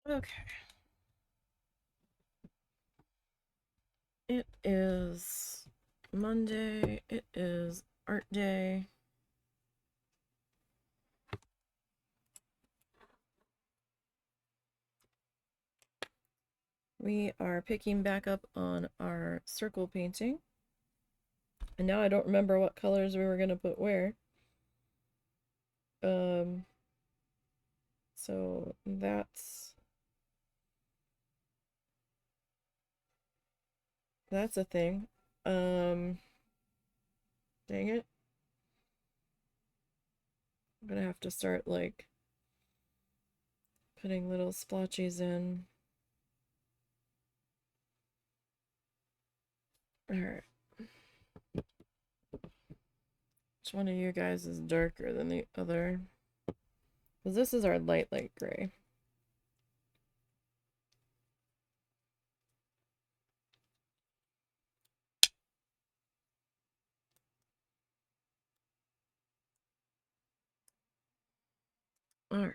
Okay. It is Monday. It is art day. We are picking back up on our circle painting. And now I don't remember what colors we were going to put where. So that's a thing. Dang it. I'm gonna have to start like putting little splotches in. Alright. Which one of you guys is darker than the other? Because this is our light gray. Alright.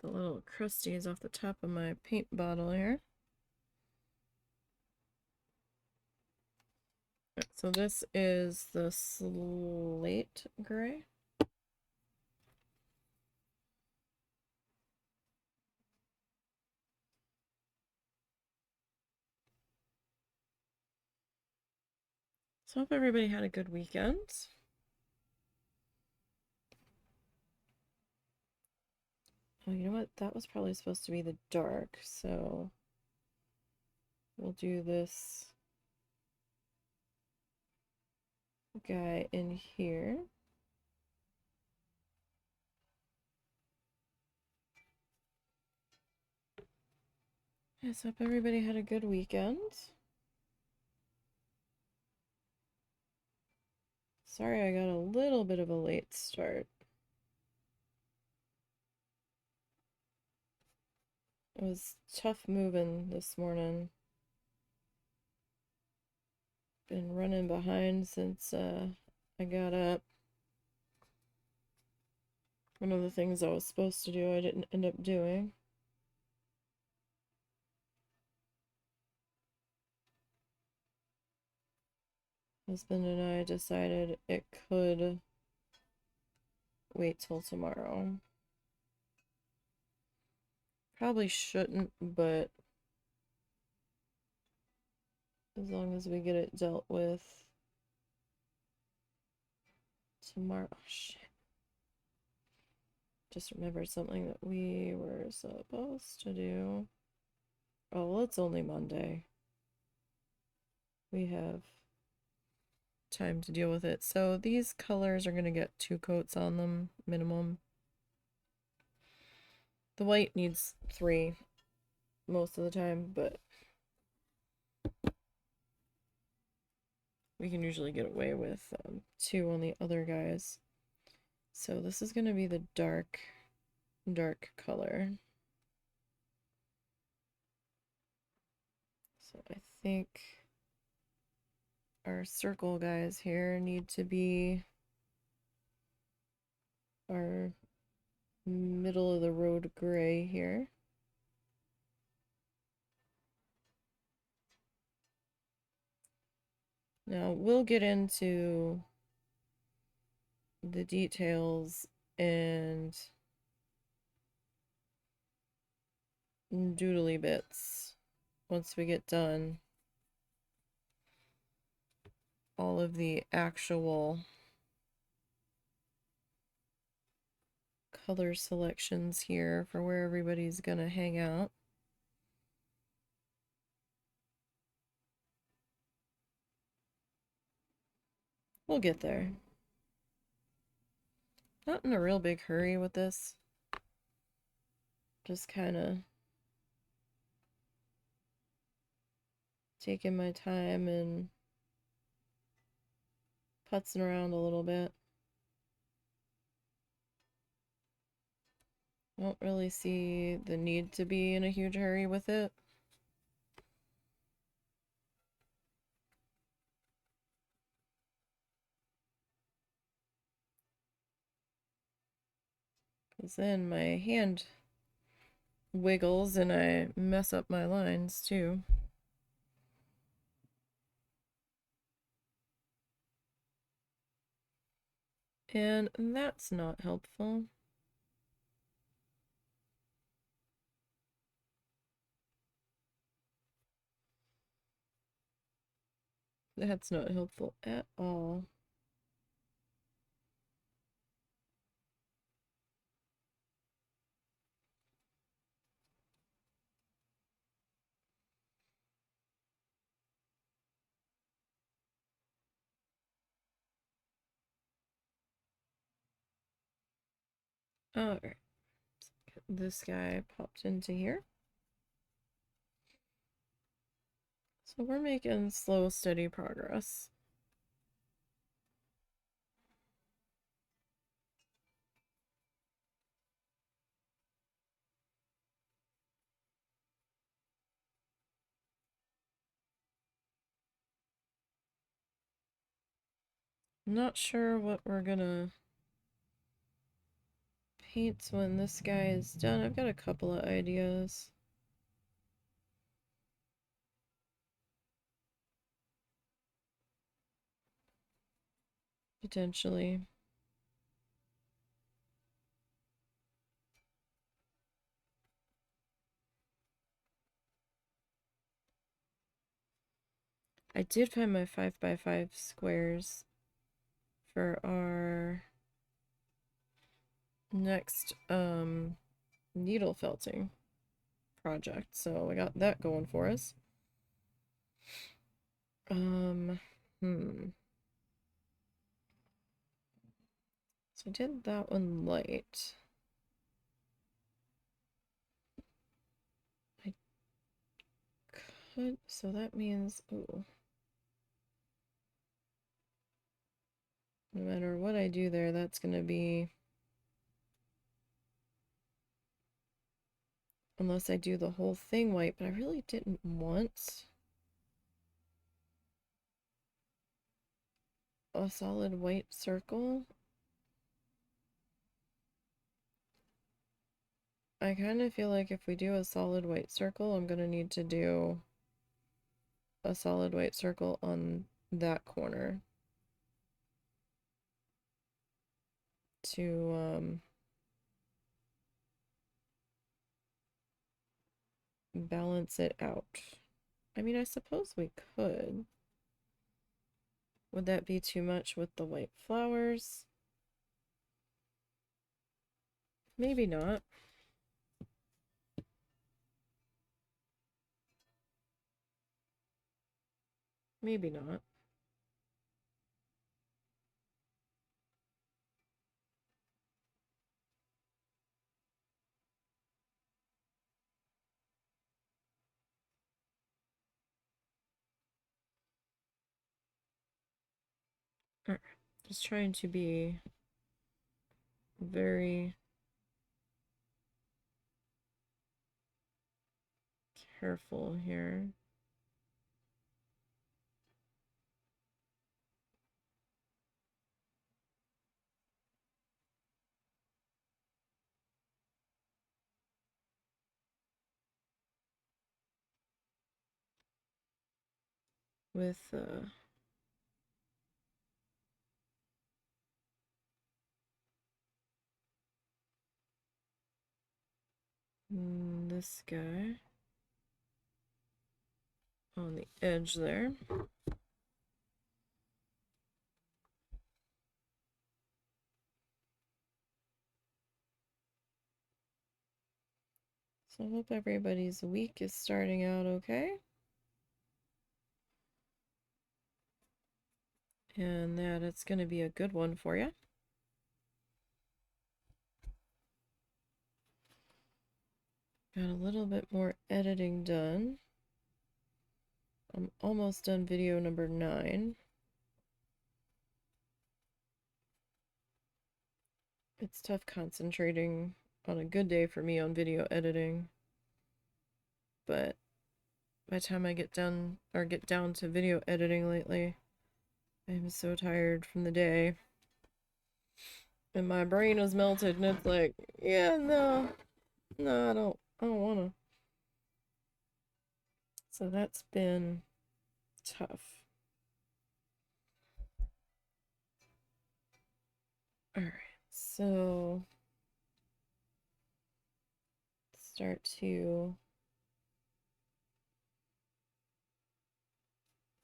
The little crusties off the top of my paint bottle here. So this is the slate gray. So I hope everybody had a good weekend. Oh, you know what? That was probably supposed to be the dark, so we'll do this guy in here. Yes, hope everybody had a good weekend. Sorry I got a little bit of a late start. It was tough moving this morning. Been running behind since I got up. One of the things I was supposed to do I didn't end up doing. Husband and I decided it could wait till tomorrow. Probably shouldn't, but as long as we get it dealt with tomorrow. Oh, shit. Just remembered something that we were supposed to do. Oh, well, it's only Monday. We have time to deal with it. So these colors are going to get 2 coats on them, minimum. The white needs 3 most of the time, but we can usually get away with 2 on the other guys. So this is going to be the dark color. So I think our circle guys here need to be our middle of the road gray here. Now we'll get into the details and doodly bits once we get done all of the actual color selections here for where everybody's gonna hang out. We'll get there. Not in a real big hurry with this. Just kind of taking my time and putzing around a little bit. Don't really see the need to be in a huge hurry with it. because then my hand wiggles and I mess up my lines too. And that's not helpful. That's not helpful at all. Alright, this guy popped into here. So we're making slow, steady progress. Not sure what we're gonna paint when this guy is done. I've got a couple of ideas. Potentially. I did find my 5x5 squares for our next needle felting project, so I got that going for us. So I did that one light. I could, so that means, ooh. No matter what I do there, that's gonna be, unless I do the whole thing white, but I really didn't want a solid white circle. I kind of feel like if we do a solid white circle, I'm gonna need to do a solid white circle on that corner to balance it out. I mean, I suppose we could. Would that be too much with the white flowers? Maybe not. Maybe not. Alright. Just trying to be very careful here. With this guy on the edge there. So I hope everybody's week is starting out okay. And that it's going to be a good one for you. Got a little bit more editing done. I'm almost done video number 9. It's tough concentrating on a good day for me on video editing. But by the time I get done or get down to video editing lately, I'm so tired from the day. And my brain is melted, and it's like, yeah, no, I don't wanna. So that's been tough. Alright, so start to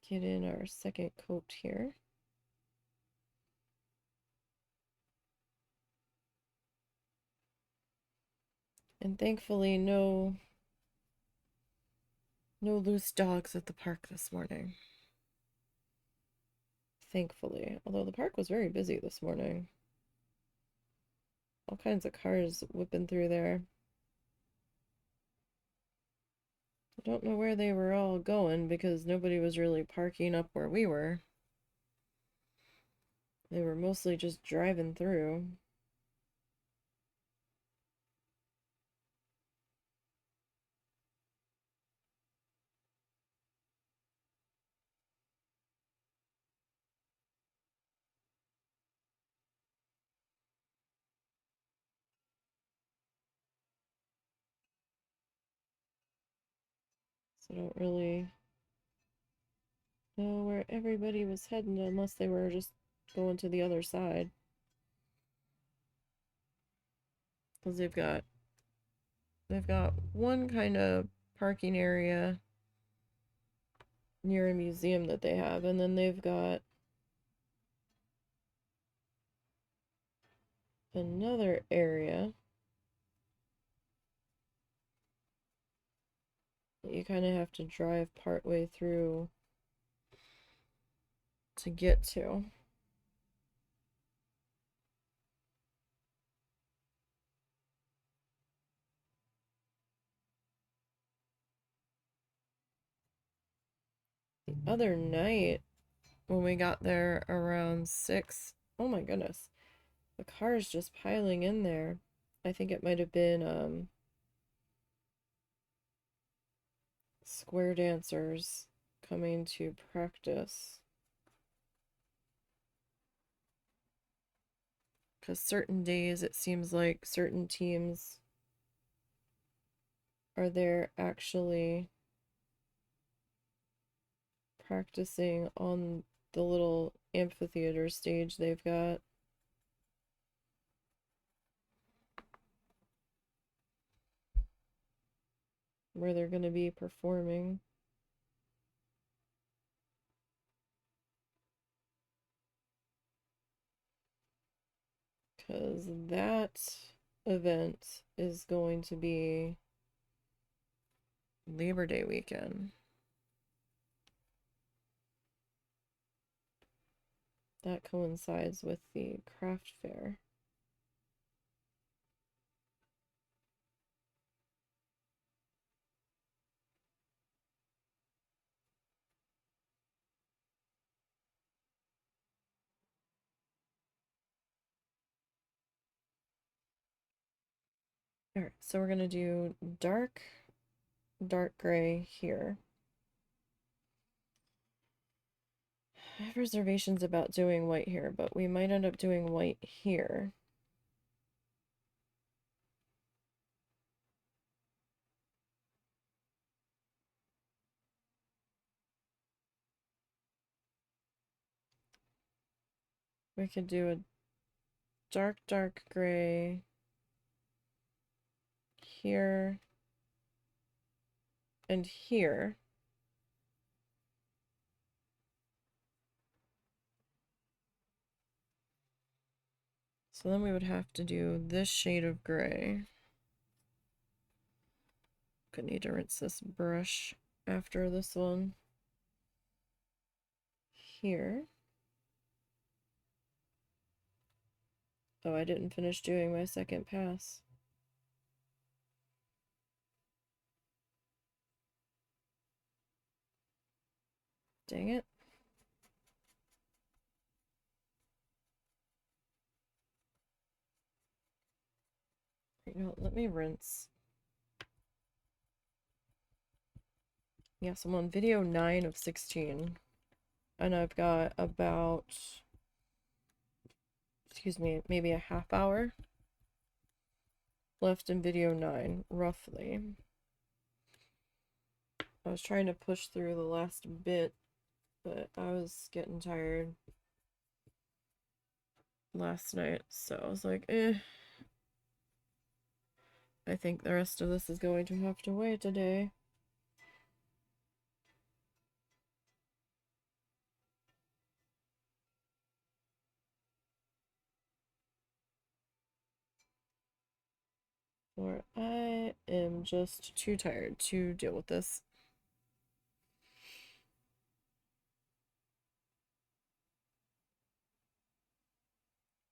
get in our second coat here. And thankfully no loose dogs at the park this morning. Thankfully. Although the park was very busy this morning. All kinds of cars whipping through there. I don't know where they were all going because nobody was really parking up where we were. They were mostly just driving through. So I don't really know where everybody was heading unless they were just going to the other side. Because they've got one kind of parking area near a museum that they have, and then they've got another area that you kind of have to drive part way through to get to. The other night when we got there around 6, oh my goodness, the cars just piling in there. I think it might have been square dancers coming to practice. Because certain days it seems like certain teams are there actually practicing on the little amphitheater stage they've got. Where they're going to be performing. Because that event is going to be Labor Day weekend. That coincides with the craft fair. Alright, so we're going to do dark gray here. I have reservations about doing white here, but we might end up doing white here. We could do a dark gray here and here. So then we would have to do this shade of gray. Could need to rinse this brush after this one. Here. Oh, I didn't finish doing my second pass. Dang it. You know, let me rinse. Yes, I'm on video 9 of 16. And I've got about excuse me, maybe a half hour left in video 9, roughly. I was trying to push through the last bit, but I was getting tired last night, so I was like, I think the rest of this is going to have to wait today. Or I am just too tired to deal with this.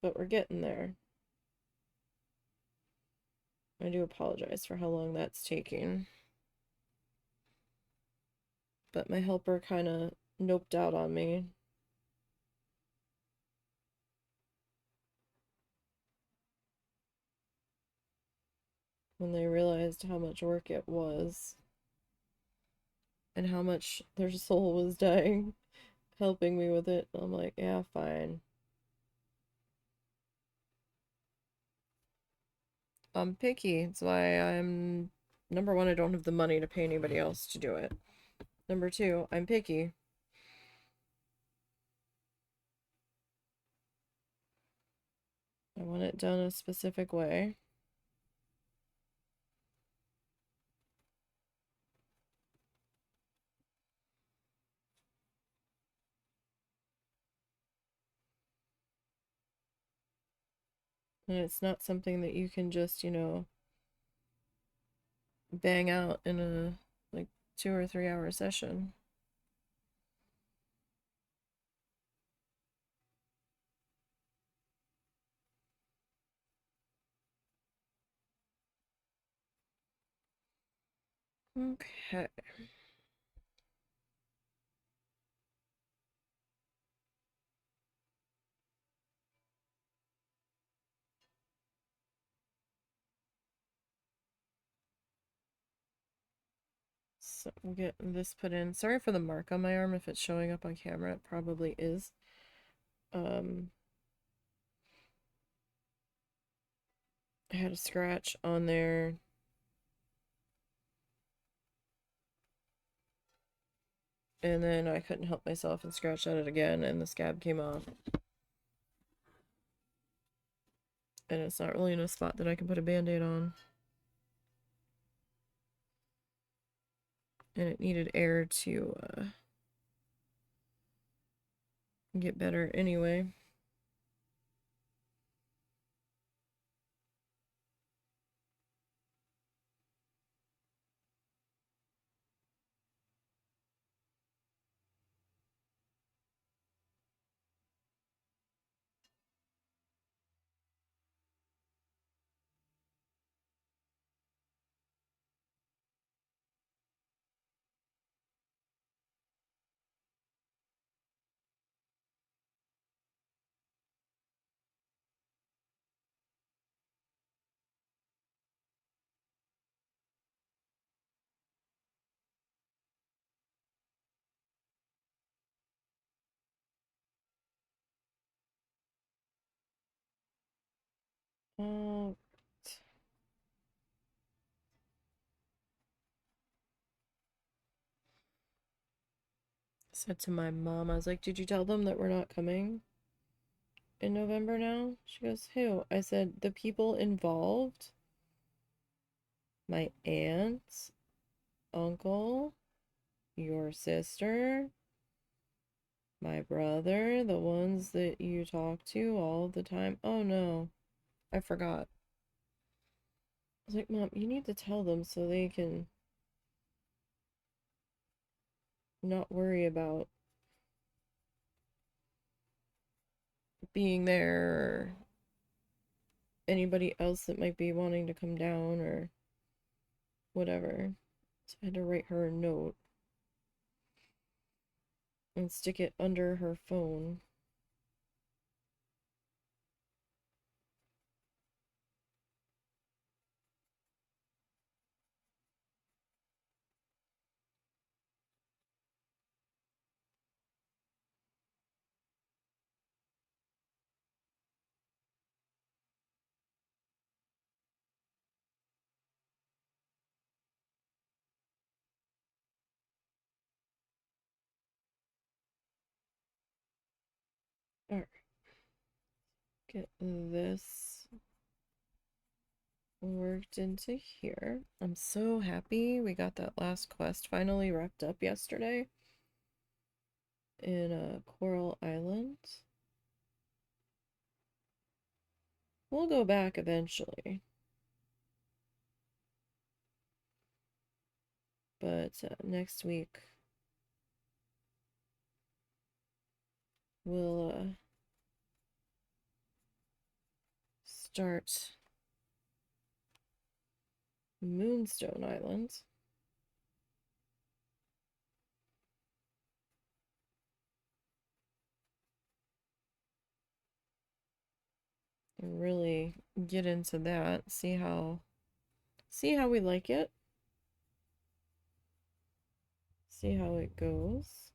But we're getting there. I do apologize for how long that's taking. But my helper kind of noped out on me. When they realized how much work it was. And how much their soul was dying helping me with it. I'm like, yeah, fine. I'm picky. That's why I'm... Number one, I don't have the money to pay anybody else to do it. Number two, I'm picky. I want it done a specific way. And it's not something that you can just, you know, bang out in a, like, 2 or 3 hour session. Okay. So we'll get this put in. Sorry for the mark on my arm if it's showing up on camera. It probably is. I had a scratch on there. And then I couldn't help myself and scratched at it again, and the scab came off. And it's not really in a spot that I can put a band-aid on. And it needed air to get better anyway. Uh, said to my mom, I was like, did you tell them that we're not coming in November now? She goes, who? I said, the people involved. My aunt, uncle, your sister, my brother, the ones that you talk to all the time. Oh no, I forgot. I was like, Mom, you need to tell them so they can not worry about being there or anybody else that might be wanting to come down or whatever. So I had to write her a note and stick it under her phone. Get this worked into here. I'm so happy we got that last quest finally wrapped up yesterday in Coral Island. We'll go back eventually. But next week we'll start Moonstone Island. And really get into that, see how we like it. See how it goes.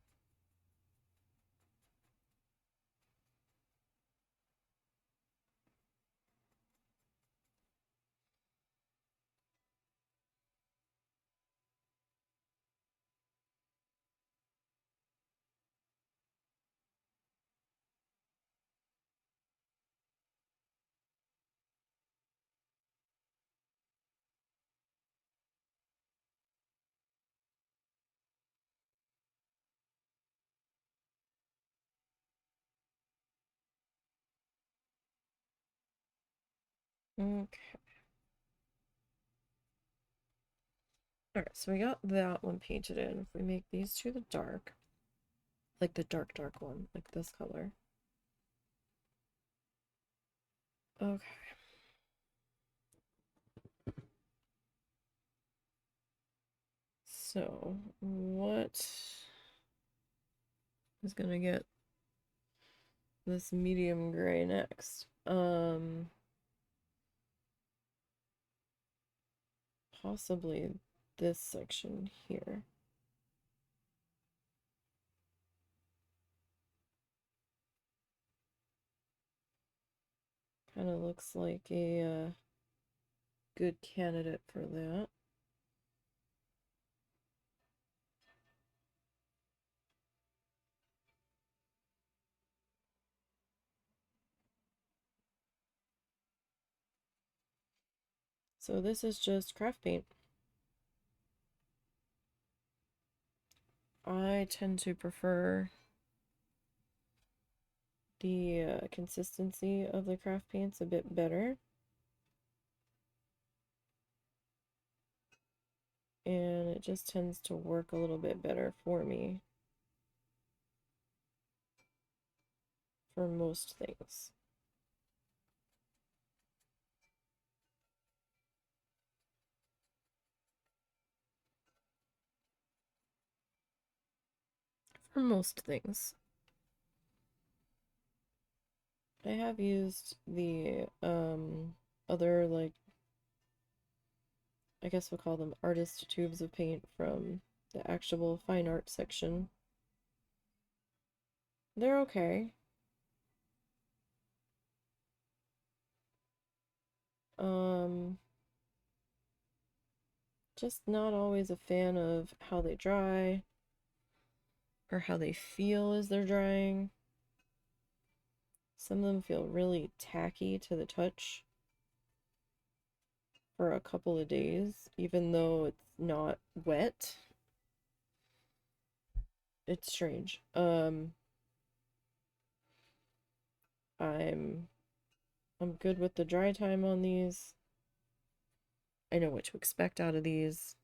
Okay. Alright, so we got that one painted in. If we make these two the dark, like the dark one, like this color. Okay. So, what is gonna get this medium gray next? Possibly this section here. Kind of looks like a good candidate for that. So this is just craft paint. I tend to prefer the consistency of the craft paints a bit better. And it just tends to work a little bit better for me for most things. For most things. I have used the other, like, I guess we'll call them artist tubes of paint from the actual fine art section. They're okay. Just not always a fan of how they dry or how they feel as they're drying. Some of them feel really tacky to the touch for a couple of days, even though it's not wet. It's strange. I'm good with the dry time on these. I know what to expect out of these.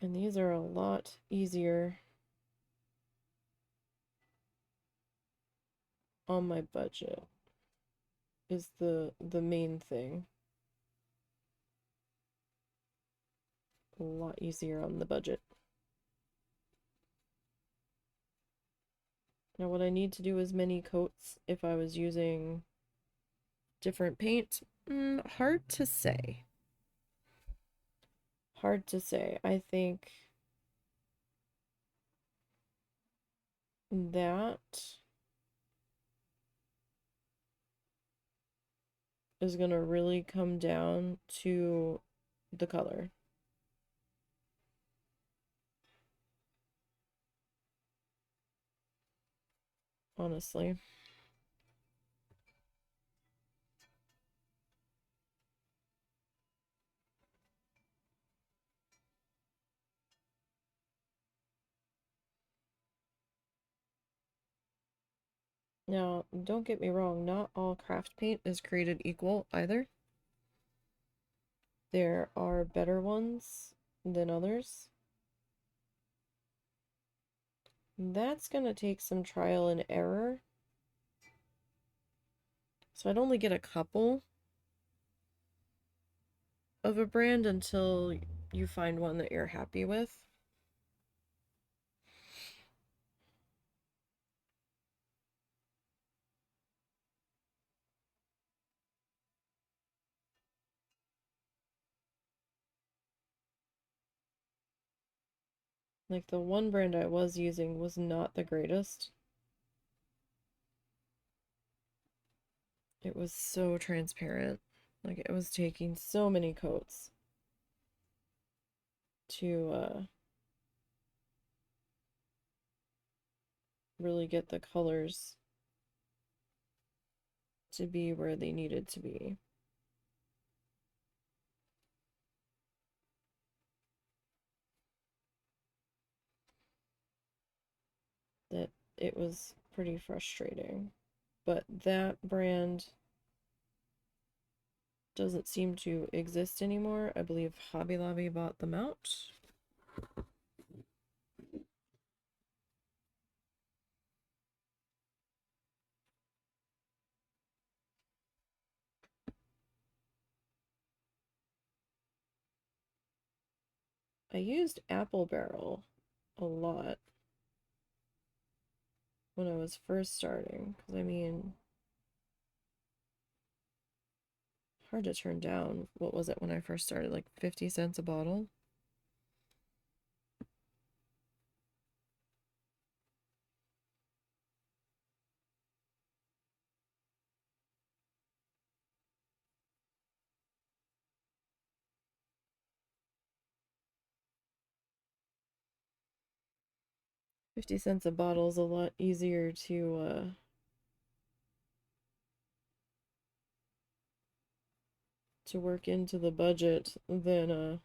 And these are a lot easier on my budget, is the main thing. A lot easier on the budget. Now what I need to do as many coats if I was using different paint, hard to say. Hard to say. I think that is going to really come down to the color. Honestly. Now, don't get me wrong, not all craft paint is created equal either. There are better ones than others. That's gonna take some trial and error. So I'd only get a couple of a brand until you find one that you're happy with. Like the one brand I was using was not the greatest. It was so transparent. Like it was taking so many coats to really get the colors to be where they needed to be. That it was pretty frustrating. But that brand doesn't seem to exist anymore. I believe Hobby Lobby bought them out. I used Apple Barrel a lot when I was first starting, because I mean, hard to turn down. What was it when I first started? Like 50 cents a bottle? $0.50 a bottle is a lot easier to work into the budget than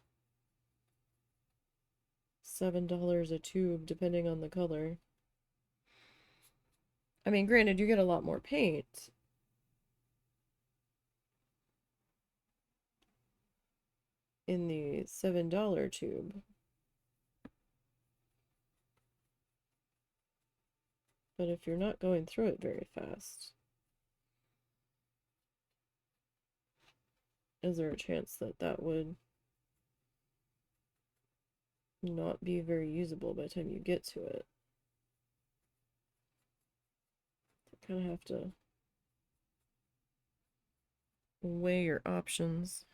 $7 a tube, depending on the color. I mean, granted, you get a lot more paint. In the $7 tube. But if you're not going through it very fast, is there a chance that that would not be very usable by the time you get to it? You kind of have to weigh your options.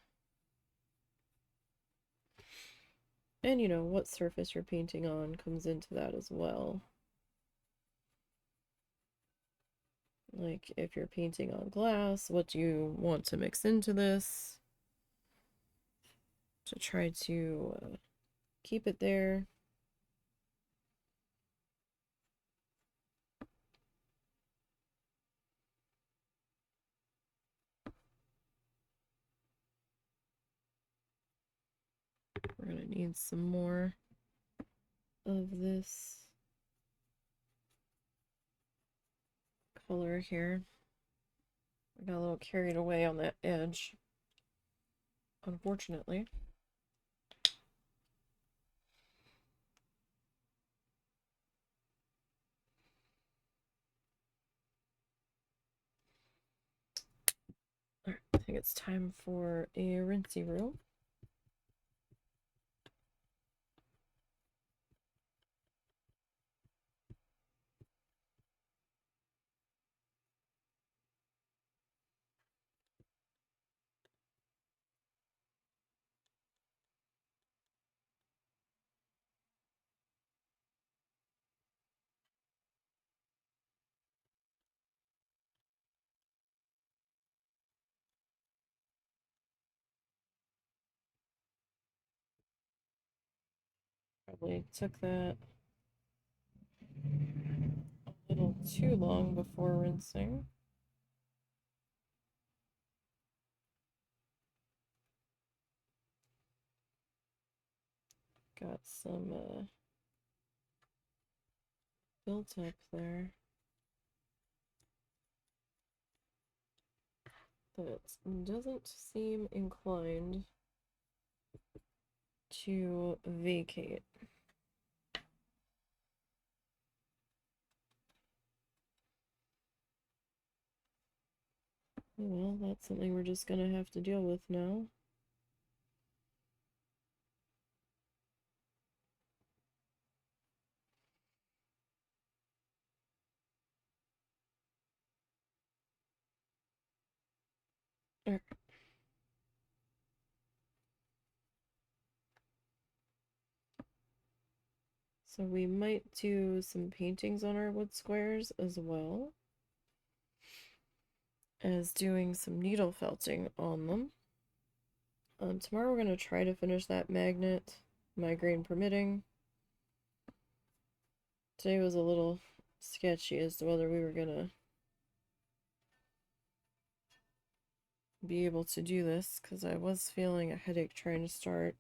And you know, what surface you're painting on comes into that as well. Like, if you're painting on glass, what do you want to mix into this to try to keep it there? We're gonna need some more of this color here. I got a little carried away on that edge, unfortunately. Alright, I think it's time for a rinsey room. Probably took that a little too long before rinsing. Got some built up there. that doesn't seem inclined to vacate. Well, that's something we're just gonna have to deal with now. Alright. So we might do some paintings on our wood squares as well as doing some needle felting on them. Tomorrow we're going to try to finish that magnet, migraine permitting. Today was a little sketchy as to whether we were going to be able to do this because I was feeling a headache trying to start.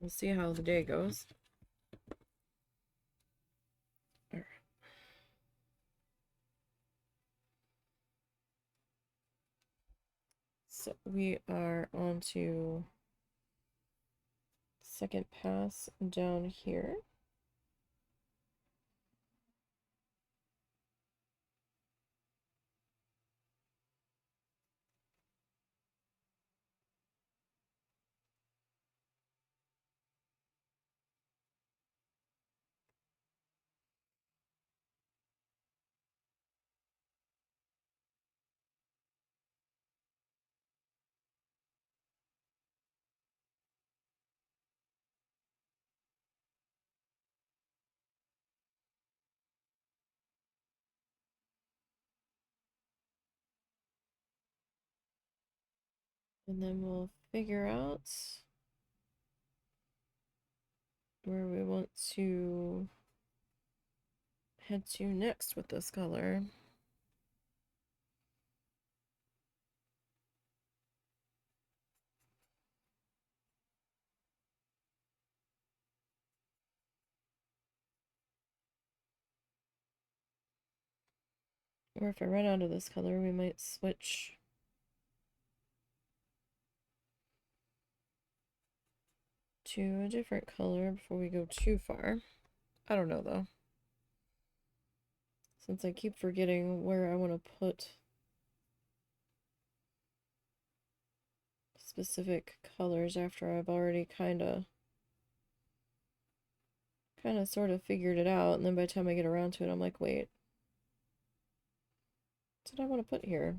We'll see how the day goes. All right. So we are on to second pass down here. And then we'll figure out where we want to head to next with this color. Or if I run out of this color, we might switch to a different color before we go too far. I don't know though. Since I keep forgetting where I want to put specific colors after I've already kind of sort of figured it out, and then by the time I get around to it, I'm like, wait, what did I want to put here?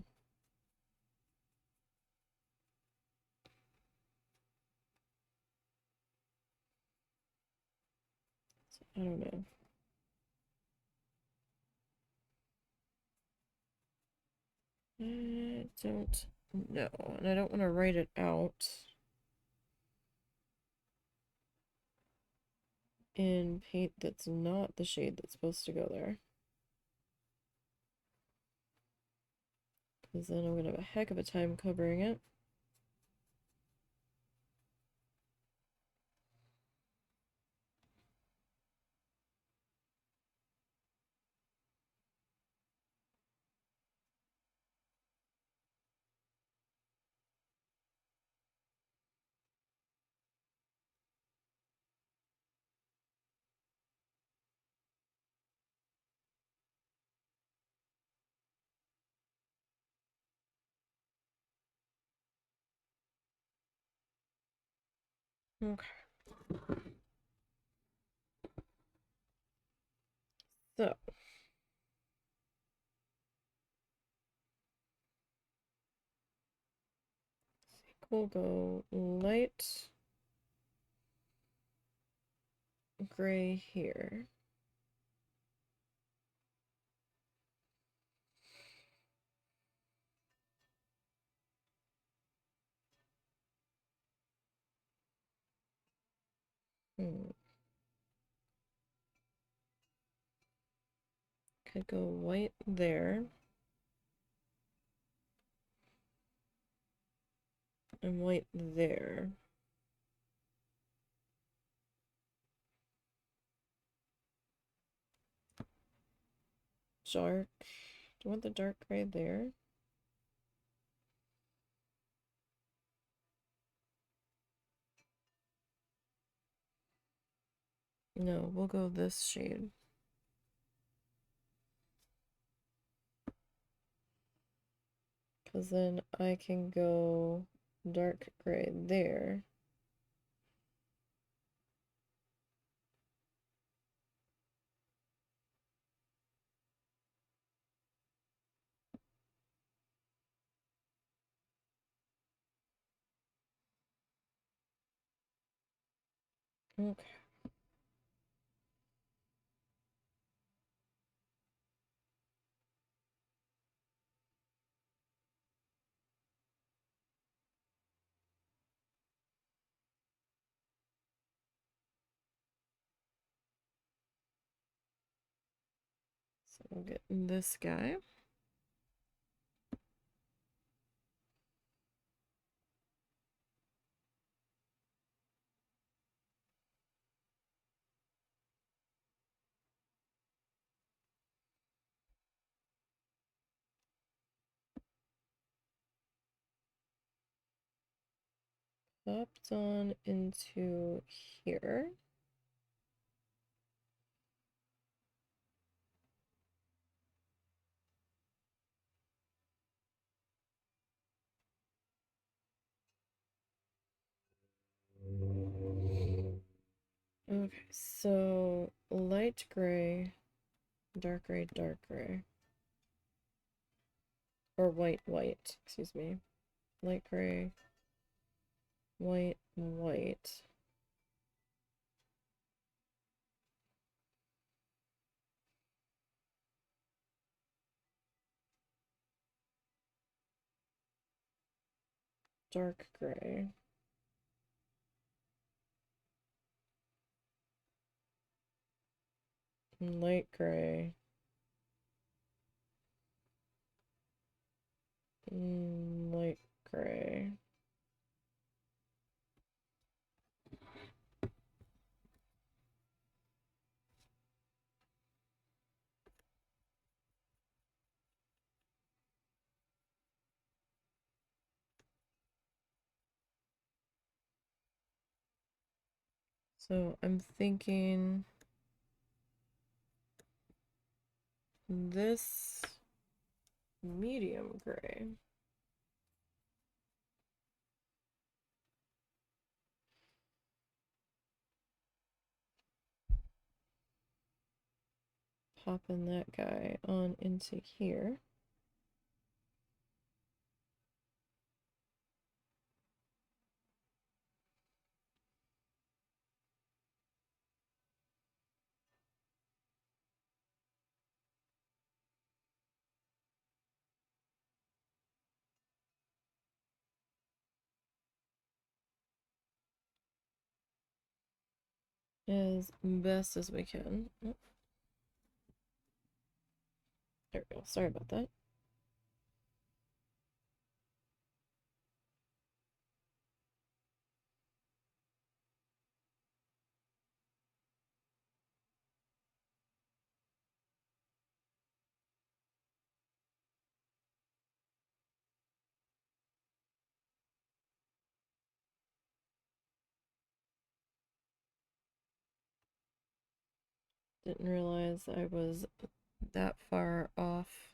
So, I don't know. I don't know, and I don't want to write it out in paint that's not the shade that's supposed to go there. Because then I'm going to have a heck of a time covering it. Okay. So, we'll go light gray here. Could go white there. And white there. dark. Do you want the dark gray there? No, we'll go this shade. Because then I can go dark gray there. Okay. So we'll get this guy. Popped on into here. Okay, so light gray, dark gray, dark gray. Or white, white, excuse me. Light gray, white, white. Dark gray. Light gray. Light gray. So I'm thinking this medium gray. Popping that guy on into here. As best as we can. Oh, there we go. Sorry about that. Didn't realize I was that far off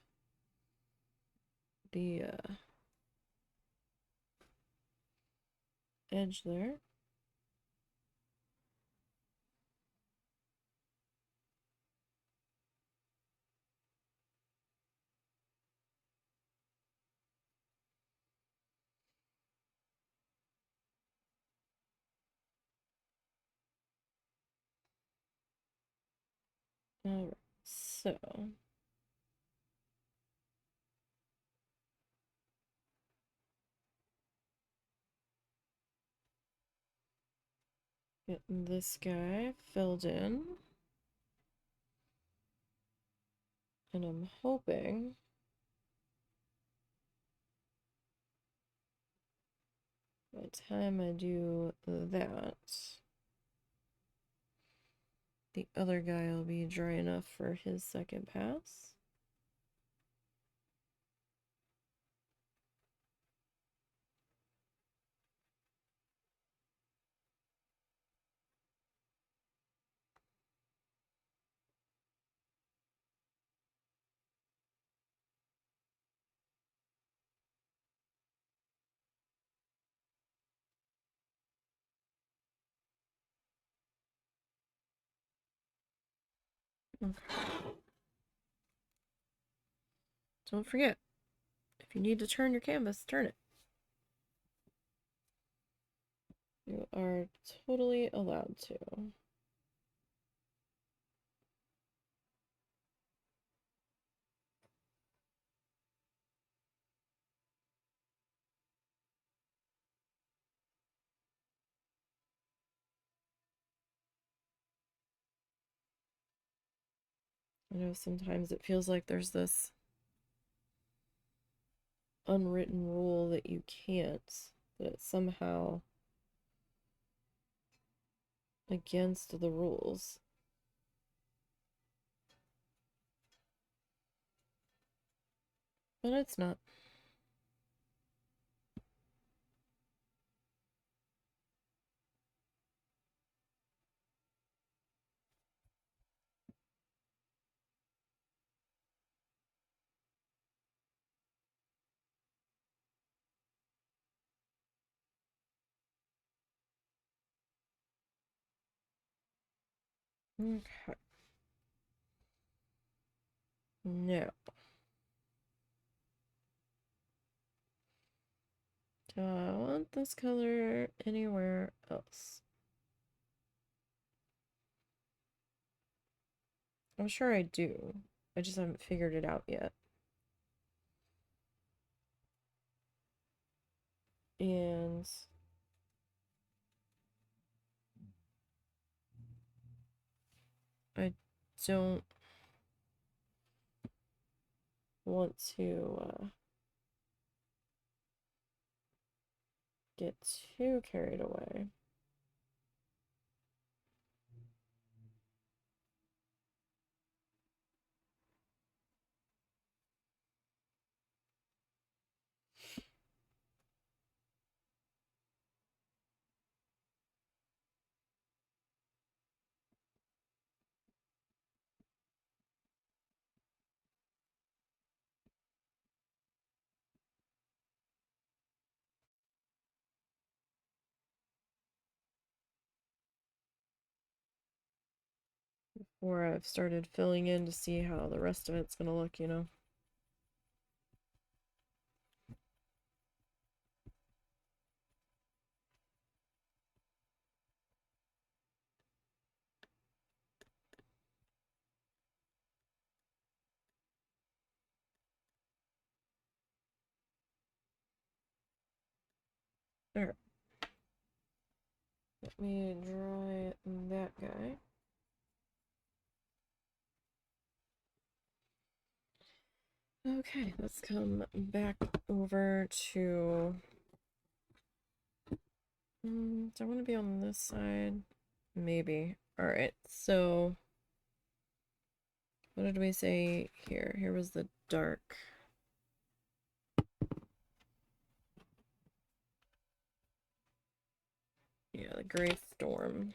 the edge there. Alright, so getting this guy filled in. And I'm hoping by the time I do that, the other guy will be dry enough for his second pass. Okay. Don't forget, if you need to turn your canvas, turn it. You are totally allowed to. I know sometimes it feels like there's this unwritten rule that you can't, that it's somehow against the rules. But it's not. Okay. Now, do I want this color anywhere else? I'm sure I do. I just haven't figured it out yet. And I don't want to get too carried away. Before I've started filling in to see how the rest of it's gonna look, you know. Alright. Let me dry that guy. Okay, let's come back over to... do I want to be on this side? Maybe. Alright, so... what did we say here? Here was the dark. Yeah, the gray storm.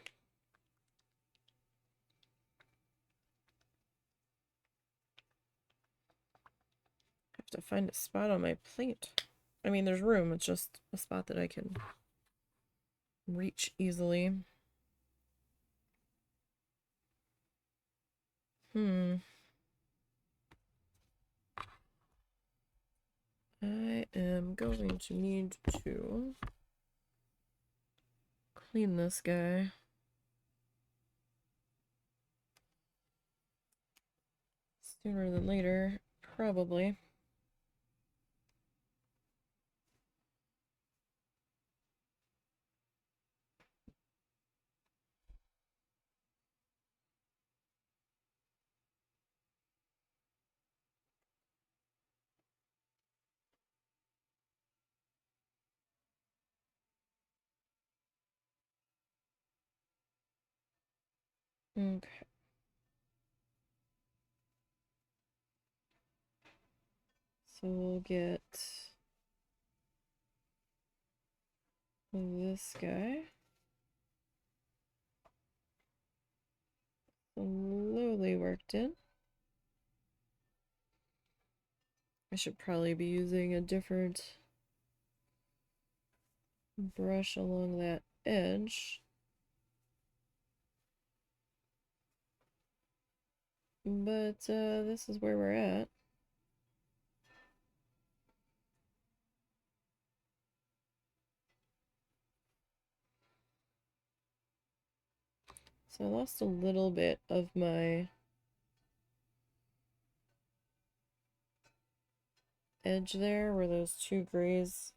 Have to find a spot on my plate. I mean, there's room. It's just a spot that I can reach easily. I am going to need to clean this guy. Sooner than later, probably. Okay. So we'll get this guy. Slowly worked in. I should probably be using a different brush along that edge. But this is where we're at. So I lost a little bit of my edge there where those two grays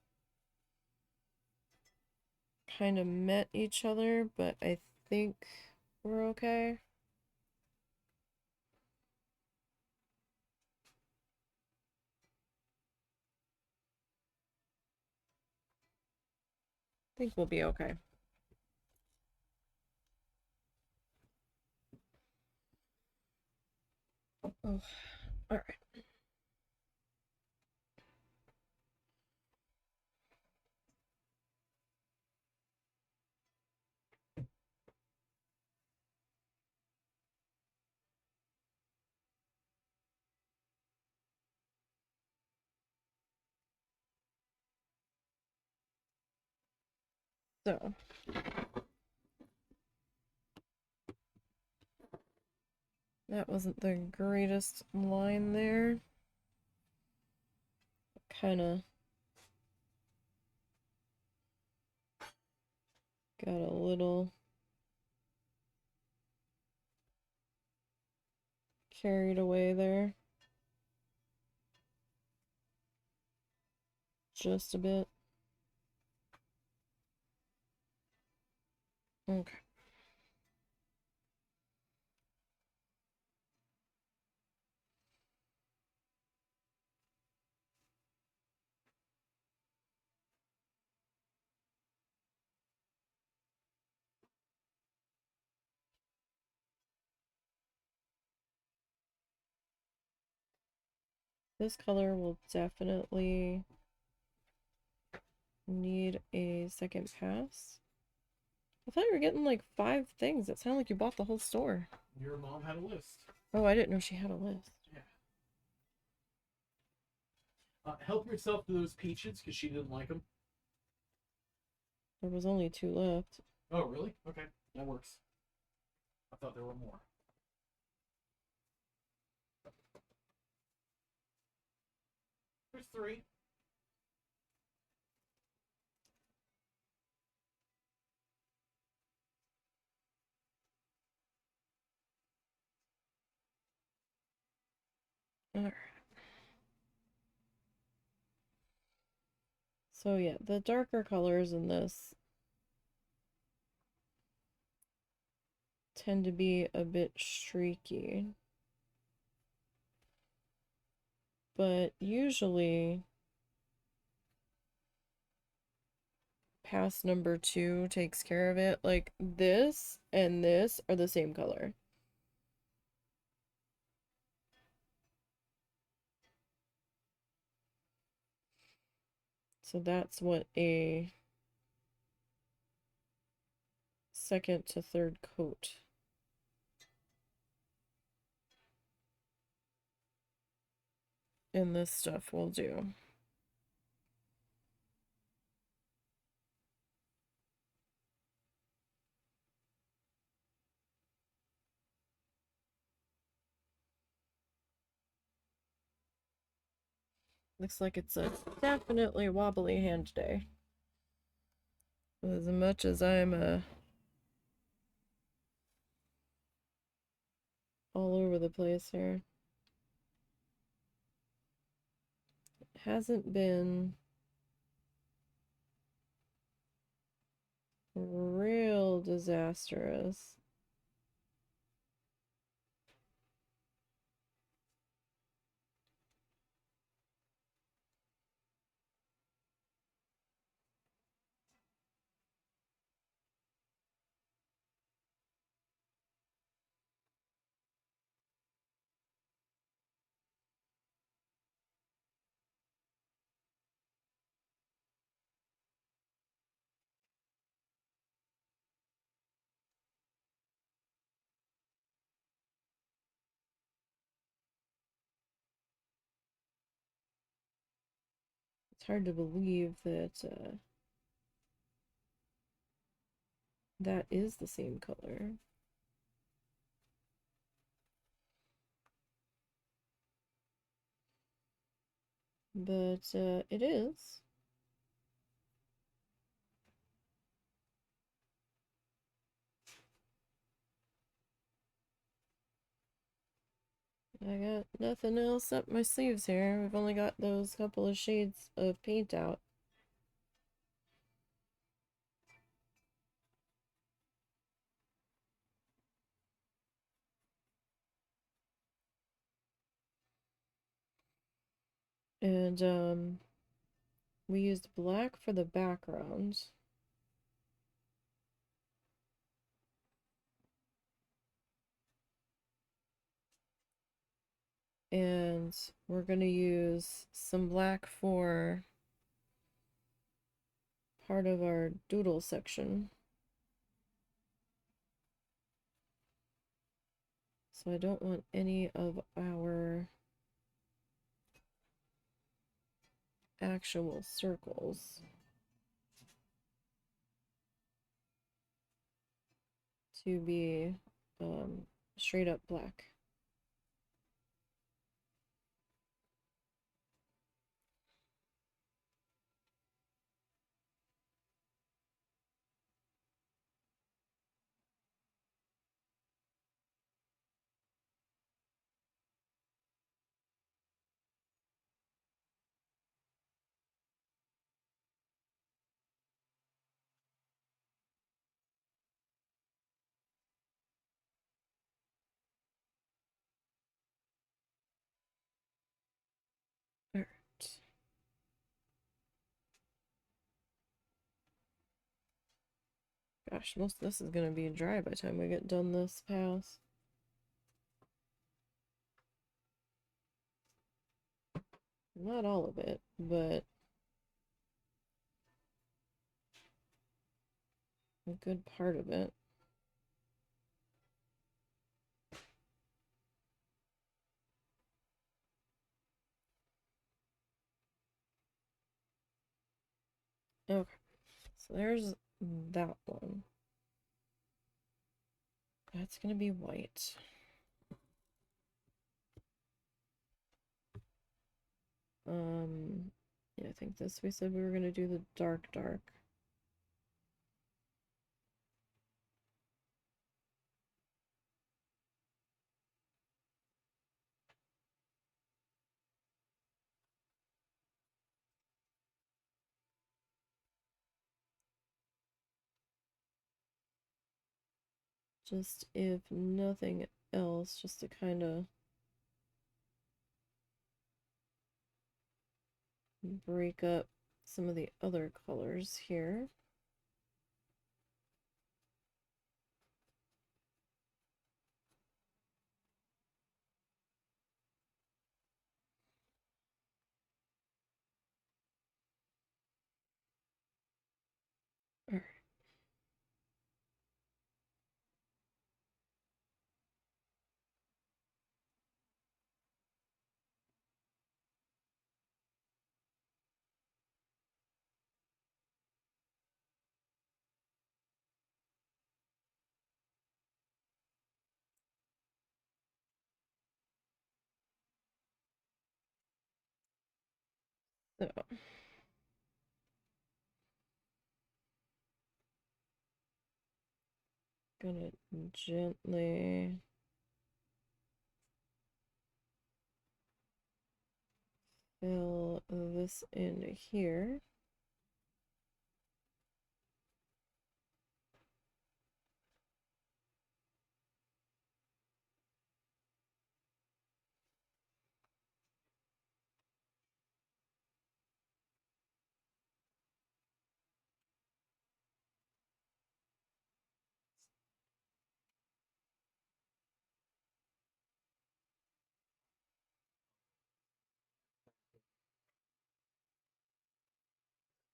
kind of met each other, but I think we're okay. I think we'll be okay. Oh, all right. So that wasn't the greatest line there. Kind of got a little carried away there. Just a bit. Okay. This color will definitely need a second pass. I thought you were getting like 5 things. It sounded like you bought the whole store. Your mom had a list. Oh, I didn't know she had a list. Yeah. Help yourself to those peaches because she didn't like them. There was only 2 left. Oh, really? Okay, that works. I thought there were more. There's 3. Alright. So yeah, the darker colors in this tend to be a bit streaky. But usually pass number 2 takes care of it. Like this and this are the same color. So that's what a second to third coat in this stuff will do. Looks like it's a definitely wobbly hand day. As much as I'm all over the place here. It hasn't been real disastrous. It's hard to believe that that is the same color. but it is. I got nothing else up my sleeves here. We've only got those couple of shades of paint out. And we used black for the background. And we're going to use some black for part of our doodle section. So I don't want any of our actual circles to be straight up black. All right. Gosh, most of this is going to be dry by the time we get done this pass. Not all of it, but a good part of it. Okay, so there's that one. That's going to be white. Yeah, I think this we said we were going to do the dark. Just if nothing else, just to kind of break up some of the other colors here. All right. So, gonna gently fill this in here.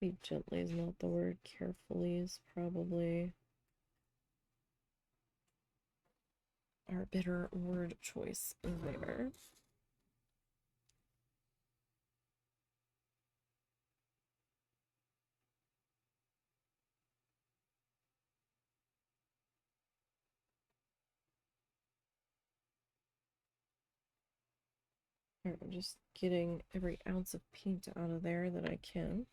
Maybe gently is not the word. Carefully is probably our better word choice there. Alright, I'm just getting every ounce of paint out of there that I can.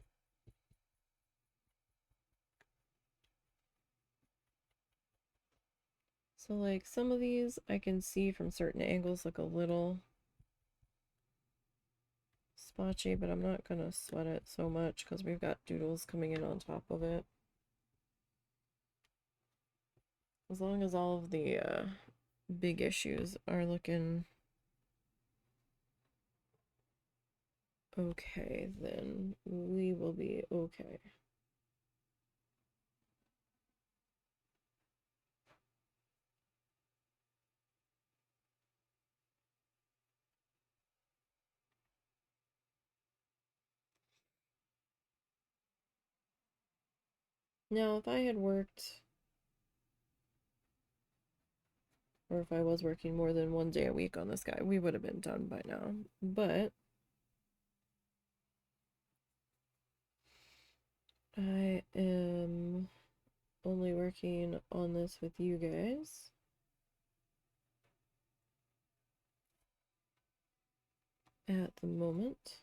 So like some of these I can see from certain angles look a little splotchy, but I'm not gonna sweat it so much because we've got doodles coming in on top of it. As long as all of the big issues are looking okay, then we will be okay. Now, if I had worked, or if I was working more than 1 day a week on this guy, we would have been done by now. But I am only working on this with you guys. At the moment.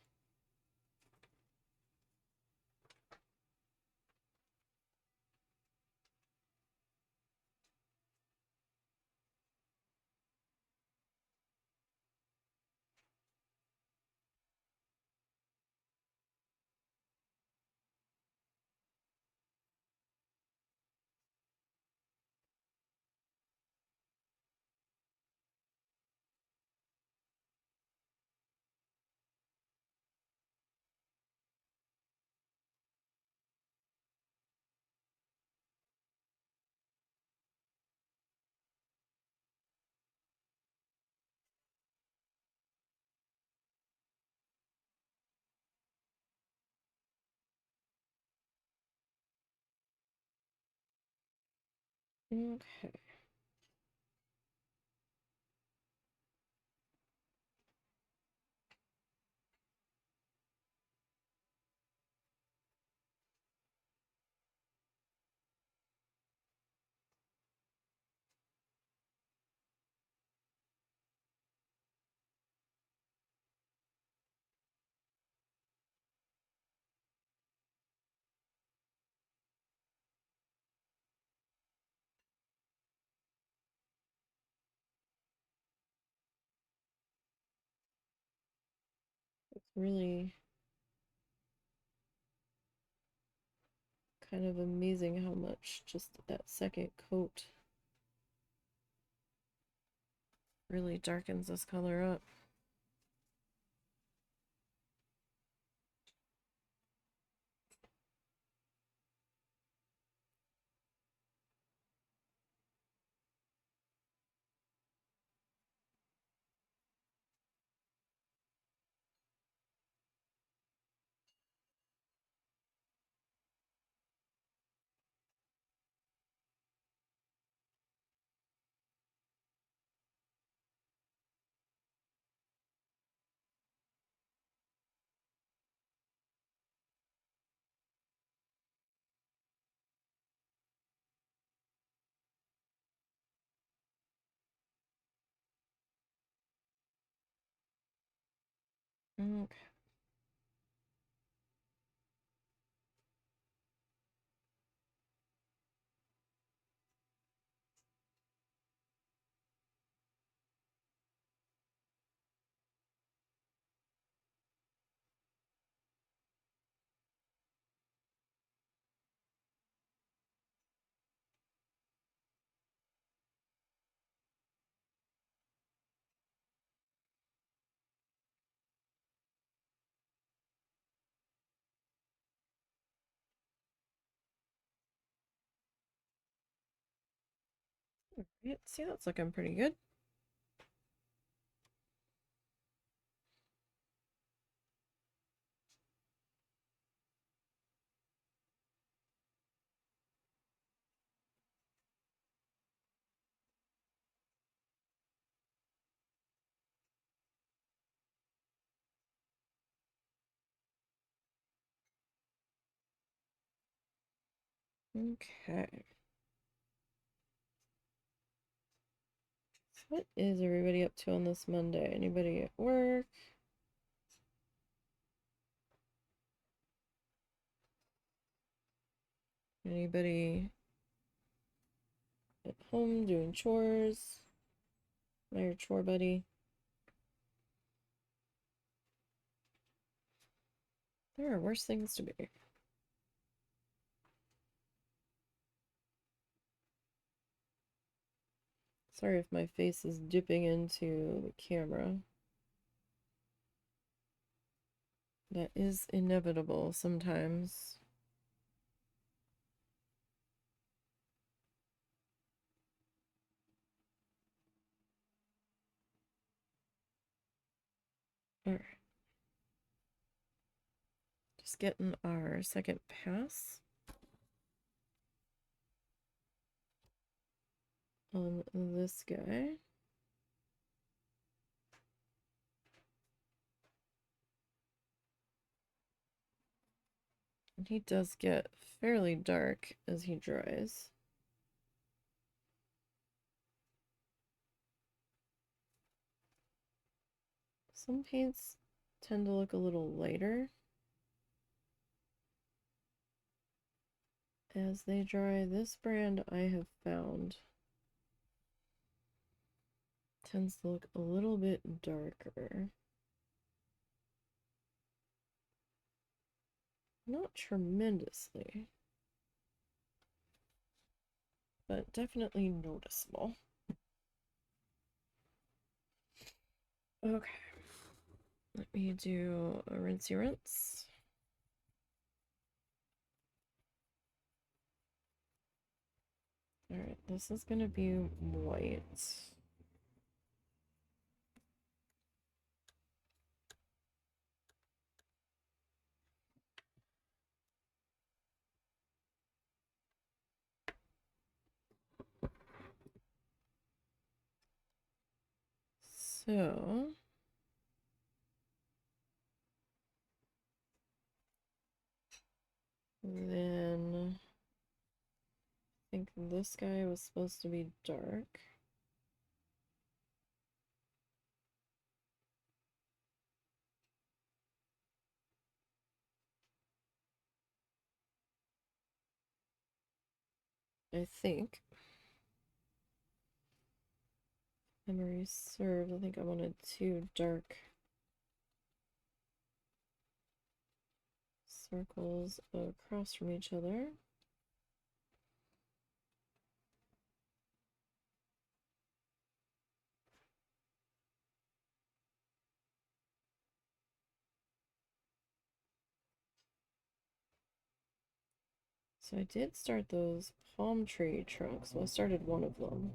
Okay. It's really kind of amazing how much just that second coat really darkens this color up. Okay. Right. See, that's looking pretty good. Okay. So what is everybody up to on this Monday? Anybody at work? Anybody at home doing chores? Am I your chore buddy? There are worse things to be. Sorry if my face is dipping into the camera. That is inevitable sometimes. Alright. Just getting our second pass on this guy. And he does get fairly dark as he dries. Some paints tend to look a little lighter as they dry. This brand I have found tends to look a little bit darker. Not tremendously, but definitely noticeable. Okay, let me do a rinsey rinse. Alright, this is gonna be white. So then I think this guy was supposed to be dark. I think. Memory serves. I think I wanted two dark circles across from each other. So I did start those palm tree trunks. Well, I started one of them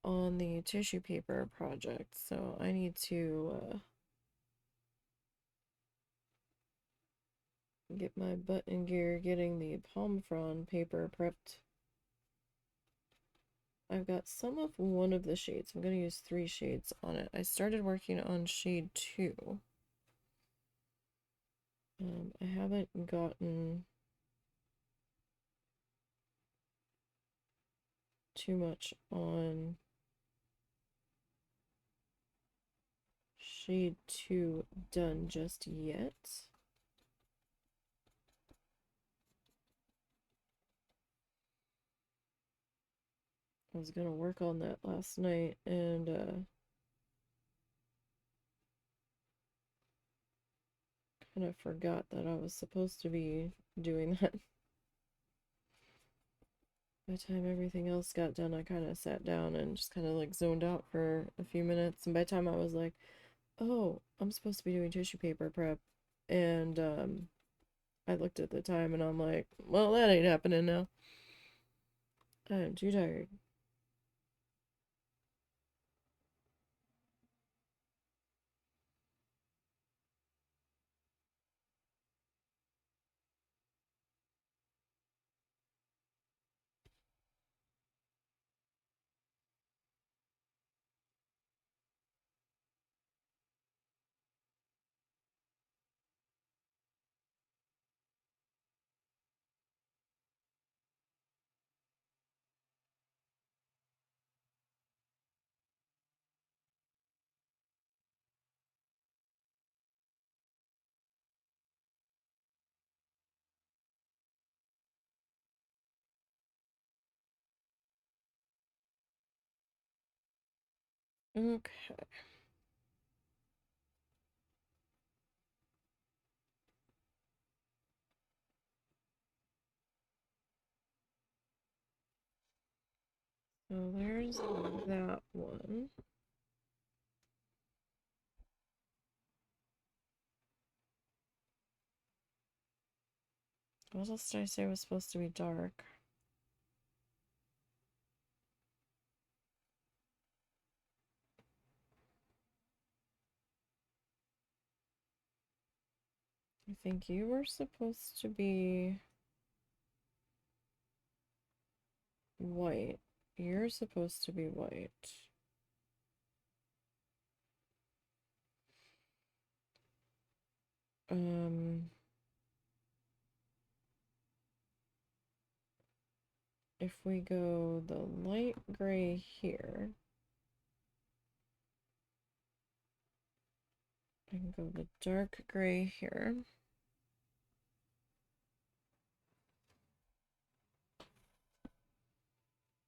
on the tissue paper project. So I need to get my butt in gear getting the palm frond paper prepped. I've got some of one of the shades. I'm going to use 3 shades on it. I started working on shade 2. I haven't gotten too much on shade 2 done just yet. I was gonna work on that last night and kind of forgot that I was supposed to be doing that. By the time everything else got done, I kind of sat down and just kind of like zoned out for a few minutes. And by the time I was like, oh, I'm supposed to be doing tissue paper prep. And I looked at the time and I'm like, well, that ain't happening now. I'm too tired. Okay. So there's that one. What else did I say was supposed to be dark? I think you were supposed to be white. You're supposed to be white. If we go the light gray here, and go the dark gray here.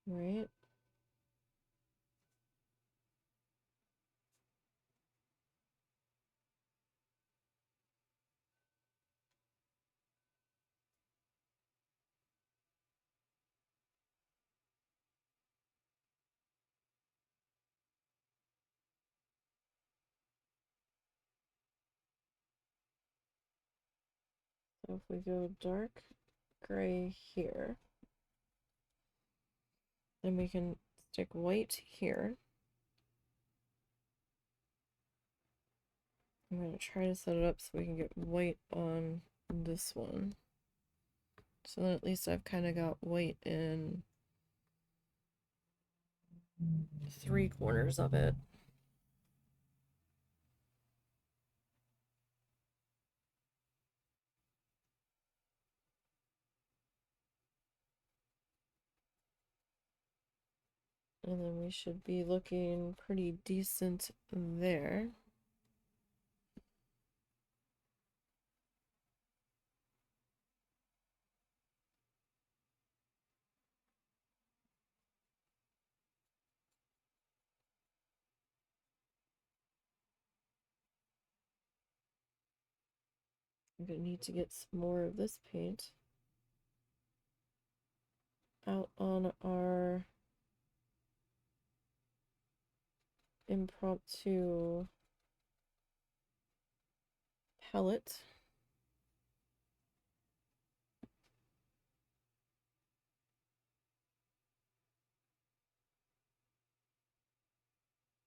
Right? So if we go dark gray here, then we can stick white here. I'm going to try to set it up so we can get white on this one. So then at least I've kind of got white in 3 corners of it. And then we should be looking pretty decent there. I'm going to need to get some more of this paint out on our impromptu palette.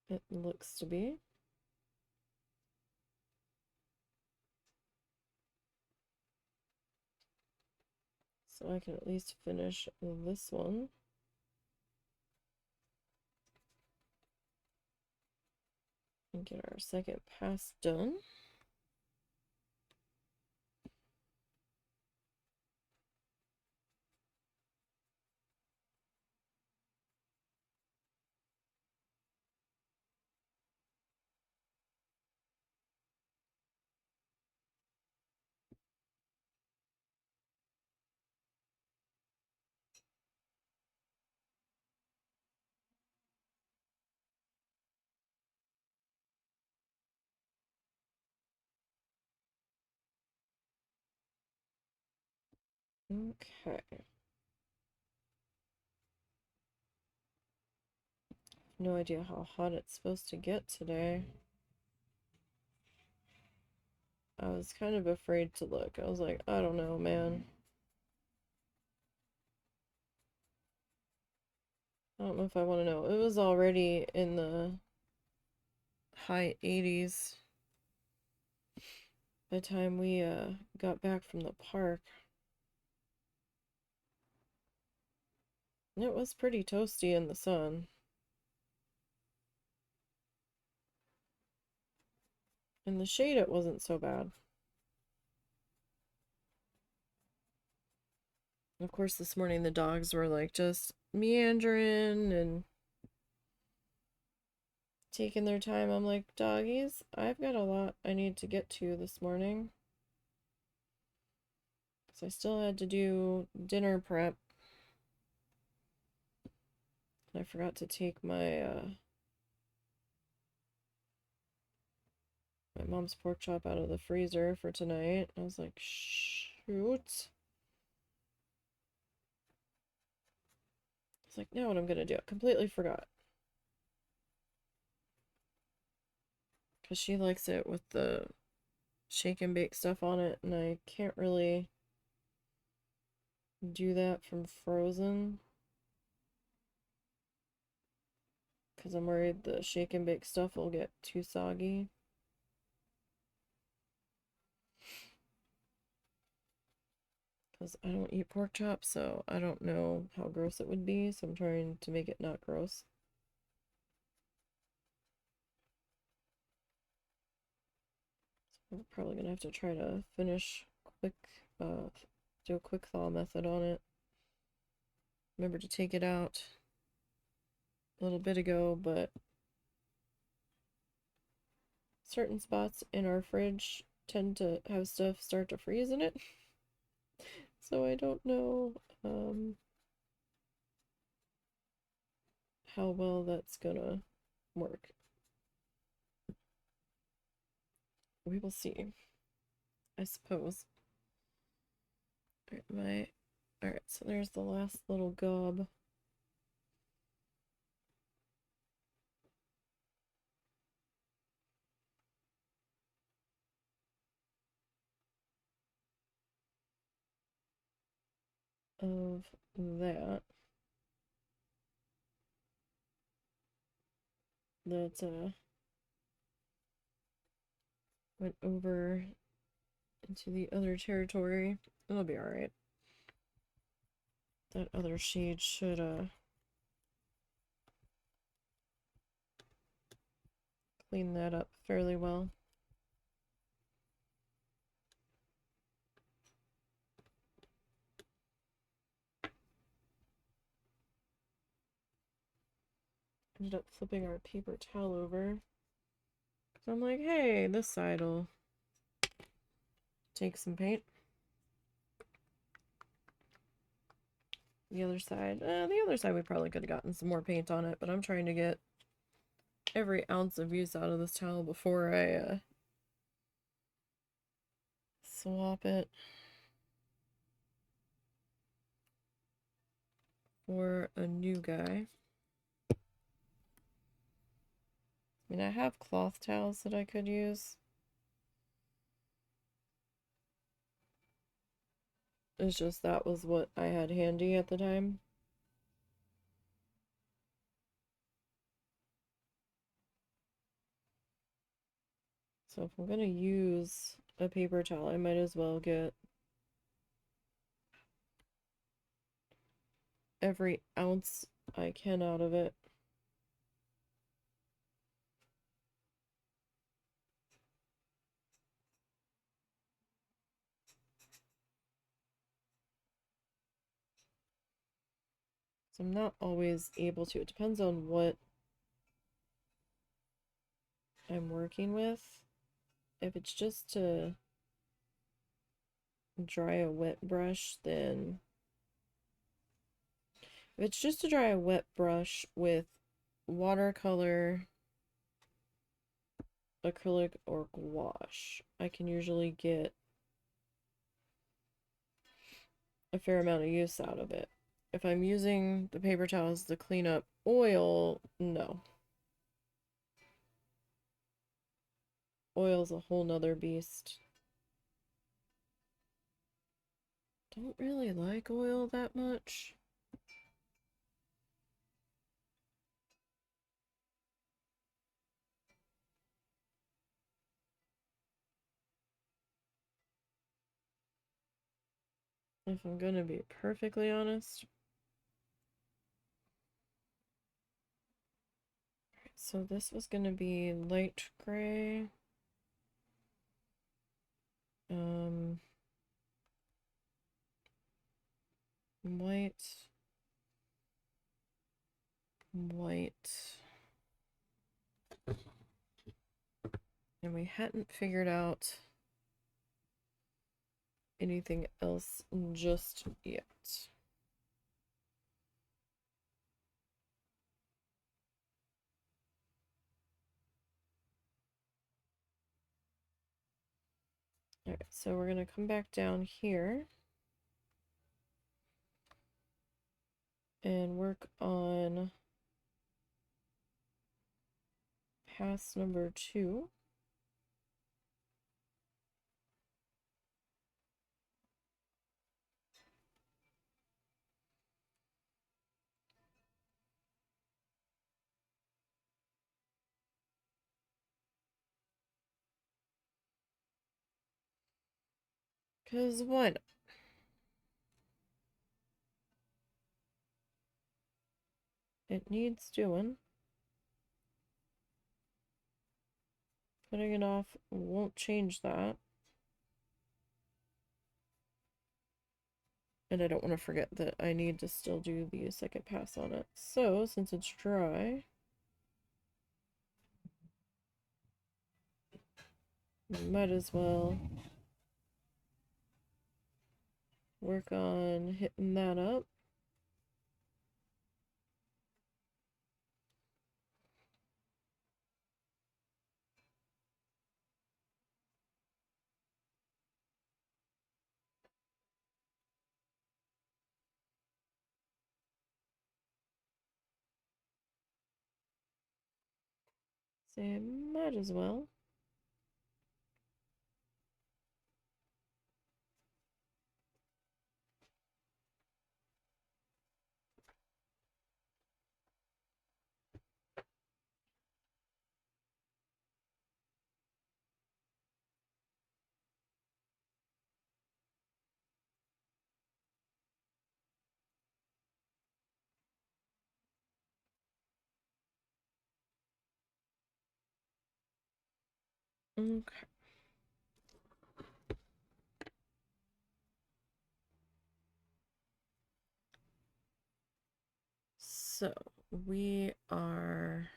It looks to be. So I can at least finish this one. And get our second pass done. Okay. No idea how hot it's supposed to get today. I was kind of afraid to look. I was like, I don't know, man. I don't know if I want to know. It was already in the high 80s by the time we got back from the park. And it was pretty toasty in the sun. In the shade, it wasn't so bad. Of course, this morning the dogs were like just meandering and taking their time. I'm like, doggies, I've got a lot I need to get to this morning. So I still had to do dinner prep. I forgot to take my my mom's pork chop out of the freezer for tonight. I was like, shoot. It's like, now what I'm gonna do. Completely forgot. Because she likes it with the shake and bake stuff on it, and I can't really do that from frozen. Because I'm worried the shake and bake stuff will get too soggy. Because I don't eat pork chops, so I don't know how gross it would be, so I'm trying to make it not gross. So I'm probably gonna have to try to finish quick, do a quick thaw method on it. Remember to take it out a little bit ago, but certain spots in our fridge tend to have stuff start to freeze in it. So I don't know how well that's gonna work. We will see, I suppose. Alright, so there's the last little gob. Of that went over into the other territory. It'll be alright. That other shade should clean that up fairly well. Ended up flipping our paper towel over. So I'm like, hey, this side will take some paint. The other side we probably could have gotten some more paint on it, but I'm trying to get every ounce of use out of this towel before I swap it for a new guy. I mean, I have cloth towels that I could use. It's just that was what I had handy at the time. So if I'm gonna use a paper towel, I might as well get every ounce I can out of it. So I'm not always able to. It depends on what I'm working with. If it's just to dry a wet brush, then if it's just to dry a wet brush with watercolor, acrylic, or gouache, I can usually get a fair amount of use out of it. If I'm using the paper towels to clean up oil, no. Oil's a whole nother beast. Don't really like oil that much. If I'm gonna be perfectly honest. So this was gonna be light gray. White. And we hadn't figured out anything else just yet. Alright, so we're gonna come back down here and work on pass number 2. Because why not? It needs doing. Putting it off won't change that. And I don't want to forget that I need to still do the second pass on it. So, since it's dry, might as well work on hitting that up. So, might as well. Okay. So, we are...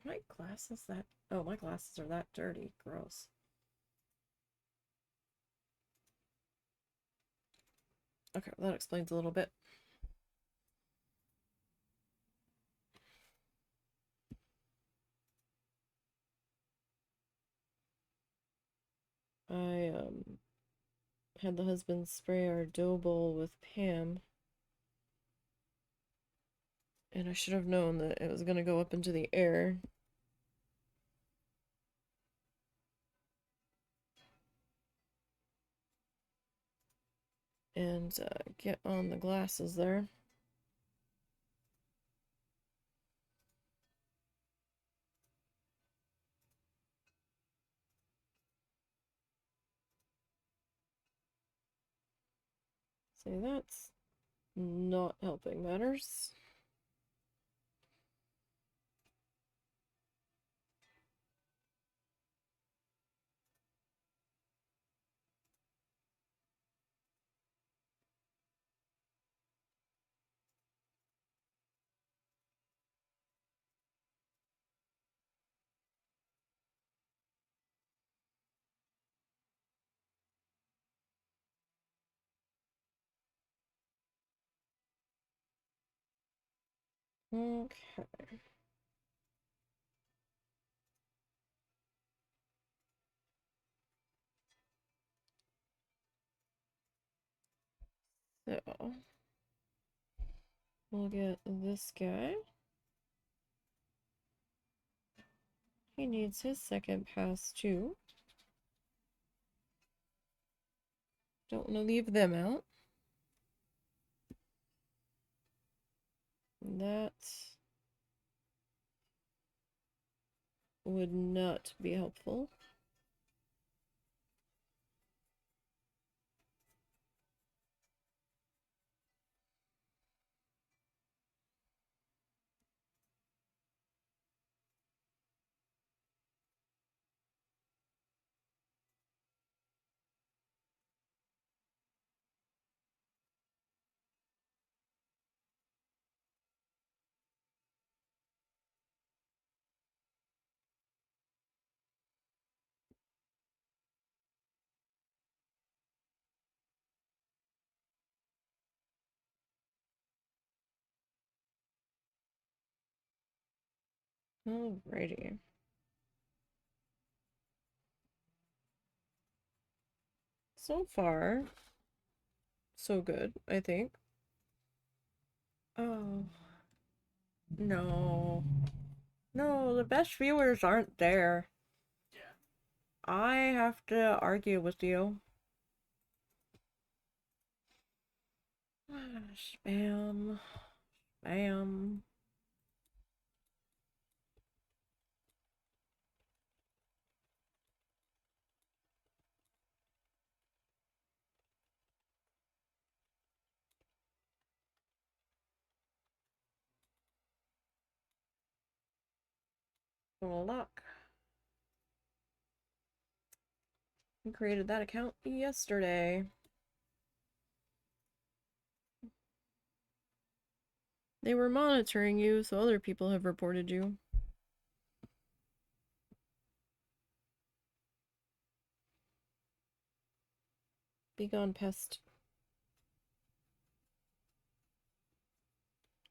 My glasses that... Oh, my glasses are that dirty. Gross. Okay, that explains a little bit. I had the husband spray our dough bowl with Pam, and I should have known that it was going to go up into the air. And get on the glasses there. See, that's not helping matters. Okay. So, we'll get this guy. He needs his second pass too. Don't want to leave them out. That would not be helpful. Alrighty. So far, so good, I think. Oh, no. No, the best viewers aren't there. Yeah. I have to argue with you. Spam. Spam. Luck. I created that account yesterday. They were monitoring you, so other people have reported you. Be gone, pest.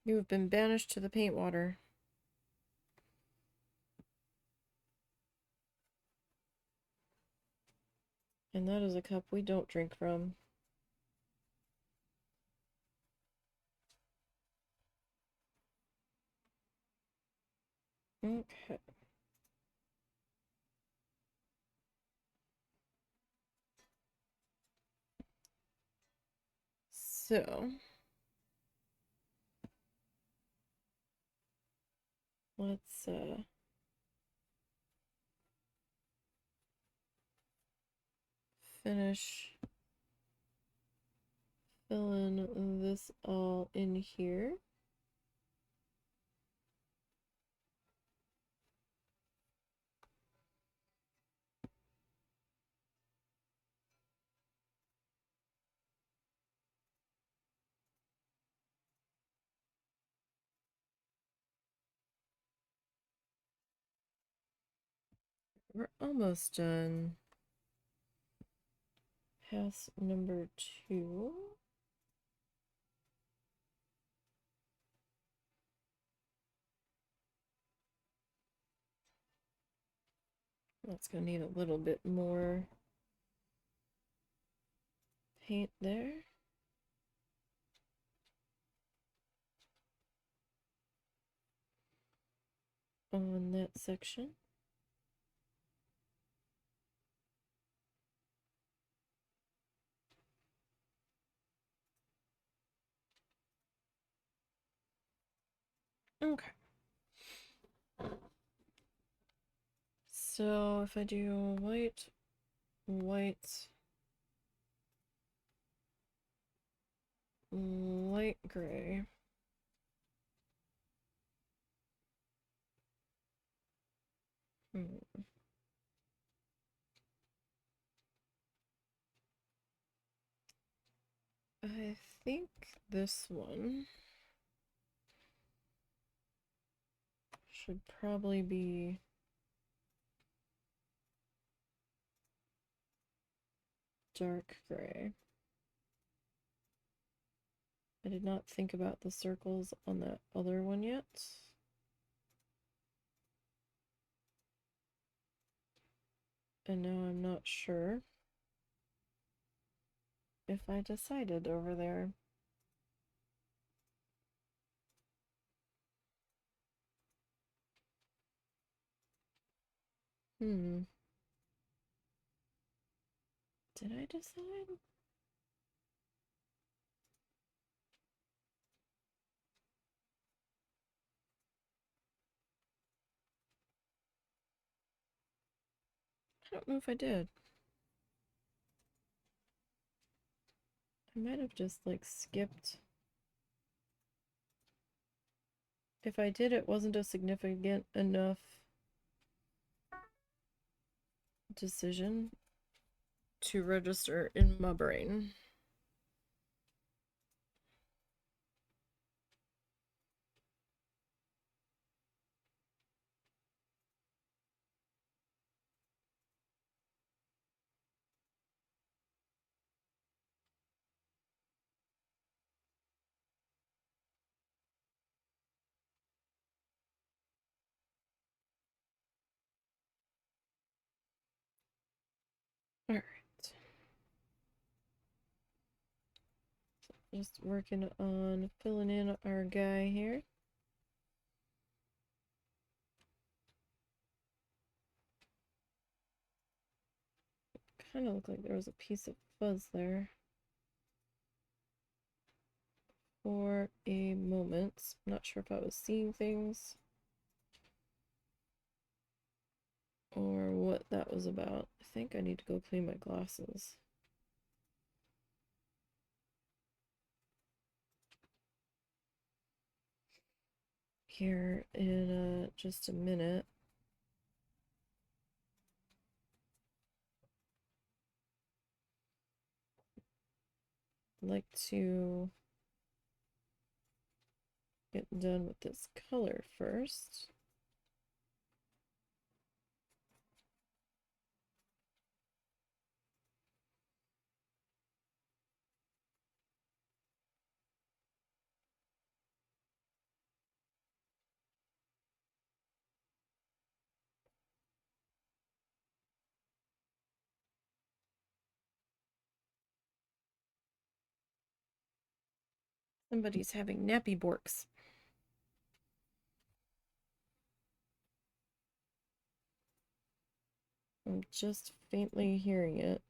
You have been banished to the paint water. And that is a cup we don't drink from. Okay. So, let's finish filling this all in here. We're almost done. Pass number 2. That's gonna need a little bit more paint there. On that section. Okay. So if I do white, white, light gray. I think this one should probably be dark gray. I did not think about the circles on that other one yet. And now I'm not sure if I decided over there. Did I decide? I don't know if I did. I might have just like skipped. If I did, it wasn't a significant enough decision to register in my brain. All right. Just working on filling in our guy here. Kind of looked like there was a piece of fuzz there for a moment. I'm not sure if I was seeing things or what that was about. I think I need to go clean my glasses. Here in just a minute. I'd like to get done with this color first. Somebody's having nappy borks. I'm just faintly hearing it.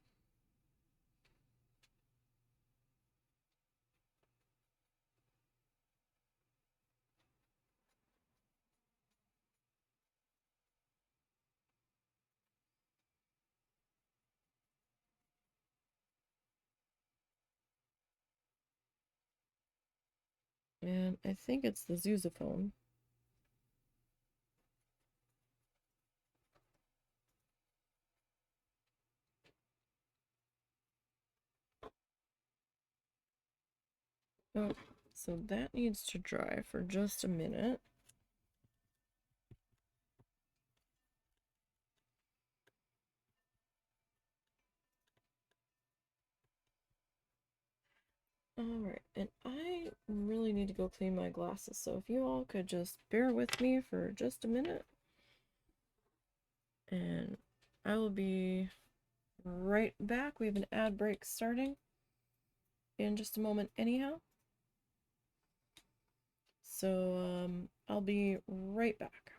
And I think it's the sousaphone. Oh, so that needs to dry for just a minute. Alright, and I really need to go clean my glasses, so if you all could just bear with me for just a minute. And I will be right back. We have an ad break starting in just a moment anyhow. So I'll be right back.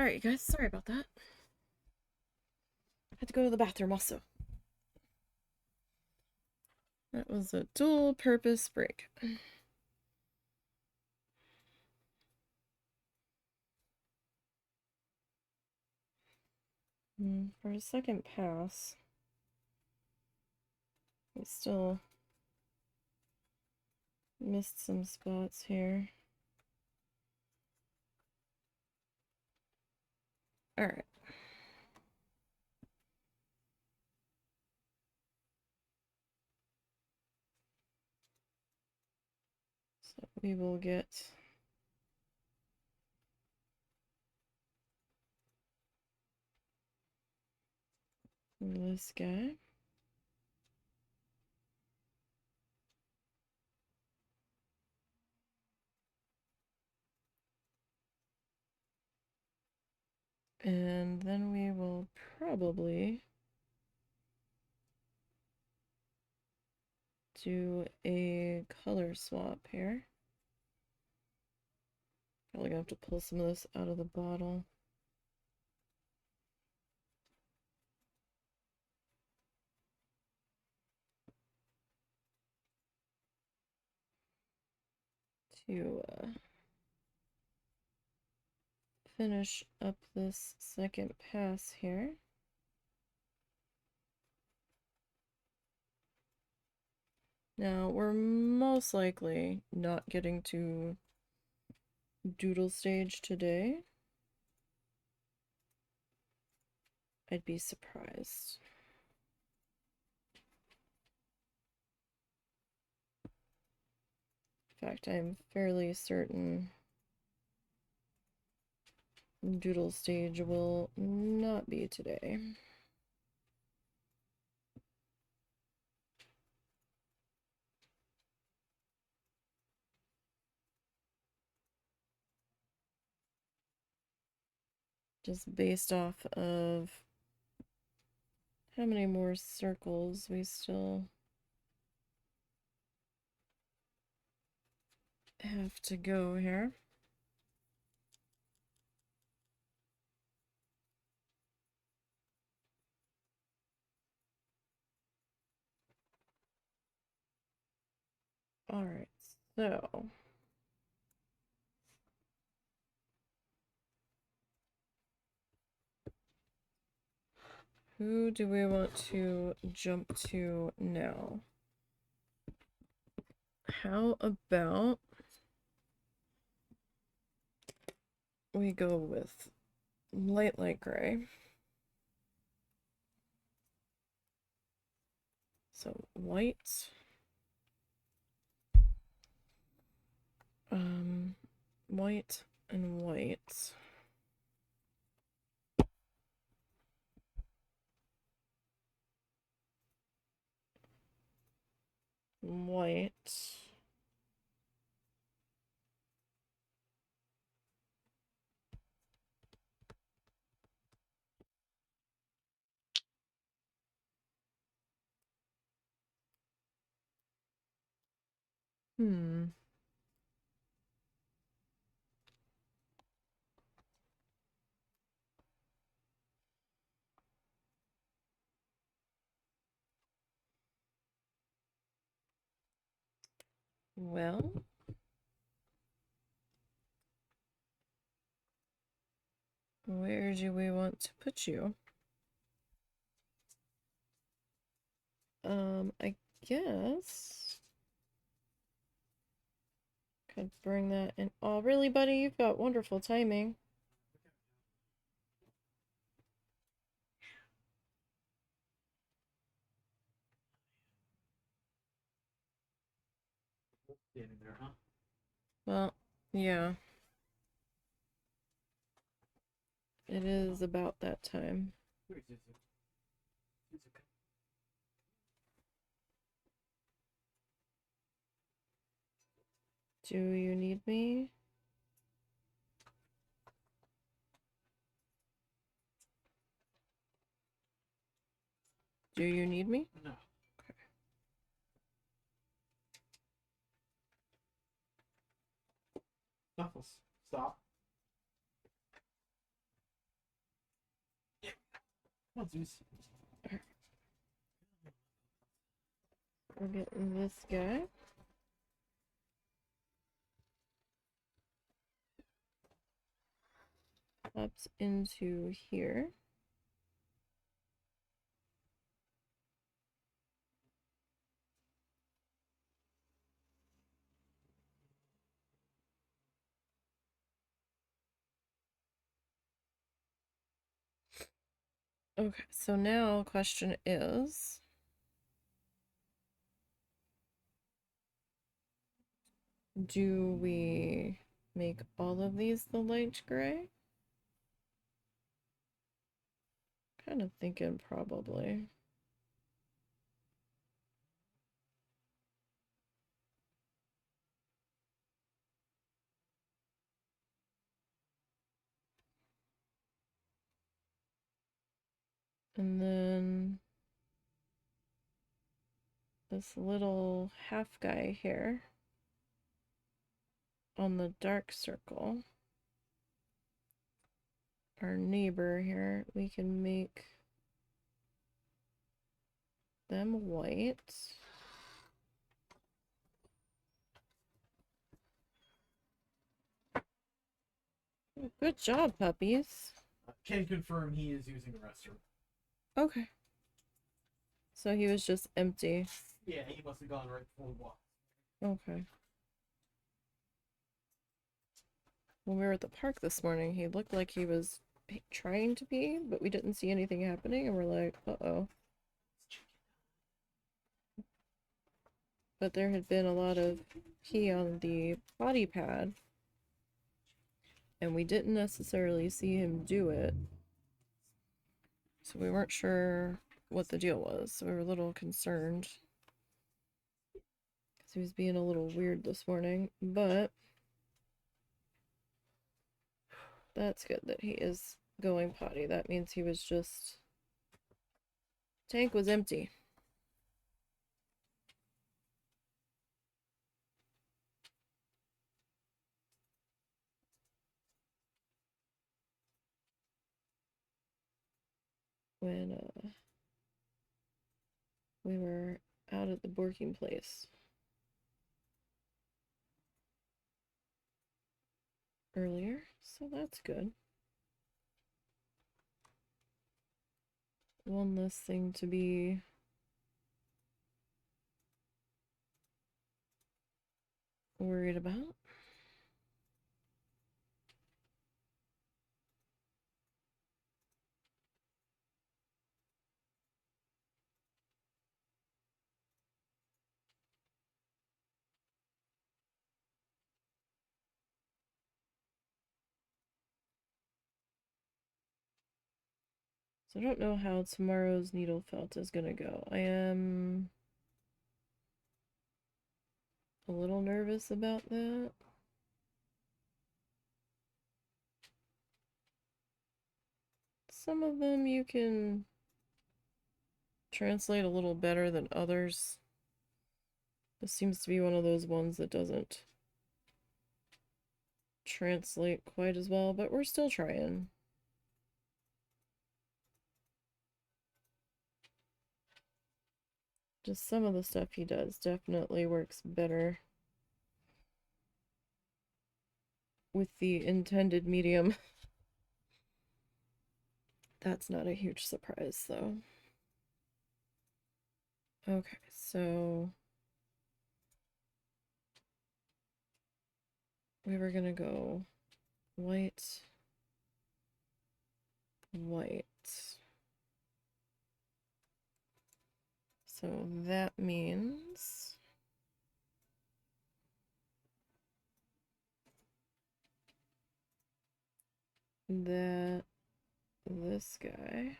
Alright, you guys, sorry about that. I had to go to the bathroom also. That was a dual purpose break. For a second pass, I still missed some spots here. Alright. So we will get this guy. And then we will probably do a color swap here. Probably gonna have to pull some of this out of the bottle. To finish up this second pass here. Now, we're most likely not getting to Doodle stage today. I'd be surprised. In fact, I'm fairly certain Doodle stage will not be today. Just based off of how many more circles we still have to go here. All right, so who do we want to jump to now? How about we go with light gray? So white. White and white. White. Well, where do we want to put you? I guess could bring that in. Oh, really, buddy? You've got wonderful timing. Standing there, huh? Well, yeah. It is about that time. Where is it? It's okay. Do you need me? Do you need me? No. Okay. Knuckles, stop. Oh, Zeus. We're getting this guy. Pops into here. Okay, so now question is, do we make all of these the light gray? Kind of thinking probably. And then this little half guy here on the dark circle, our neighbor here, we can make them white. Good job, puppies. Can confirm he is using the restroom. Okay. So he was just empty. Yeah, he must have gone right before we walked. Okay. When we were at the park this morning, he looked like he was trying to pee, but we didn't see anything happening, and we're like, uh-oh. But there had been a lot of pee on the potty pad, and we didn't necessarily see him do it. So we weren't sure what the deal was, so we were a little concerned. Because he was being a little weird this morning, but that's good that he is going potty. That means he was just... Tank was empty. When we were out at the working place earlier, so that's good. One less thing to be worried about. So I don't know how tomorrow's needle felt is gonna go. I am a little nervous about that. Some of them you can translate a little better than others. This seems to be one of those ones that doesn't translate quite as well, but we're still trying. Just some of the stuff he does definitely works better with the intended medium. That's not a huge surprise, though. Okay, so we were gonna go white, white. So that means that this guy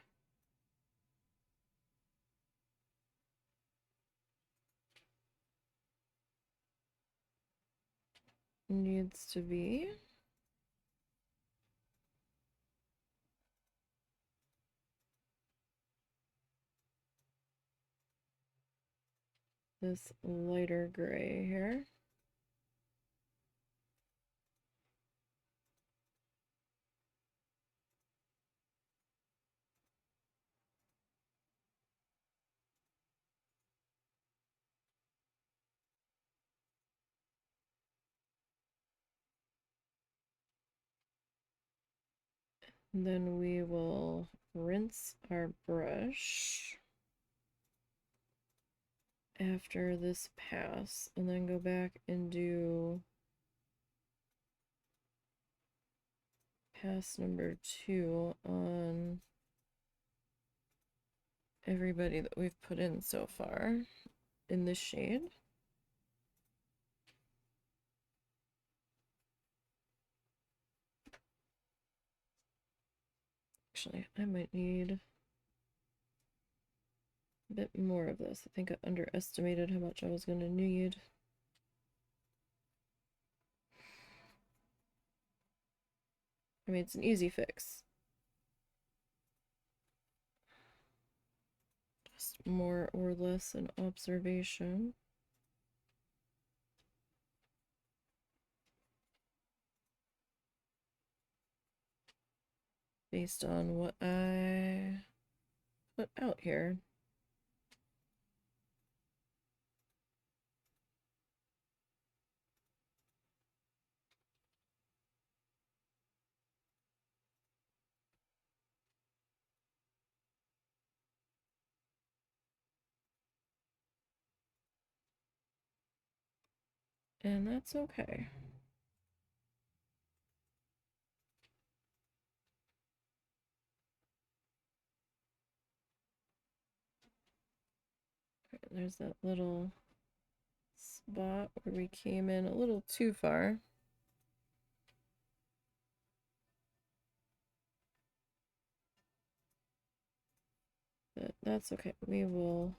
needs to be this lighter gray here. And then we will rinse our brush after this pass, and then go back and do pass number 2 on everybody that we've put in so far in this shade. Actually, I might need a bit more of this. I think I underestimated how much I was going to need. I mean, it's an easy fix. Just more or less an observation. Based on what I put out here. And that's okay. There's that little spot where we came in a little too far. But that's okay. We will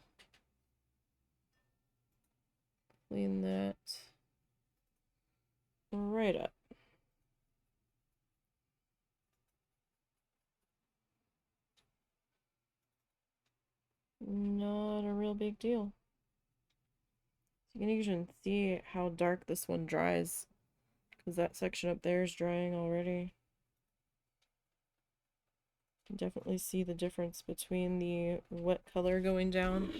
clean that right up. Not a real big deal. You can even see how dark this one dries, because that section up there is drying already. You can definitely see the difference between the wet color going down.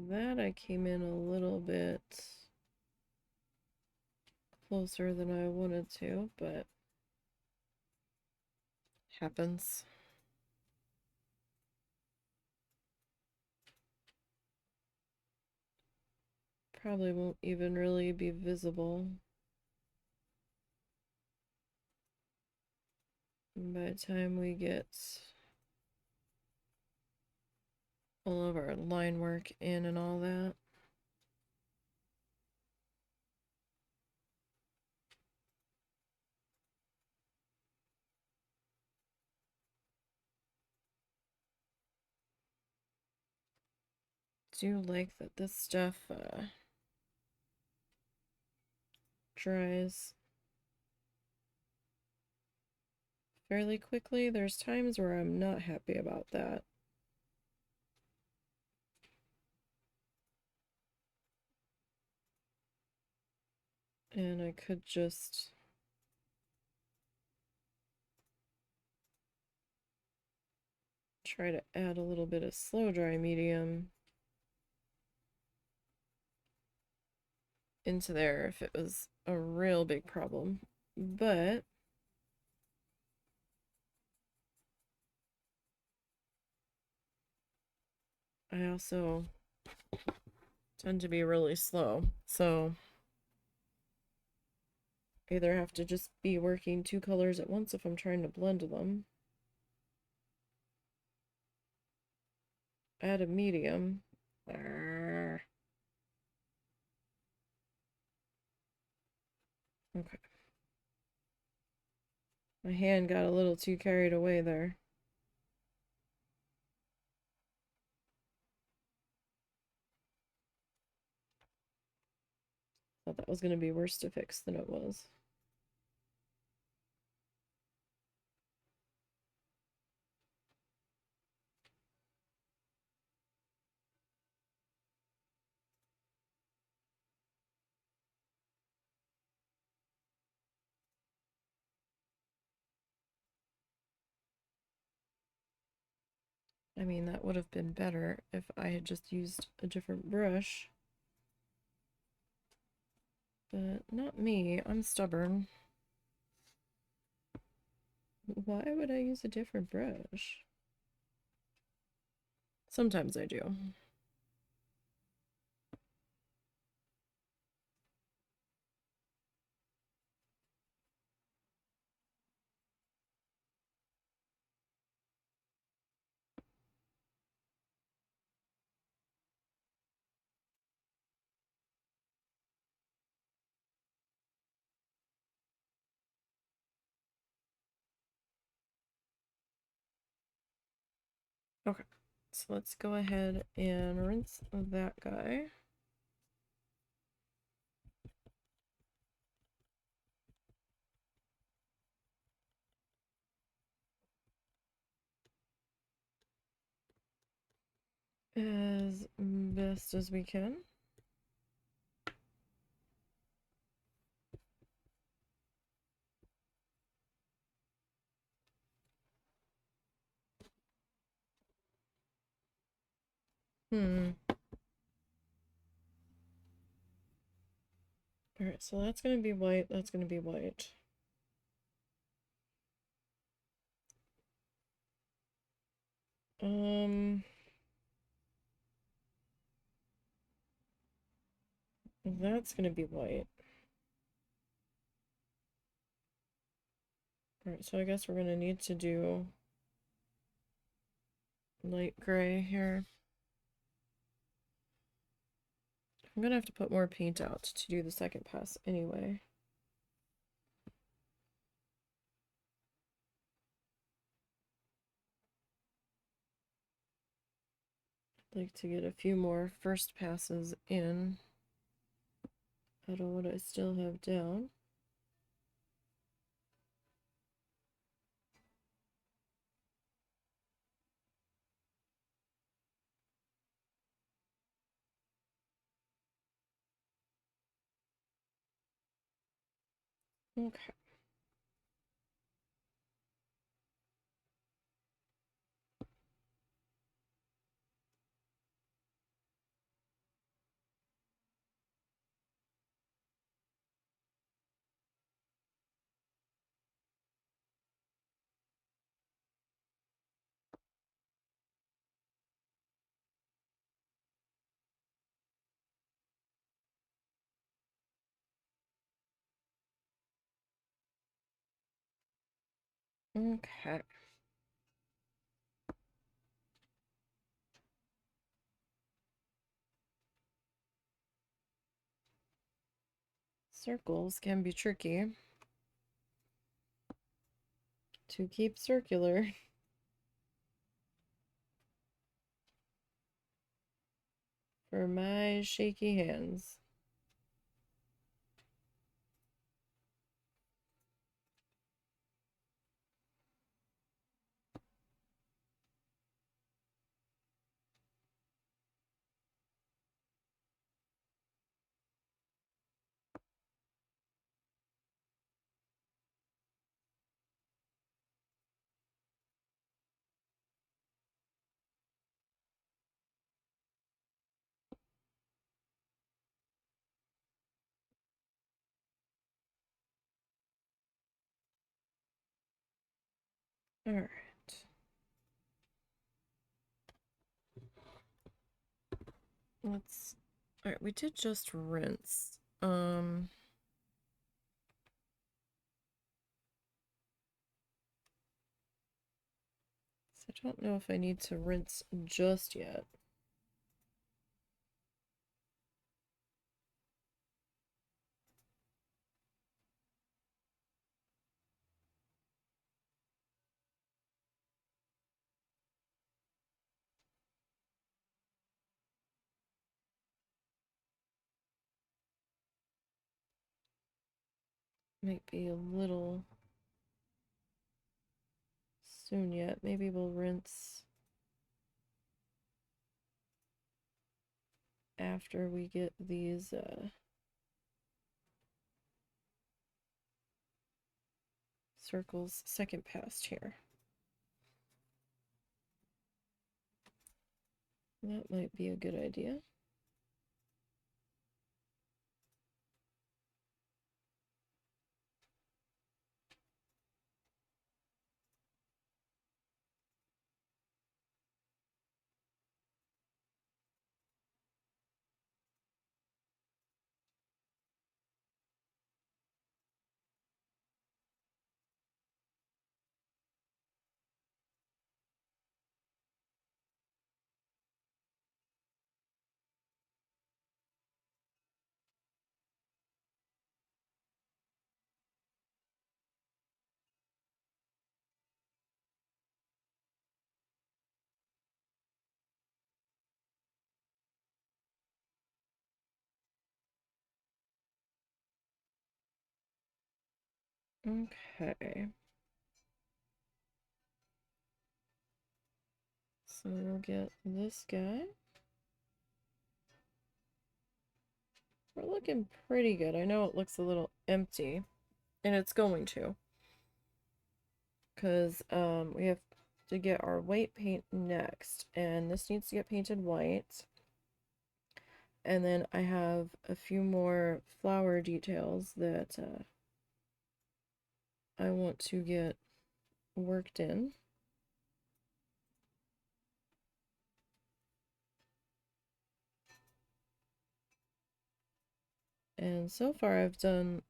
That I came in a little bit closer than I wanted to, but happens. Probably won't even really be visible by the time we get all of our line work in and all that. Do like that this stuff dries fairly quickly. There's times where I'm not happy about that. And I could just try to add a little bit of slow dry medium into there if it was a real big problem. But I also tend to be really slow, so either have to just be working 2 colors at once if I'm trying to blend them. Add a medium. Okay. My hand got a little too carried away there. Thought that was going to be worse to fix than it was. I mean, that would have been better if I had just used a different brush. But not me. I'm stubborn. Why would I use a different brush? Sometimes I do. Okay, so let's go ahead and rinse that guy. As best as we can. Alright, so that's gonna be white, that's gonna be white. That's gonna be white. Alright, so I guess we're gonna need to do light gray here. I'm gonna have to put more paint out to do the second pass anyway. I'd like to get a few more first passes in out of what I still have down. Okay. Okay. Circles can be tricky to keep circular. For my shaky hands. All right. Let's. All right, we did just rinse. So I don't know if I need to rinse just yet. Might be a little soon yet. Maybe we'll rinse after we get these circles second passed here. That might be a good idea. Okay. So we'll get this guy. We're looking pretty good. I know it looks a little empty, and it's going to. Because we have to get our white paint next, and this needs to get painted white. And then I have a few more flower details that I want to get worked in. And so far I've done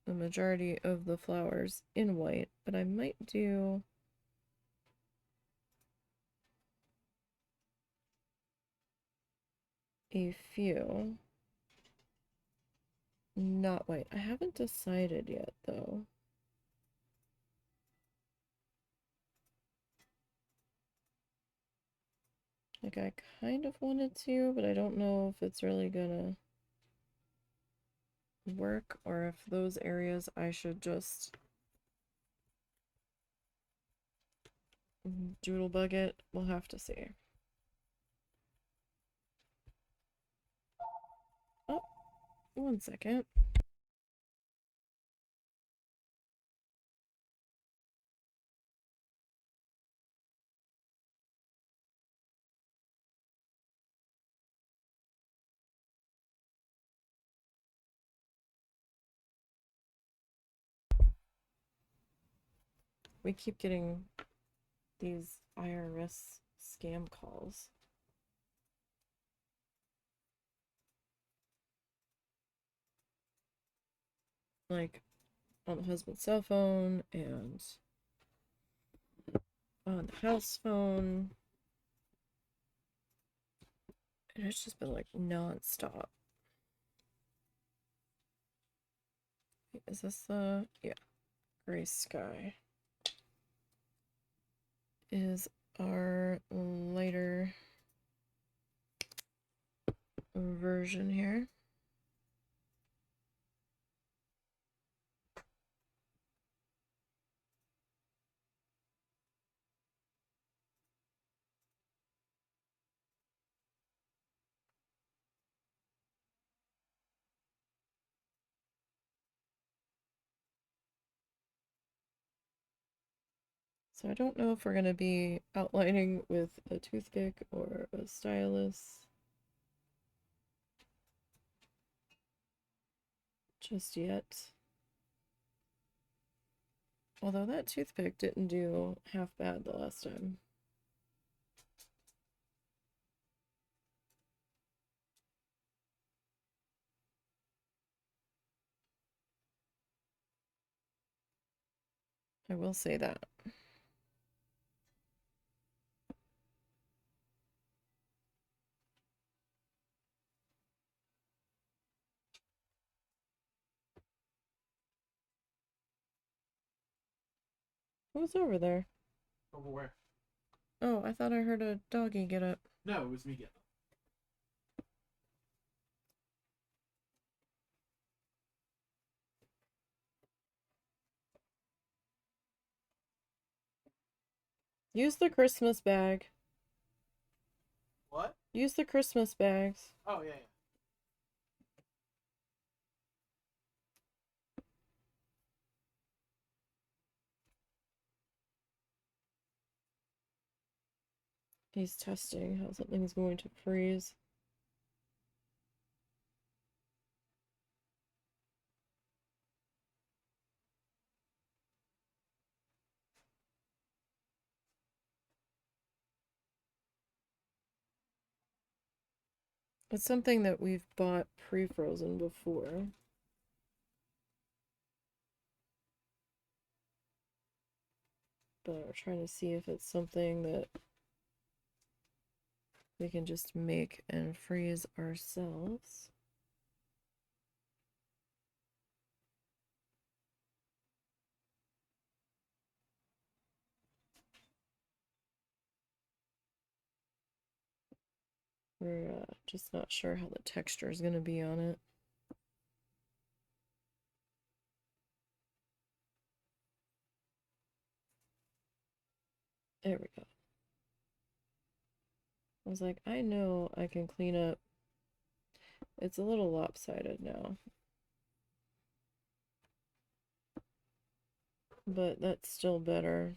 the majority of the flowers in white, but I might do a few not white. I haven't decided yet though. Like I kind of wanted to, but I don't know if it's really gonna work or if those areas I should just doodle bug it. We'll have to see. Oh, 1 second. We keep getting these IRS scam calls. Like on the husband's cell phone and on the house phone. And it's just been like non-stop. Is this the, yeah, gray sky is our lighter version here. So I don't know if we're going to be outlining with a toothpick or a stylus just yet. Although that toothpick didn't do half bad the last time. I will say that. Who's over there? Over where? Oh, I thought I heard a doggy get up. No, it was me getting up. Use the Christmas bag. What? Use the Christmas bags. Oh, yeah, yeah. He's testing how something's going to freeze. It's something that we've bought pre-frozen before. But we're trying to see if it's something that we can just make and freeze ourselves. We're just not sure how the texture is going to be on it. There we go. I was like, I know I can clean up. It's a little lopsided now. But that's still better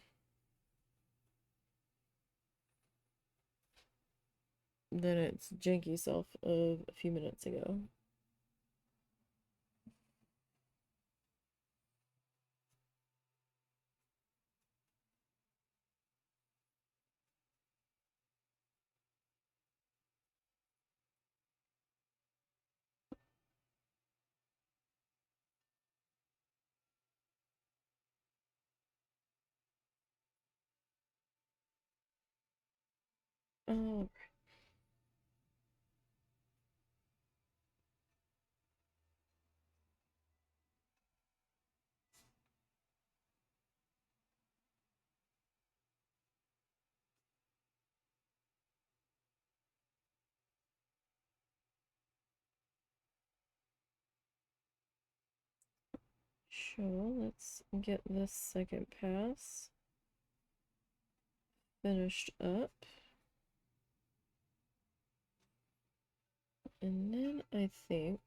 than its janky self of a few minutes ago. Oh, sure. Let's get this second pass finished up. And then I think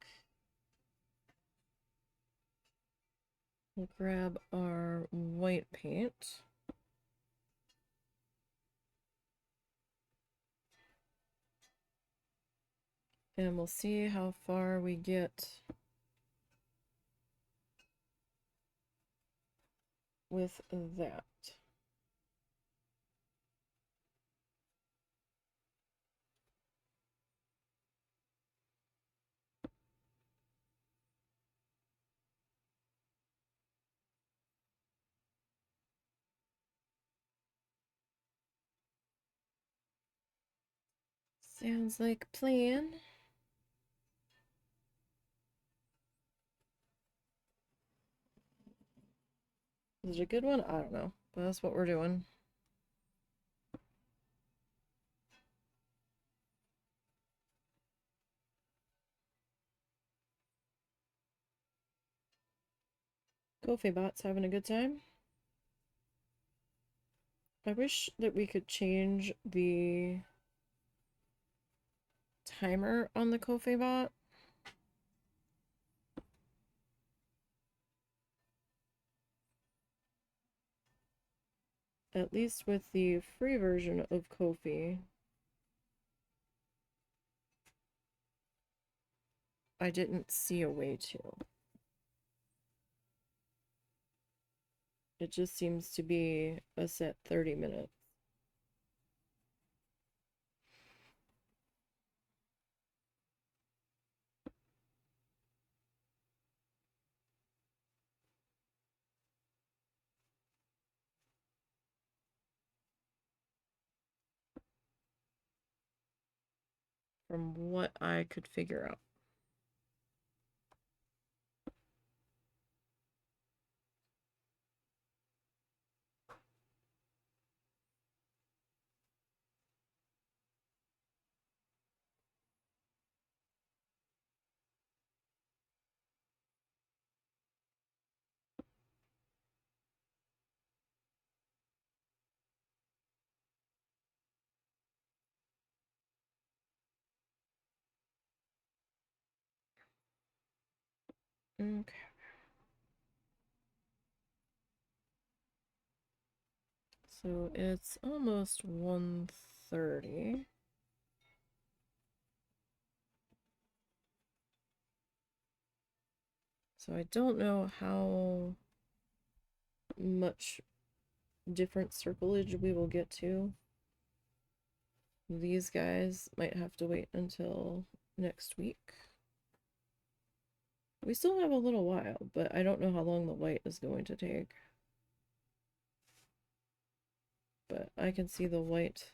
we'll grab our white paint. And we'll see how far we get with that. Sounds like a plan. Is it a good one? I don't know, but that's what we're doing. Bot's having a good time. I wish that we could change the timer on the Bot. At least with the free version of Ko-fi, I didn't see a way to. It just seems to be a set 30 minutes. From what I could figure out. Okay. So it's almost 1:30. 30. So I don't know how much different circleage we will get to. These guys might have to wait until next week. We still have a little while, but I don't know how long the white is going to take. But I can see the white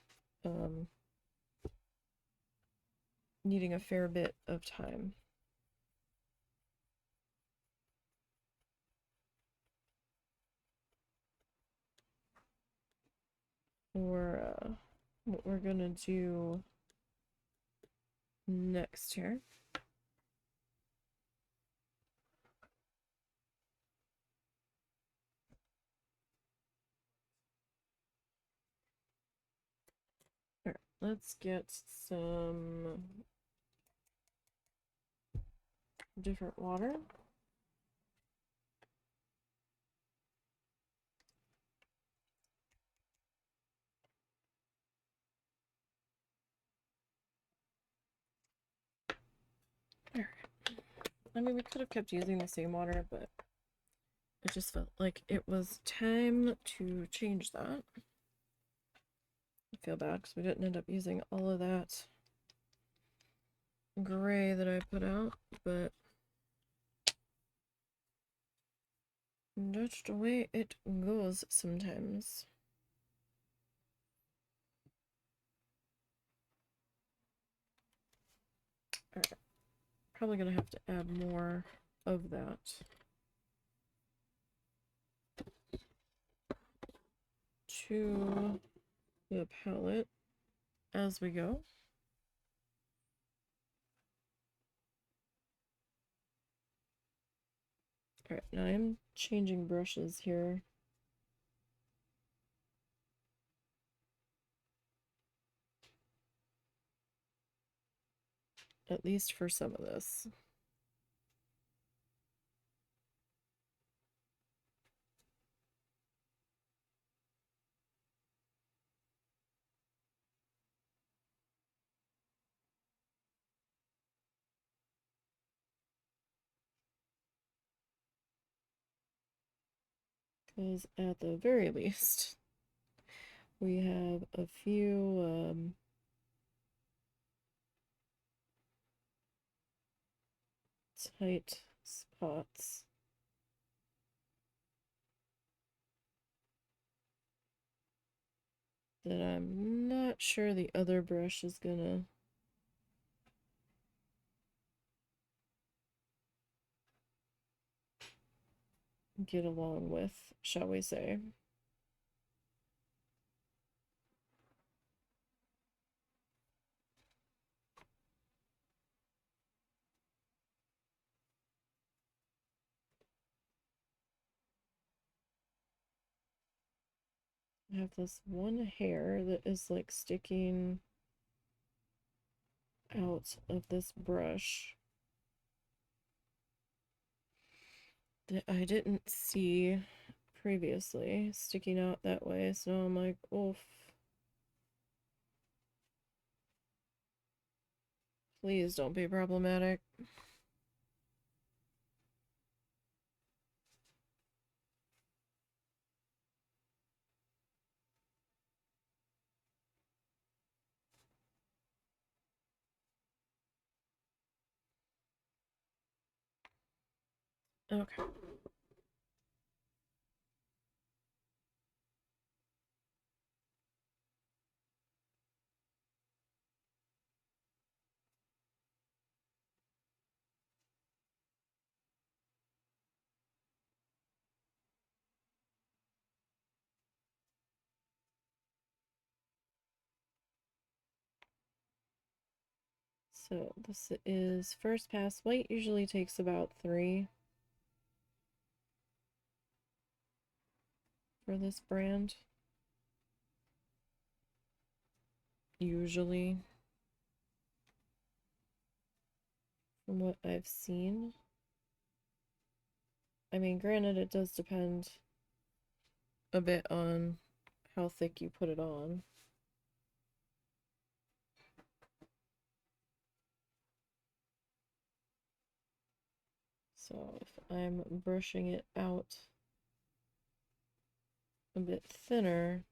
needing a fair bit of time. Or what we're gonna do next here. All right, let's get some different water. All right. I mean, we could have kept using the same water, but it just felt like it was time to change that. I feel bad because we didn't end up using all of that gray that I put out, but that's the way it goes sometimes. Alright, probably gonna have to add more of that to the palette as we go. Alright, now I'm changing brushes here. At least for some of this. Because at the very least, we have a few tight spots. That I'm not sure the other brush is gonna get along with, shall we say. I have this one hair that is like sticking out of this brush that I didn't see previously sticking out that way, so I'm like, oof. Please don't be problematic. Okay. So this is first pass. White usually takes about 3 for this brand. Usually, from what I've seen. I mean, granted, it does depend a bit on how thick you put it on. So if I'm brushing it out a bit thinner,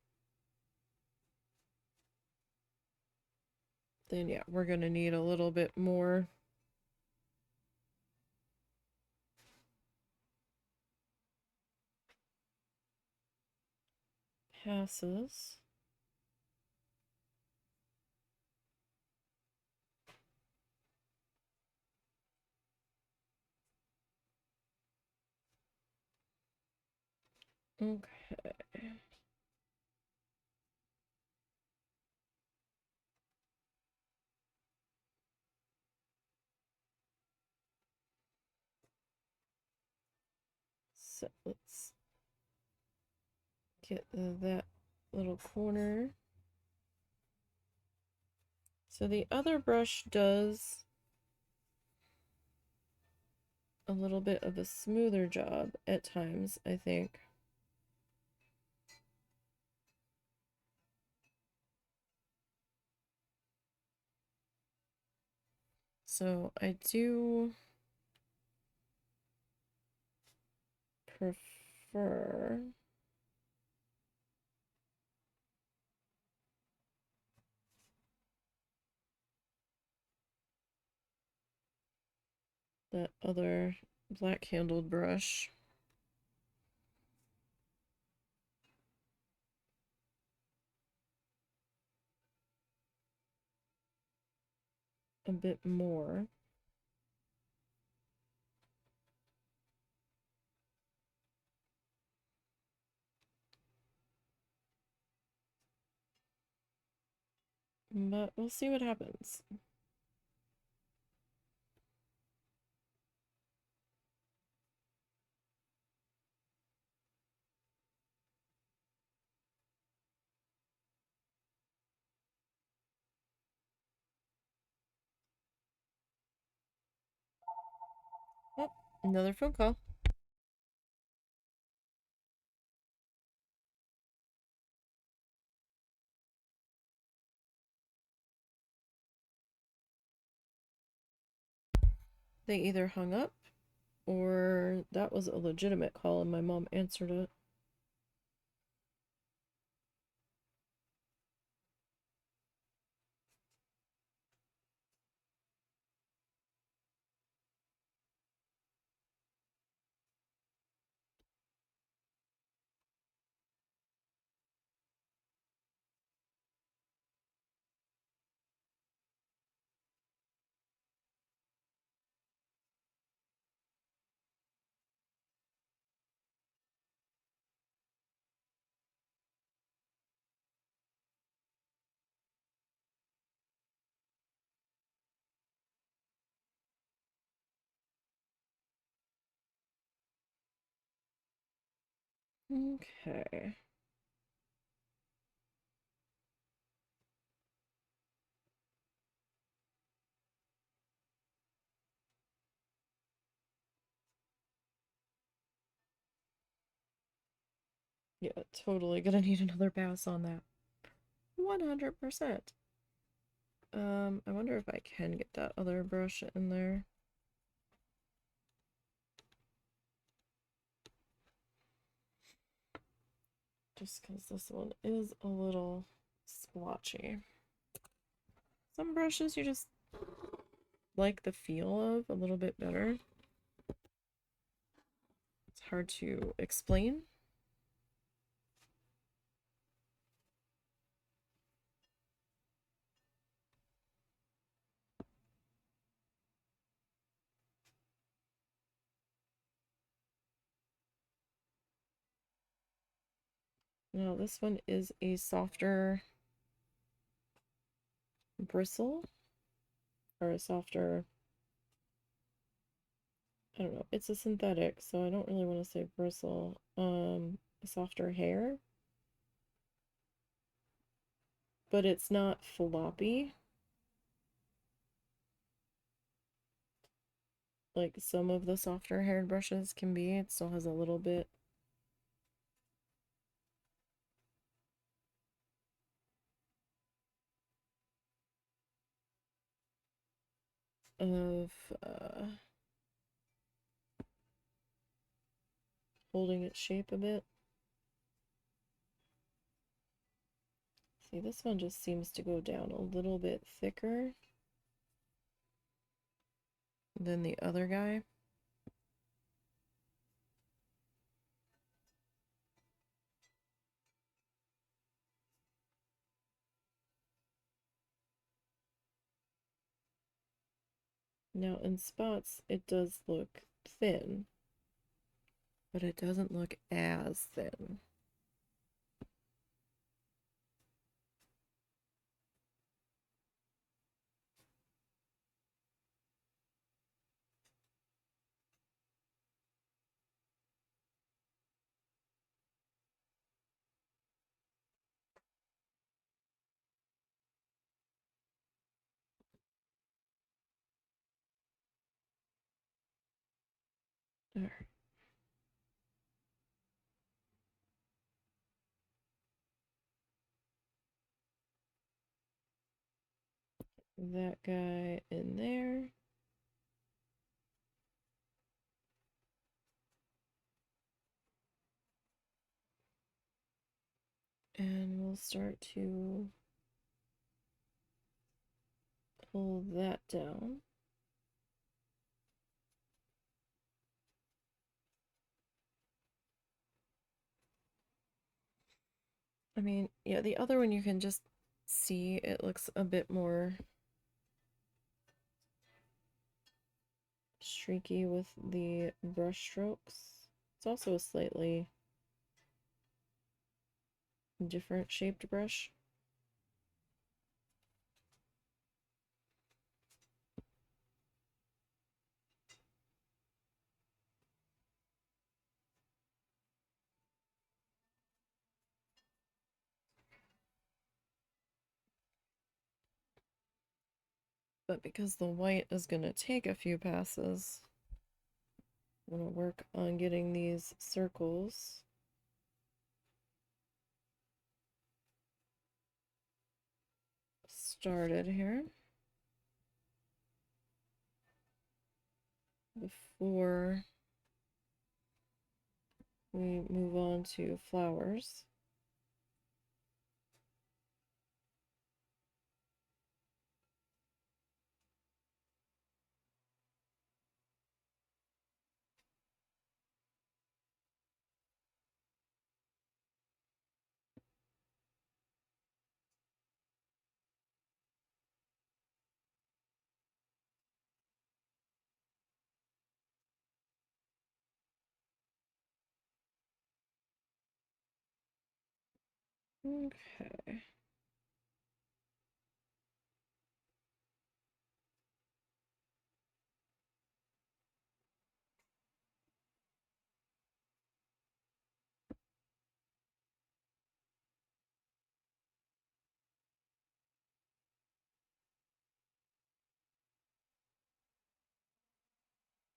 then yeah, we're gonna need a little bit more passes. Okay. So let's get that little corner. So the other brush does a little bit of a smoother job at times, I think. So I do prefer that other black handled brush. A bit more. But we'll see what happens. Oh, another phone call. They either hung up or that was a legitimate call and my mom answered it. Okay. Yeah, totally gonna need another pass on that. 100%. I wonder if I can get that other brush in there. Just because this one is a little splotchy. Some brushes you just like the feel of a little bit better. It's hard to explain. Now this one is a softer bristle or a softer, I don't know, it's a synthetic, so I don't really want to say bristle. A softer hair, but it's not floppy like some of the softer haired brushes can be. It still has a little bit of holding its shape a bit. See, this one just seems to go down a little bit thicker than the other guy. Now in spots it does look thin, but it doesn't look as thin. There. That guy in there. And we'll start to pull that down. I mean, yeah, the other one you can just see it looks a bit more streaky with the brush strokes. It's also a slightly different shaped brush. But because the white is going to take a few passes, I'm going to work on getting these circles started here before we move on to flowers. Okay.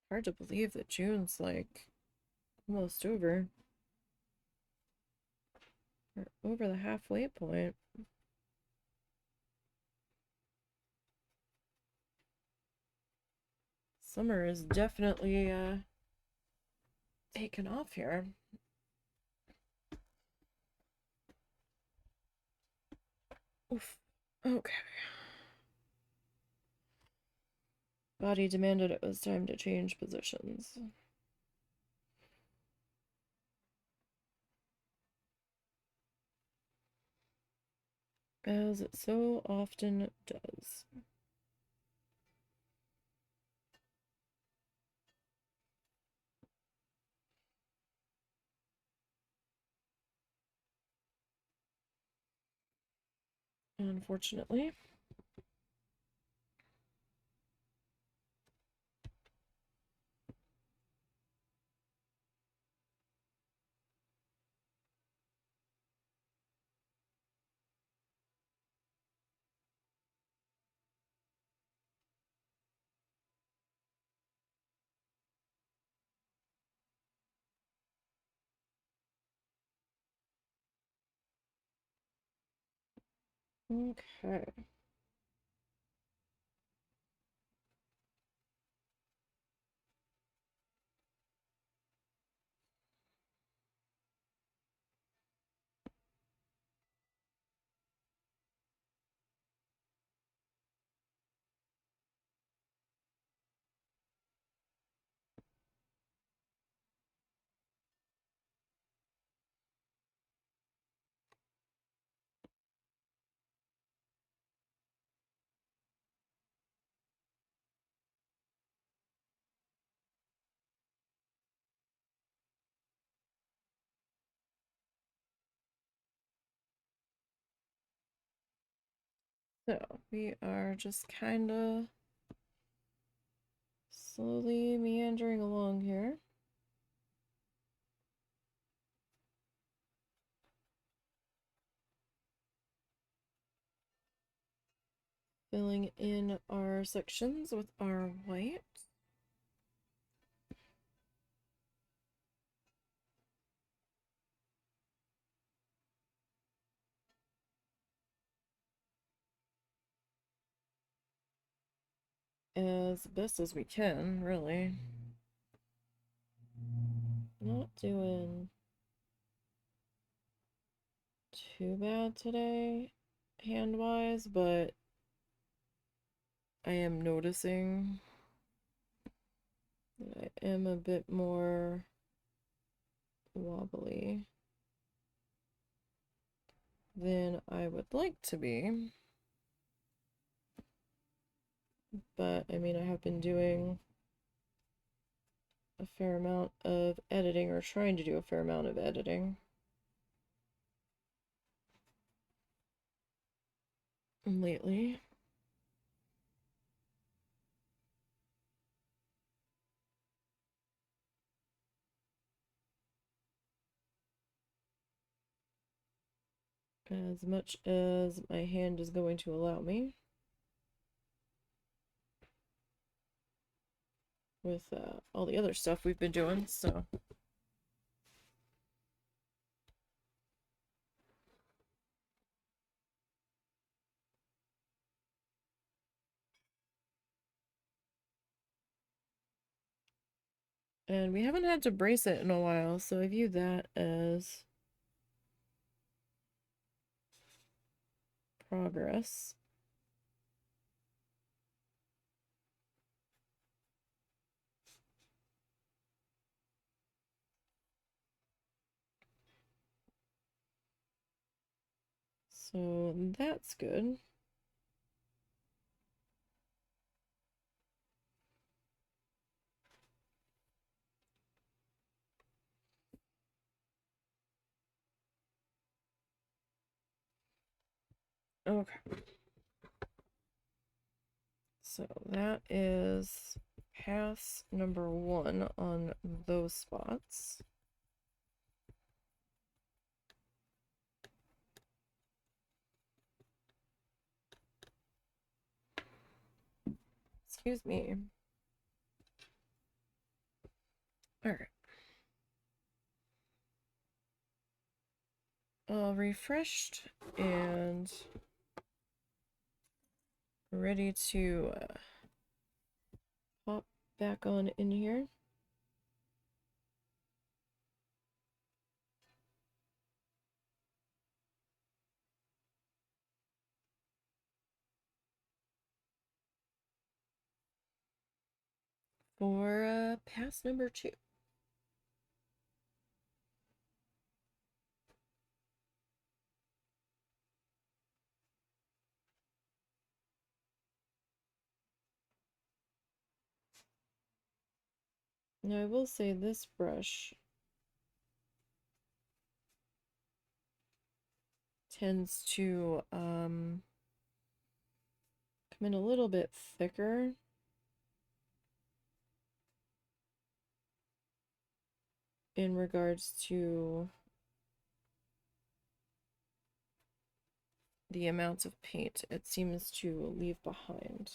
Hard to believe that June's like almost over. We're over the halfway point. Summer is definitely taken off here. Oof. Okay. Body demanded it was time to change positions. As it so often does. Unfortunately. Okay. So we are just kind of slowly meandering along here. Filling in our sections with our white. As best as we can, really. Not doing too bad today, hand-wise, but I am noticing that I am a bit more wobbly than I would like to be. But, I mean, I have been doing a fair amount of editing, or trying to do a fair amount of editing lately. As much as my hand is going to allow me. With all the other stuff we've been doing, so. And we haven't had to brace it in a while, so I view that as progress. So that's good. Okay. So that is pass number 1 on those spots. Excuse me. All right. Refreshed and ready to pop back on in here. For pass number 2. Now I will say this brush tends to come in a little bit thicker in regards to the amount of paint it seems to leave behind.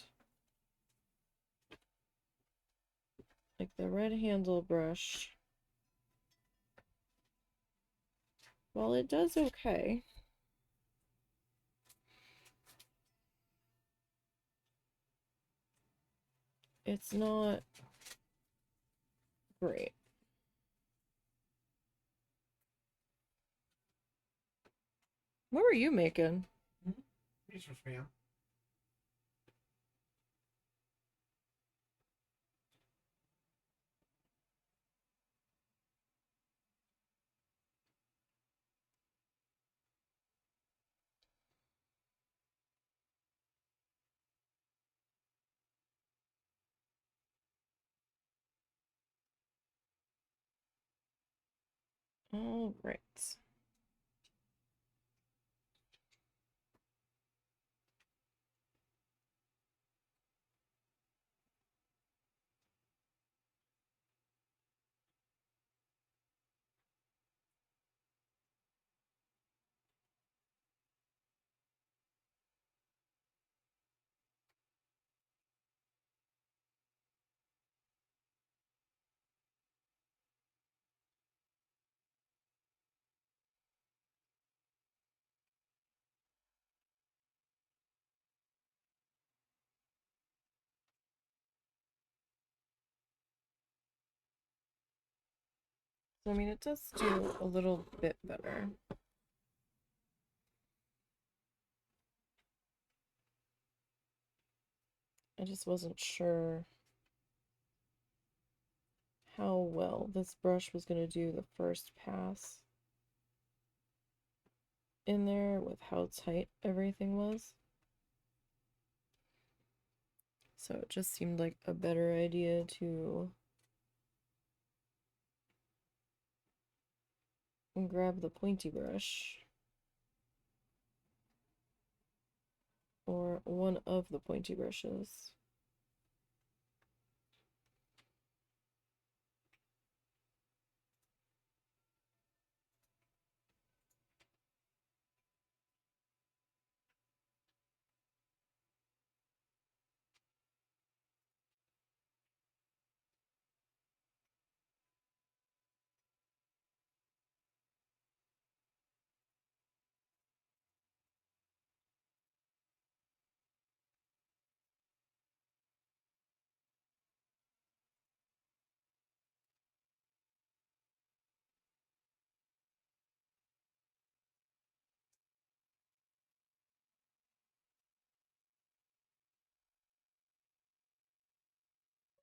Like the red handle brush, while it does okay, it's not great. What were you making? These are spam. All right. So, I mean, it does do a little bit better. I just wasn't sure how well this brush was going to do the first pass in there with how tight everything was. So it just seemed like a better idea to grab the pointy brush, or one of the pointy brushes.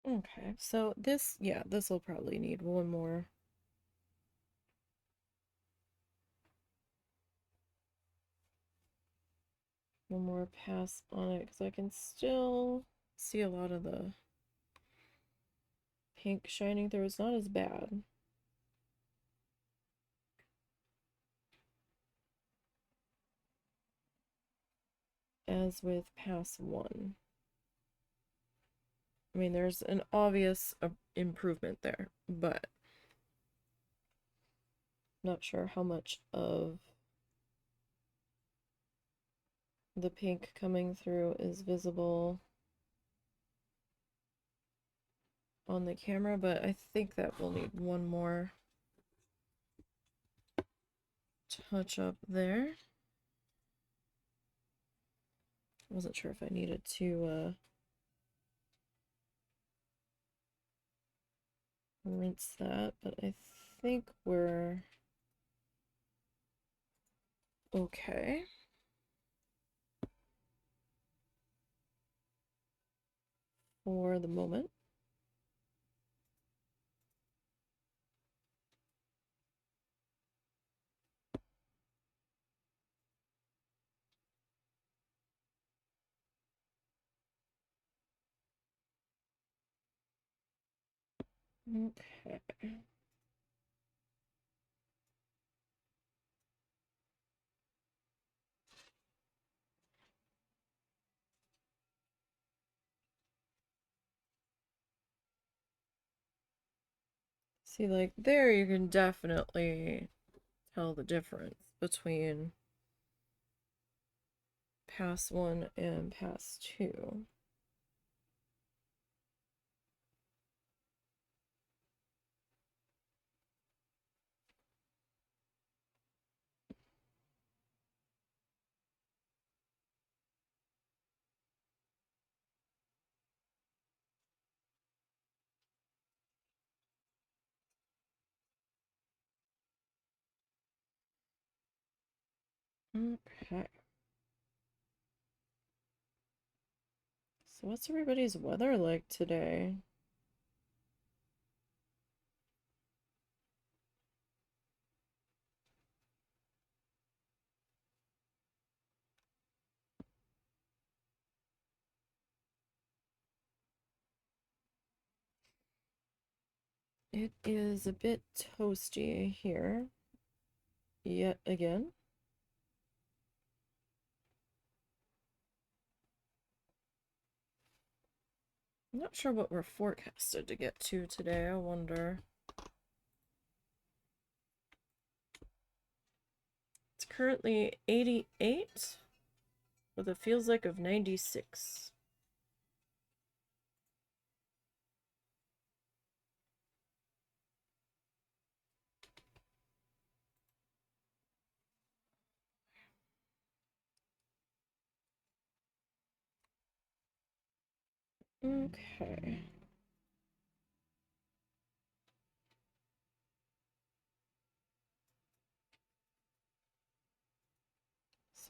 Okay, so this, yeah, this will probably need one more pass on it, because I can still see a lot of the pink shining through. It's not as bad as with pass one. I mean, there's an obvious improvement there, but not sure how much of the pink coming through is visible on the camera, but I think that we'll need one more touch up there. Wasn't sure if I needed to rinse that, but I think we're okay. For the moment. Okay. See, like there you can definitely tell the difference between pass one and pass two. Okay. So what's everybody's weather like today? It is a bit toasty here, yet again. I'm not sure what we're forecasted to get to today, I wonder. It's currently 88, with a feels like of 96. Okay.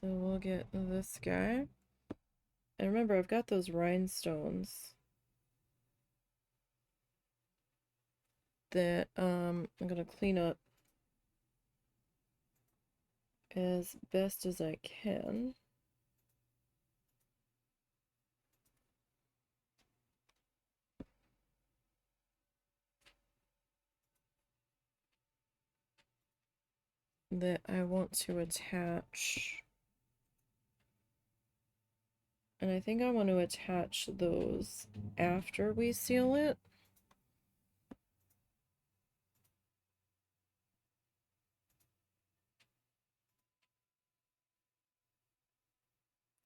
So we'll get this guy. And remember, I've got those rhinestones that I'm gonna clean up as best as I can. That I want to attach. And I think I want to attach those after we seal it.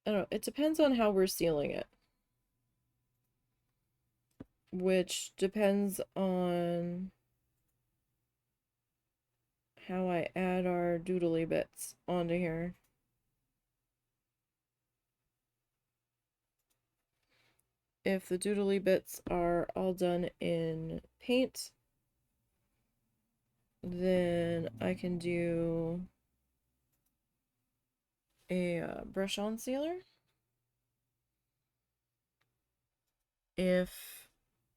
I don't know, it depends on how we're sealing it. Which depends on how I add our doodly bits onto here. If the doodly bits are all done in paint, then I can do a brush on sealer. If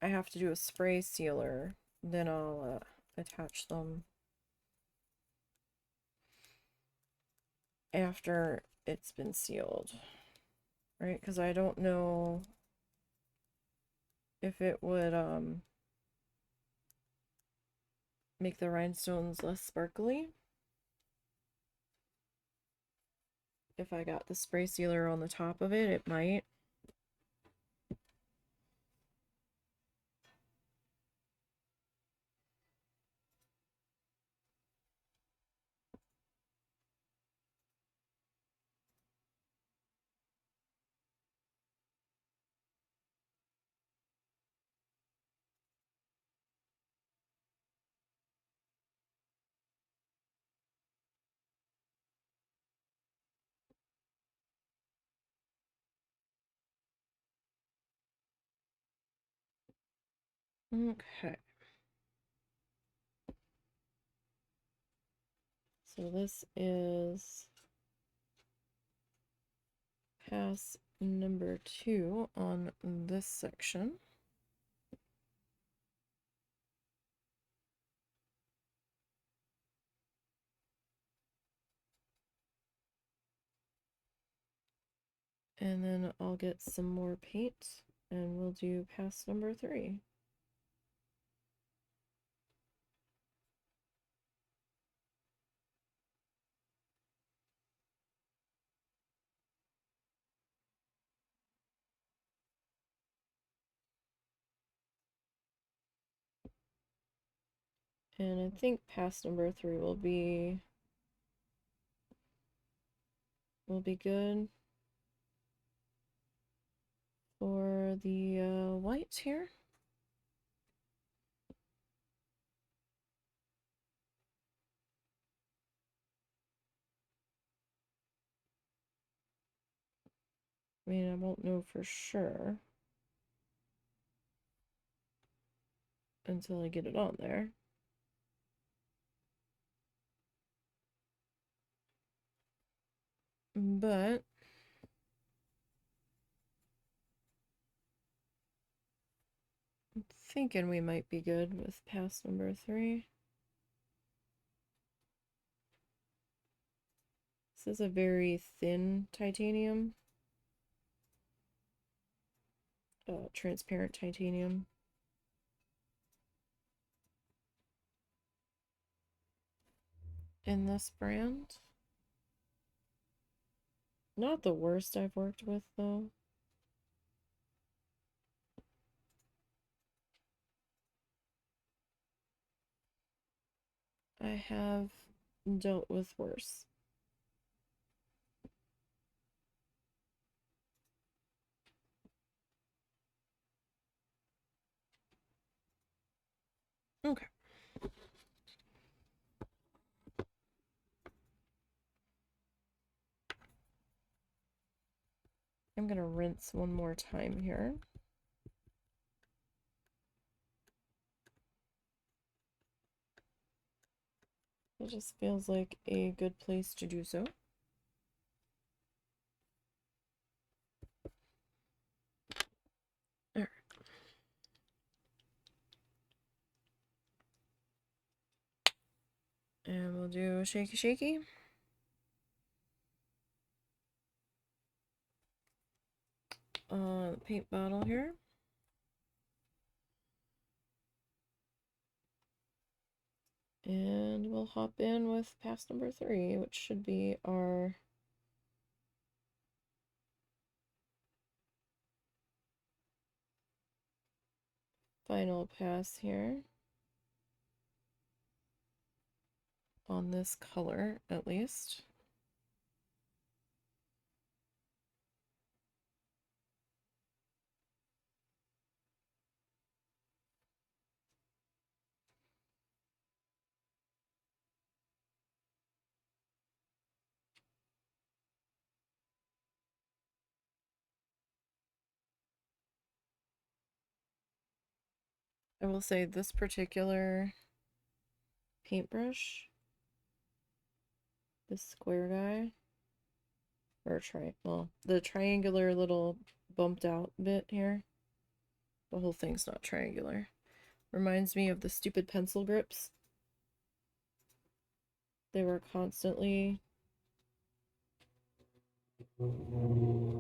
I have to do a spray sealer, then I'll attach them after it's been sealed, right? Because I don't know if it would make the rhinestones less sparkly if I got the spray sealer on the top of it. It might. Okay. So this is pass number 2 on this section. And then I'll get some more paint and we'll do pass number 3. And I think pass number 3 will be good for the white here. I mean, I won't know for sure until I get it on there. But I'm thinking we might be good with pass number 3. This is a very thin titanium. Transparent titanium. In this brand. Not the worst I've worked with, though. I have dealt with worse. Okay. I'm gonna rinse one more time here. It just feels like a good place to do so. And we'll do shaky shaky. On the paint bottle here. And we'll hop in with pass number 3, which should be our final pass here. On this color, at least. I will say this particular paintbrush, this square guy, or well, the triangular little bumped out bit here, the whole thing's not triangular, reminds me of the stupid pencil grips they were constantly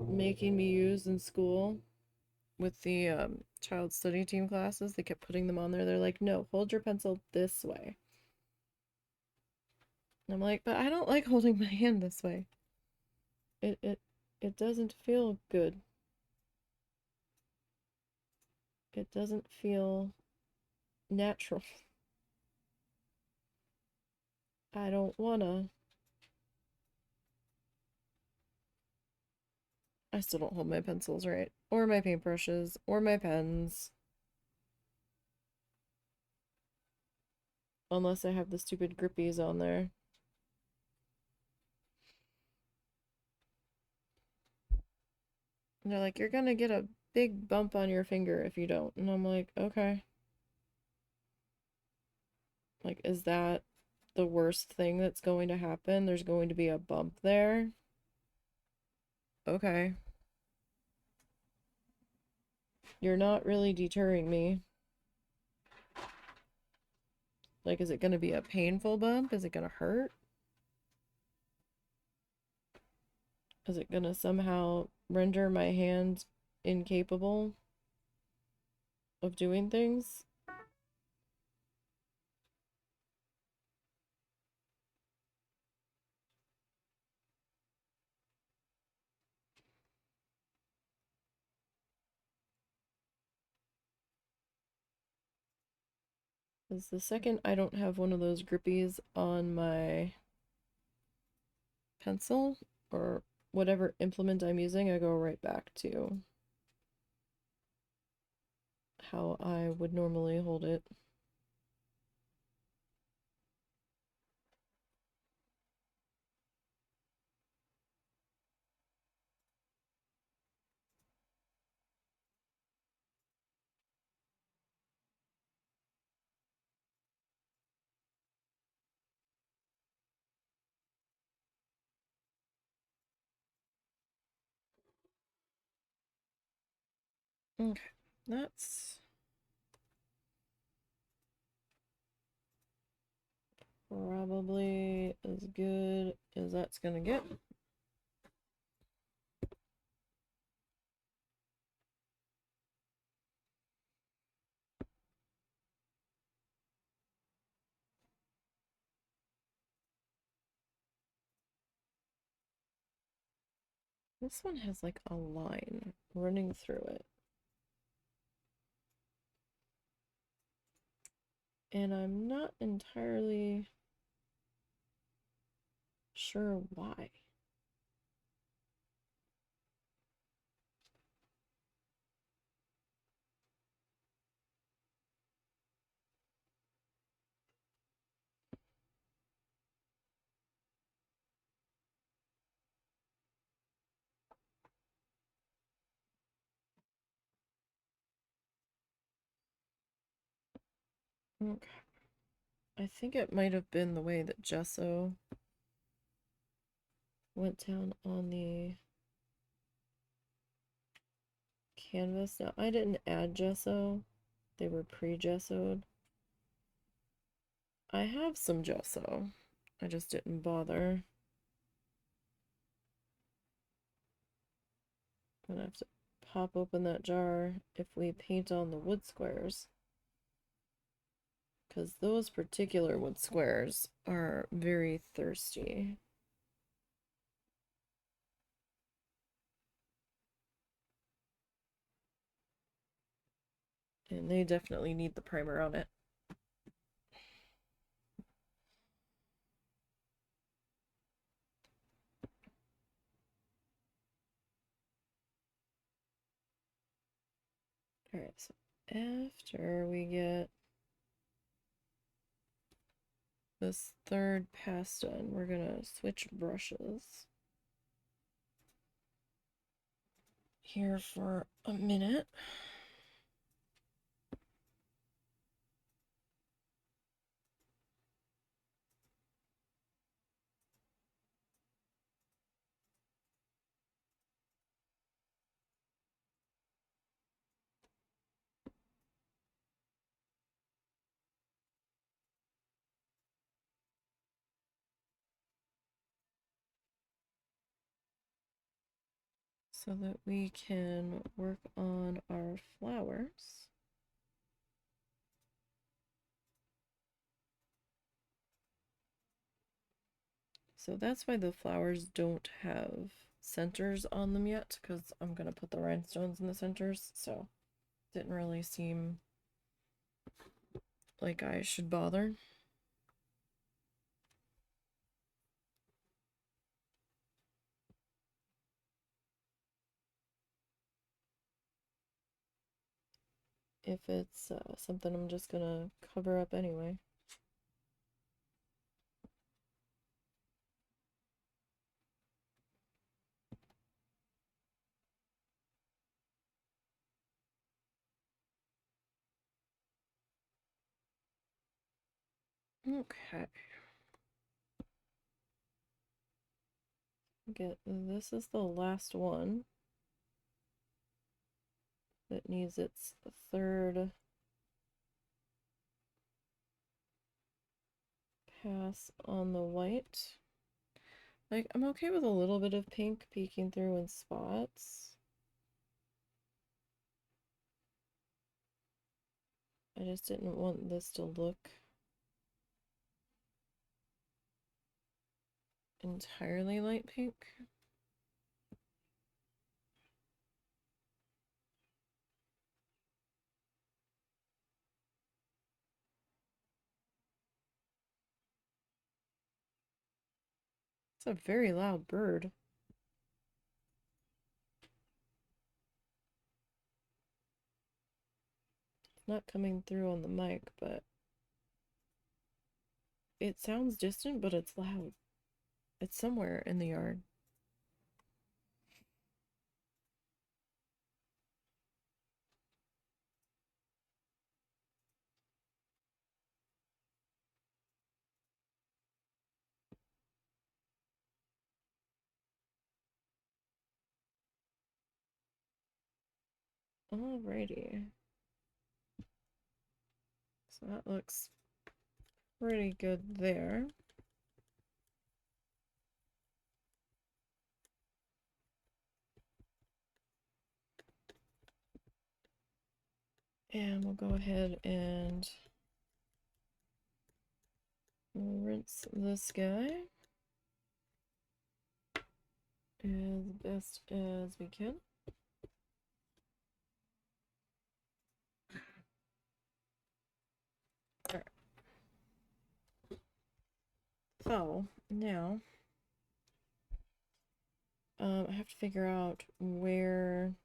making me use in school with the child study team classes. They kept putting them on there. They're like, no, hold your pencil this way. And I'm like, but I don't like holding my hand this way. It doesn't feel good. It doesn't feel natural. I don't wanna. I still don't hold my pencils right. Or my paintbrushes. Or my pens. Unless I have the stupid grippies on there. And they're like, you're gonna get a big bump on your finger if you don't. And I'm like, okay. Like, is that the worst thing that's going to happen? There's going to be a bump there. Okay. You're not really deterring me. Like, is it going to be a painful bump? Is it going to hurt? Is it going to somehow render my hand incapable of doing things? Because the second I don't have one of those grippies on my pencil or whatever implement I'm using, I go right back to how I would normally hold it. Okay, that's probably as good as that's gonna get. This one has like a line running through it. And I'm not entirely sure why. Okay. I think it might have been the way that gesso went down on the canvas. Now, I didn't add gesso. They were pre-gessoed. I have some gesso. I just didn't bother. I'm gonna have to pop open that jar if we paint on the wood squares. Because those particular wood squares are very thirsty. And they definitely need the primer on it. Alright, so after we get this third pass done, we're gonna switch brushes here for a minute. So that we can work on our flowers. So that's why the flowers don't have centers on them yet, because I'm going to put the rhinestones in the centers, so it didn't really seem like I should bother. If it's something I'm just going to cover up anyway. Okay. This is the last one that needs its third pass on the white. Like, I'm okay with a little bit of pink peeking through in spots. I just didn't want this to look entirely light pink. It's a very loud bird. It's not coming through on the mic, but it sounds distant, but it's loud. It's somewhere in the yard. Alrighty. So that looks pretty good there. And we'll go ahead and rinse this guy as best as we can. Alright. So now I have to figure out where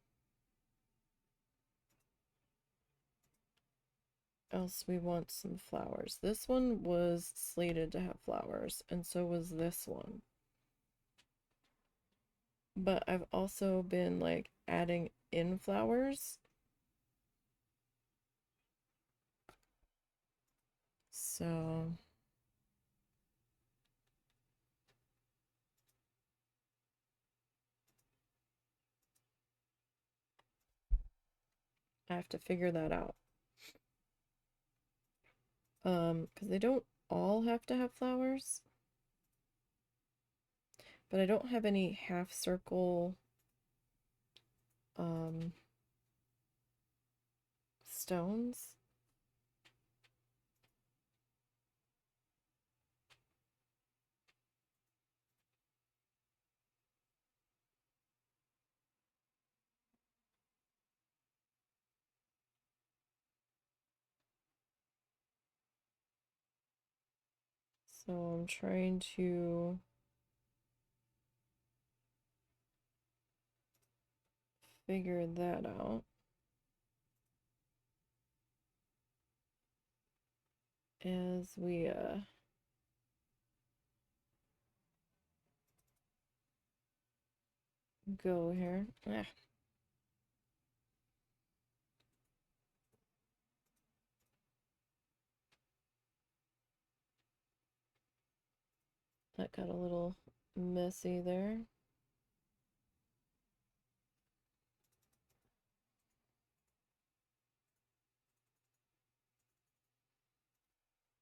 else we want some flowers. This one was slated to have flowers, and so was this one. But I've also been like adding in flowers. So I have to figure that out. Because they don't all have to have flowers. But I don't have any half circle stones. So I'm trying to figure that out as we go here. That got a little messy there.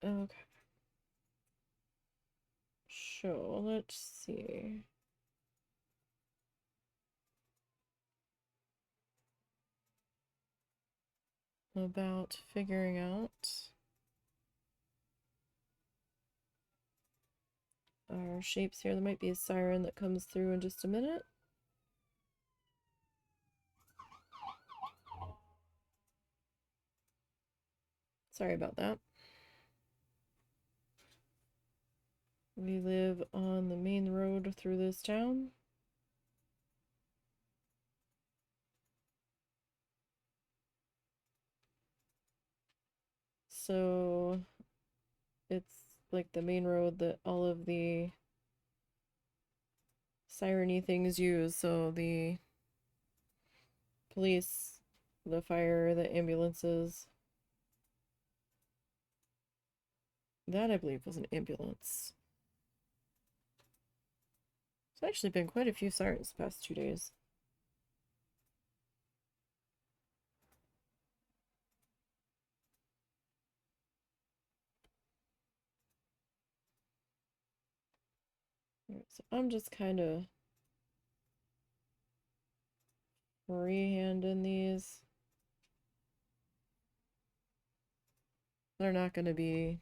Okay. So let's see. About figuring out our shapes here. There might be a siren that comes through in just a minute. Sorry about that. We live on the main road through this town. So it's like the main road that all of the siren-y things use. So the police, the fire, the ambulances. That I believe was an ambulance. It's actually been quite a few sirens the past 2 days. Right, so I'm just kind of freehanding these. They're not going to be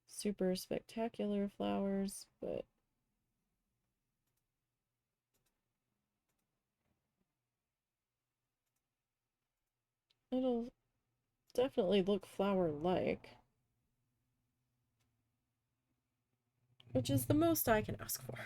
super spectacular flowers, but it'll definitely look flower-like, which is the most I can ask for.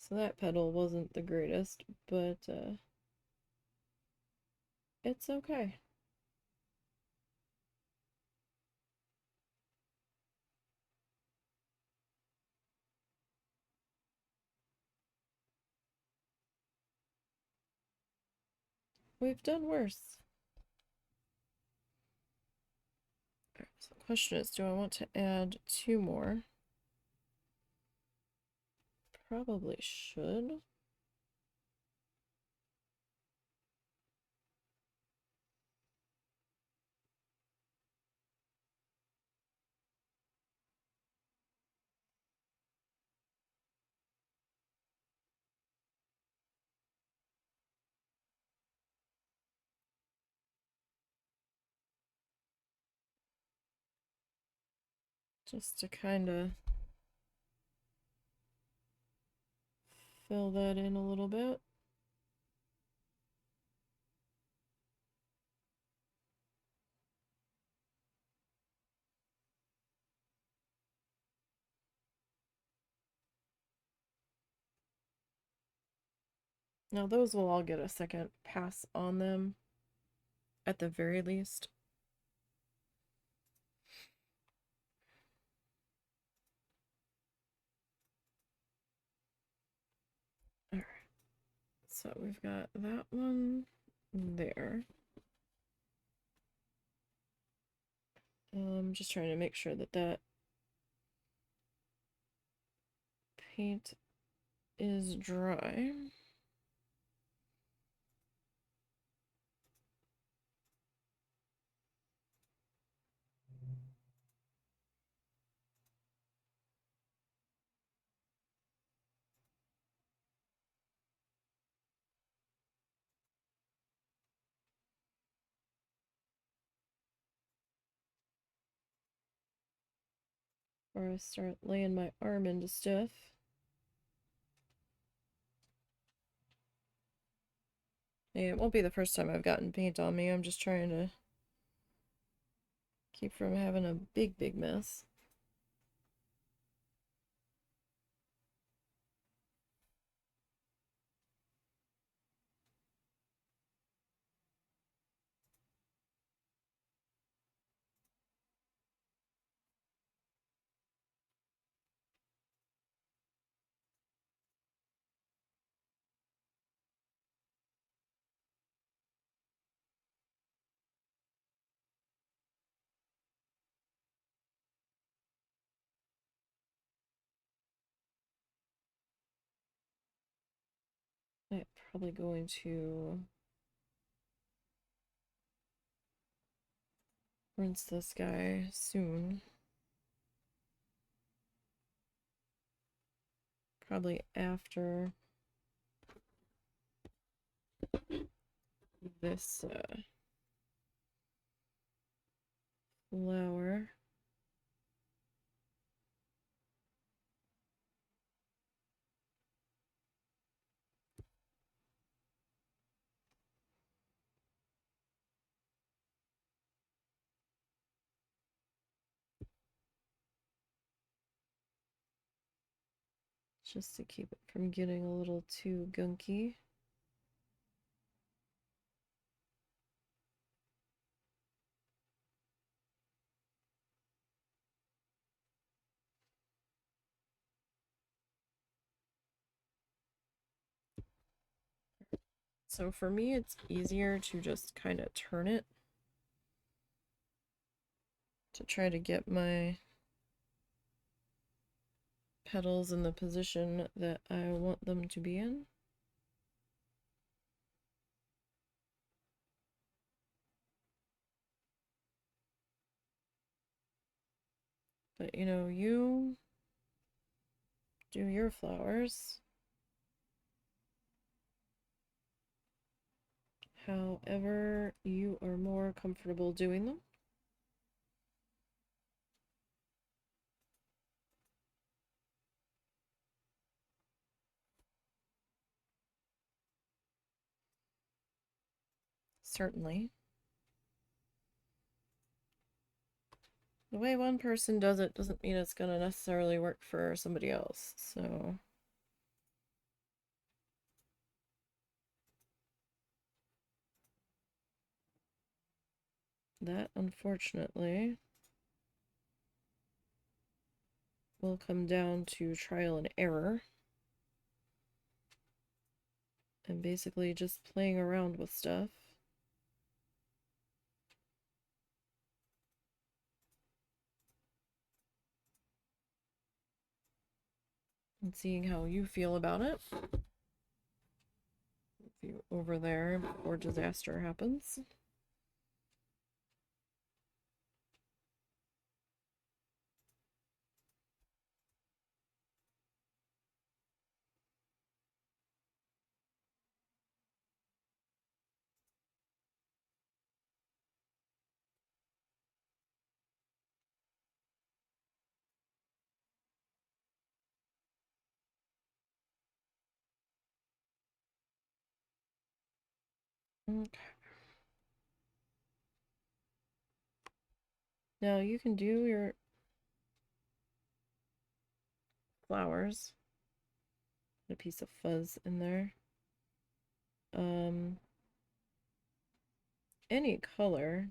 So that petal wasn't the greatest, but it's okay. We've done worse. Alright, so the question is, do I want to add 2 more? Probably should. Just to kind of fill that in a little bit. Now those will all get a second pass on them at the very least. All right. So we've got that one there. Just trying to make sure that that paint is dry. Or I start laying my arm into stuff. Hey, it won't be the first time I've gotten paint on me. I'm just trying to keep from having a big mess. I'm probably going to rinse this guy soon. Probably after this flower. Just to keep it from getting a little too gunky. So for me, it's easier to just kind of turn it to try to get my petals in the position that I want them to be in. But you know, you do your flowers however you are more comfortable doing them. Certainly. The way one person does it doesn't mean it's going to necessarily work for somebody else, so... That, unfortunately, will come down to trial and error. And basically just playing around with stuff. And seeing how you feel about it. If you over there before disaster happens. Okay. Now you can do your flowers. Put a piece of fuzz in there. Any color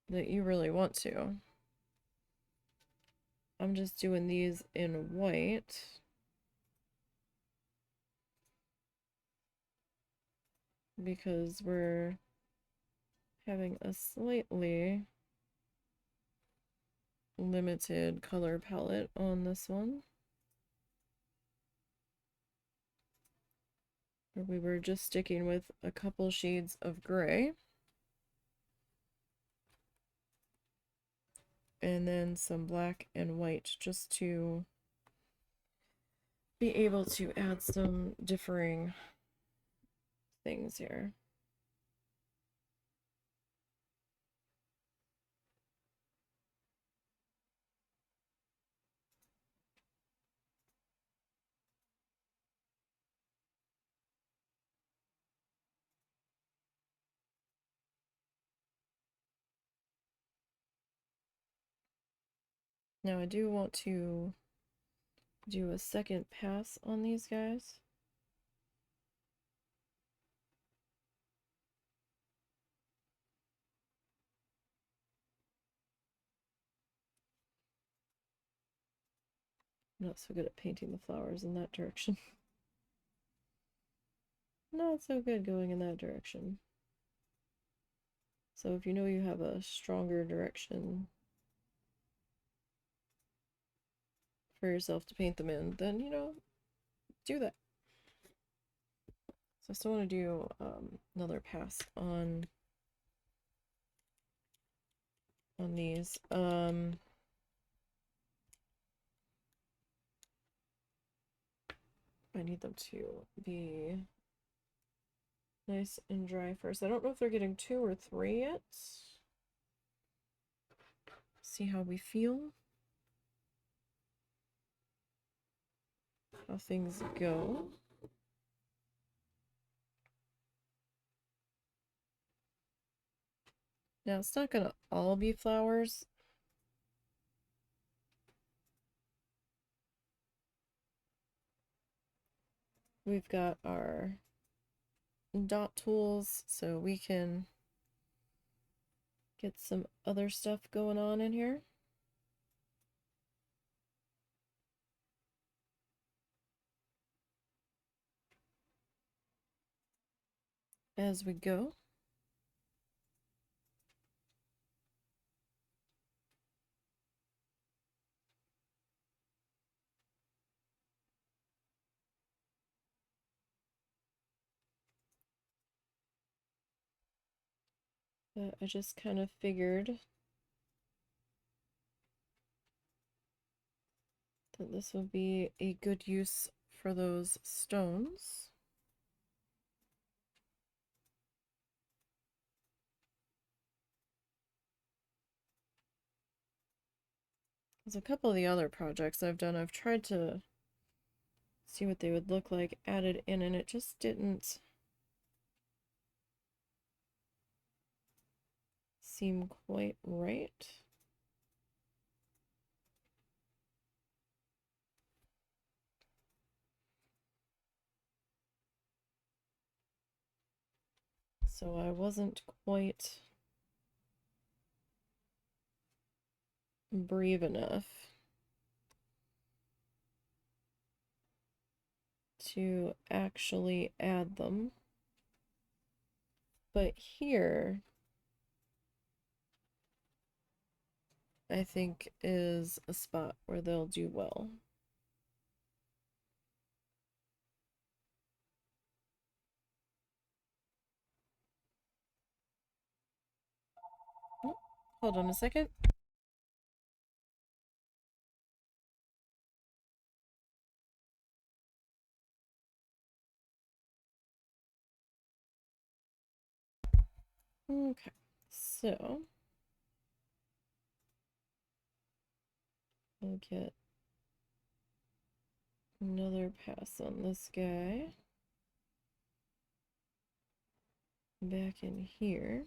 that you really want to. I'm just doing these in white because we're having a slightly limited color palette on this one. We were just sticking with a couple shades of gray. And then some black and white just to be able to add some differing things here. Now I do want to do a second pass on these guys. I'm not so good at painting the flowers in that direction. Not so good going in that direction. So if you know you have a stronger direction for yourself to paint them in, then, you know, do that. So I still want to do another pass on these. I need them to be nice and dry first. I don't know if they're getting 2 or 3 yet. See how we feel. How things go. Now it's not gonna all be flowers. We've got our dot tools, so we can get some other stuff going on in here. As we go. But I just kind of figured that this would be a good use for those stones. There's a couple of the other projects I've done, I've tried to see what they would look like added in, and it just didn't seem quite right. So I wasn't quite brave enough to actually add them. But here, I think, is a spot where they'll do well. Oh, hold on a second. Okay, so we'll get another pass on this guy. Back in here.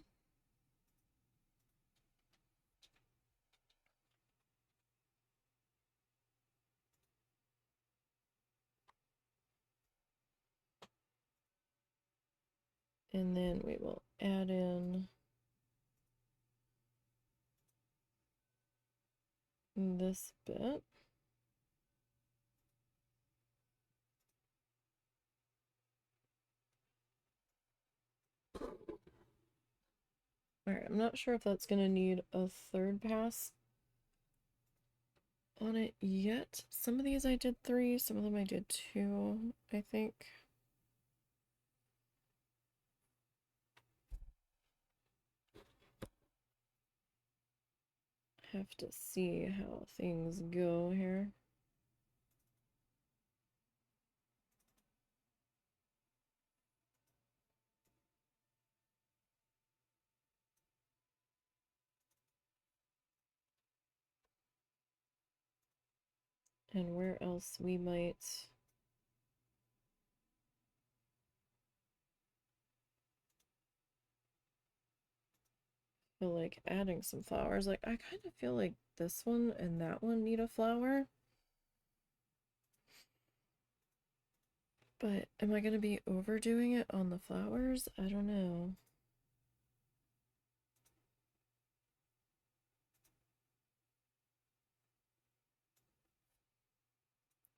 And then we will add in this bit. Alright, I'm not sure if that's gonna need a third pass on it yet. Some of these I did 3, some of them I did 2, I think. Have to see how things go here. And where else we might feel like adding some flowers. Like, I kind of feel like this one and that one need a flower. But am I going to be overdoing it on the flowers? I don't know.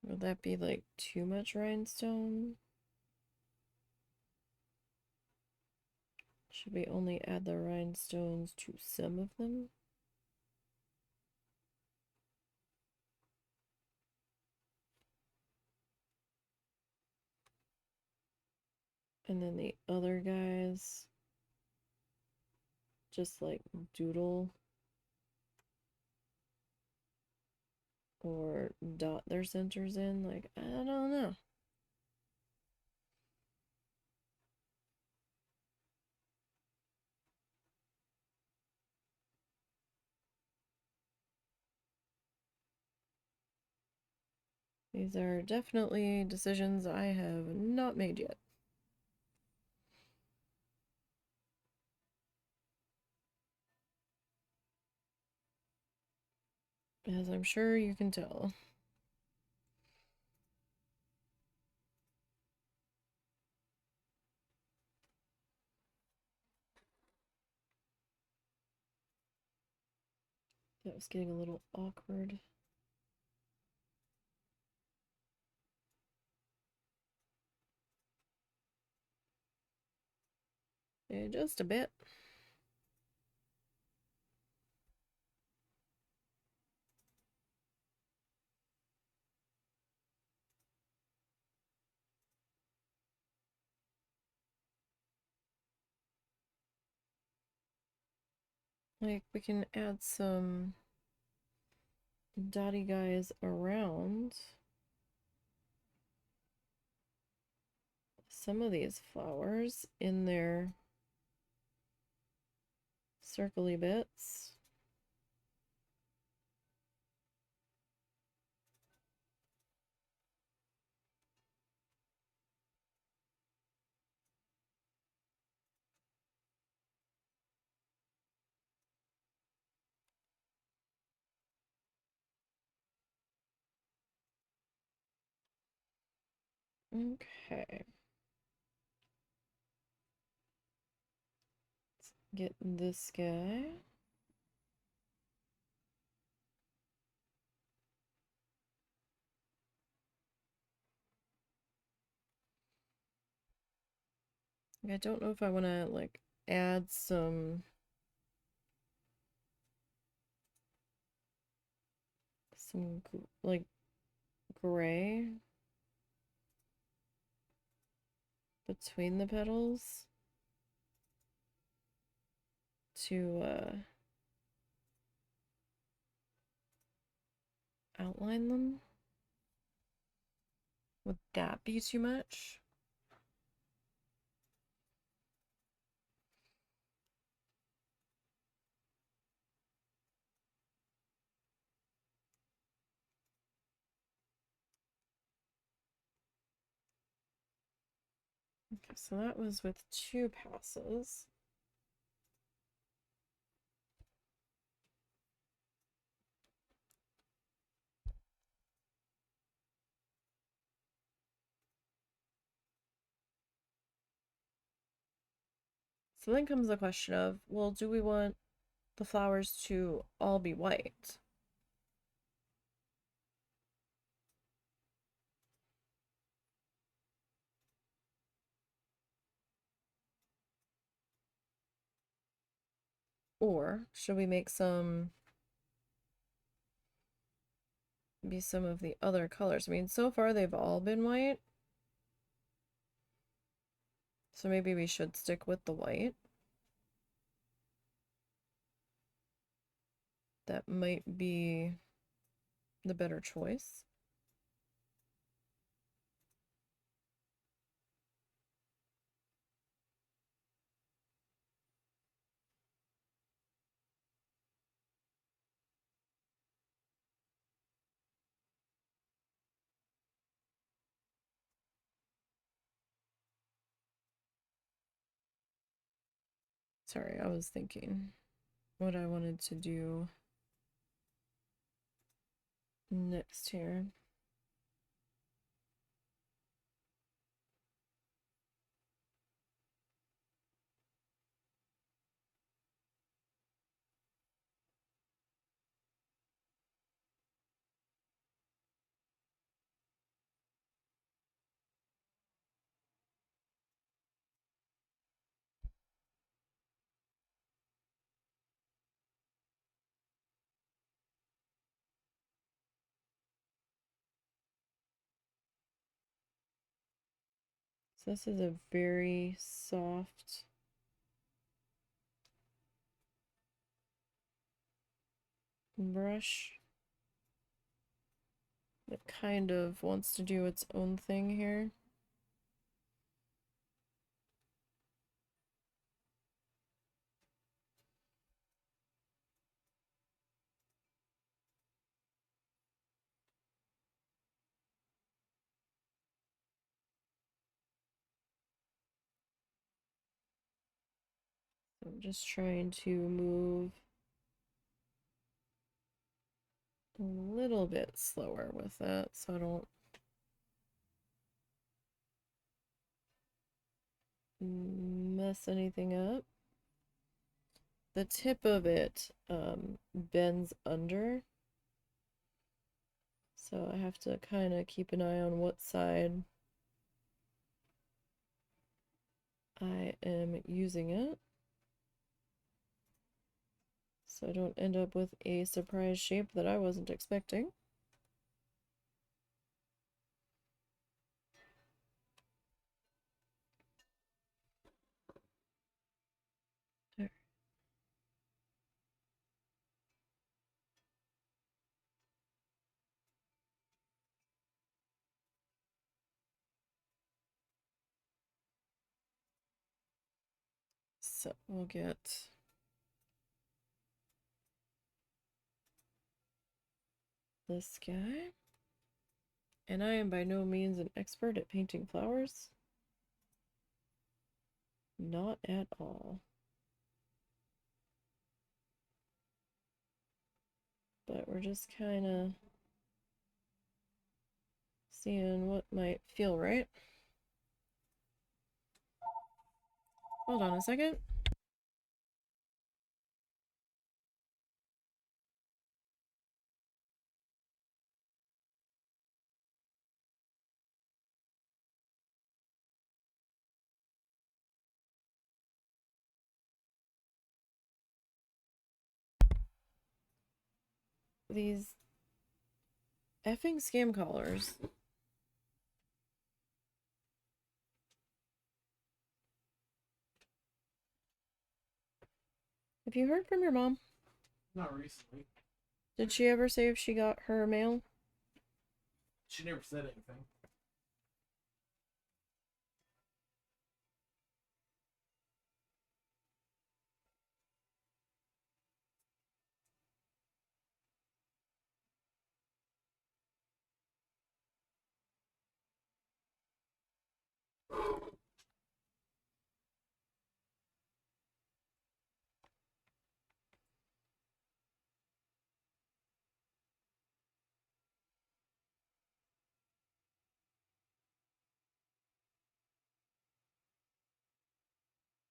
Would that be like too much rhinestone? Should we only add the rhinestones to some of them? And then the other guys just like doodle or dot their centers in. Like, I don't know. These are definitely decisions I have not made yet. As I'm sure you can tell. That was getting a little awkward. Yeah, just a bit. Like, we can add some dotty guys around some of these flowers in their circly bits. Okay. Let's get this guy. I don't know if I want to like add some like gray between the petals to outline them. Would that be too much? Okay, so that was with 2 passes. So then comes the question of, well, do we want the flowers to all be white? Or should we make some be some of the other colors? I mean, so far they've all been white. So maybe we should stick with the white. That might be the better choice. Sorry, I was thinking what I wanted to do next here. So this is a very soft brush. It kind of wants to do its own thing here. I'm just trying to move a little bit slower with it so I don't mess anything up. The tip of it bends under, so I have to kind of keep an eye on what side I am using it, so I don't end up with a surprise shape that I wasn't expecting. There. So we'll get this guy. And I am by no means an expert at painting flowers. Not at all. But we're just kind of seeing what might feel right. Hold on a second. These effing scam callers. Have you heard from your mom? Not recently. Did she ever say if she got her mail? She never said anything.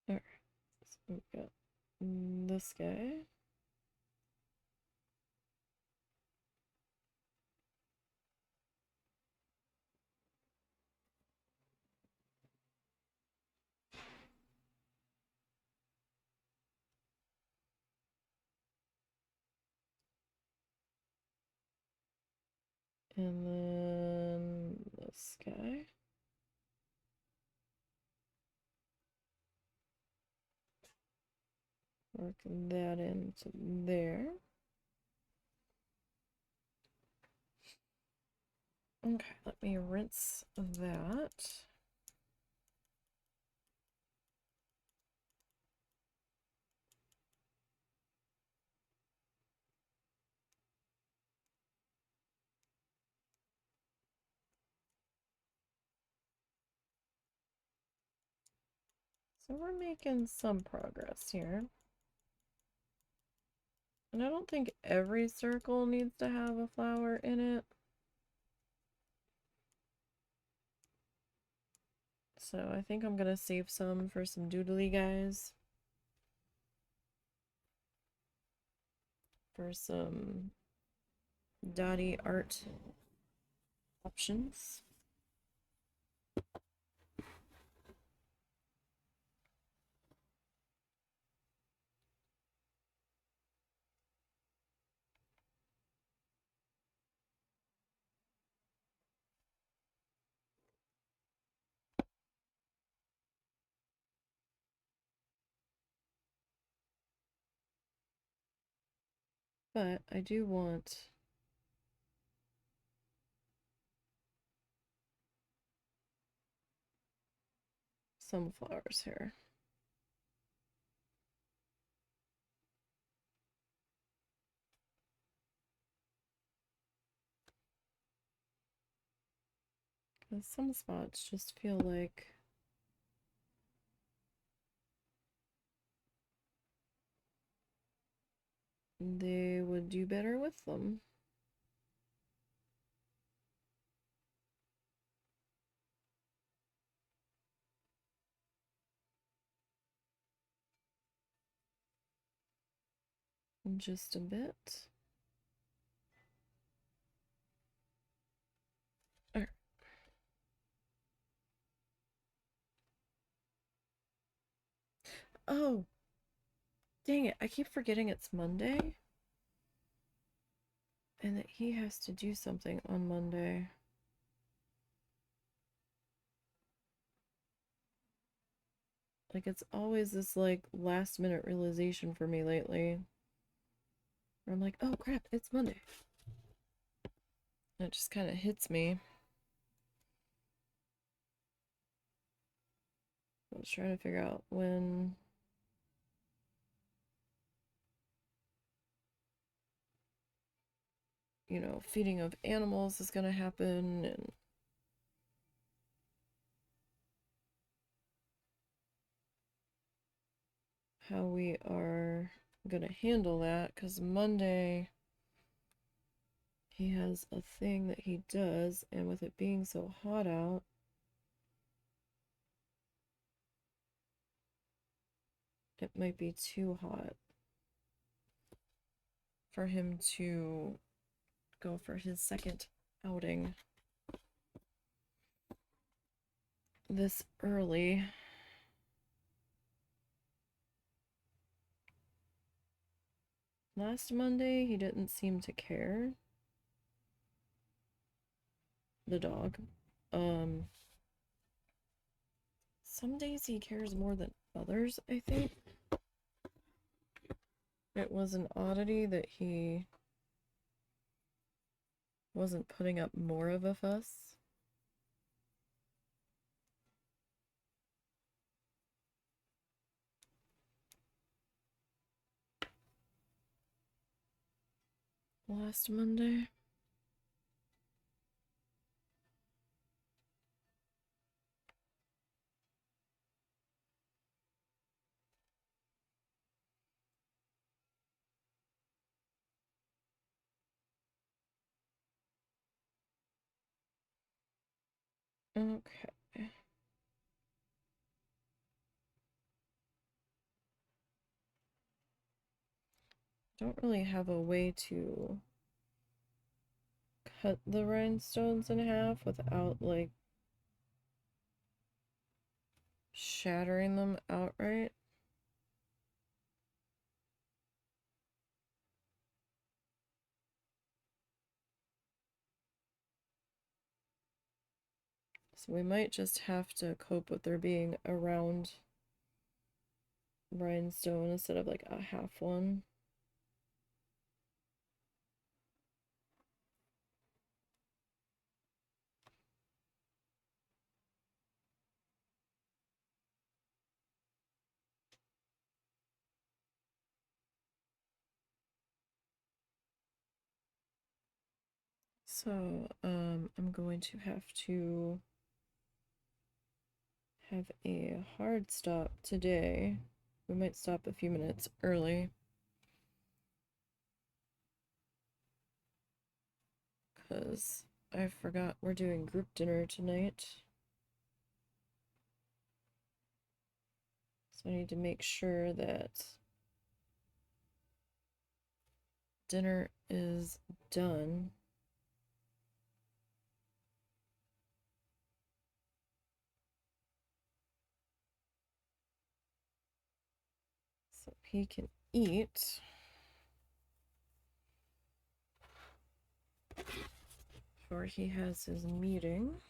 Alright, so we've got this guy. And then this guy. Work that into there. Okay, let me rinse that. So we're making some progress here. And I don't think every circle needs to have a flower in it. So I think I'm gonna save some for some doodly guys. For some dotty art options. But I do want some flowers here. Because some spots just feel like they would do better with them. Just a bit. Alright. Oh, dang it. I keep forgetting it's Monday. And that he has to do something on Monday. Like, it's always this, like, last minute realization for me lately. Where I'm like, oh crap, it's Monday. And it just kind of hits me. I was trying to figure out when feeding of animals is going to happen and how we are going to handle that, because Monday he has a thing that he does, and with it being so hot out, it might be too hot for him to go for his second outing this early. Last Monday, he didn't seem to care. The dog. Some days he cares more than others, I think. It was an oddity that he wasn't putting up more of a fuss. Last Monday. Okay. Don't really have a way to cut the rhinestones in half without, like, shattering them outright. So we might just have to cope with there being a round rhinestone instead of like a half one. So, I'm going to have a hard stop today. We might stop a few minutes early. Because I forgot we're doing group dinner tonight. So I need to make sure that dinner is done. So he can eat before he has his meeting.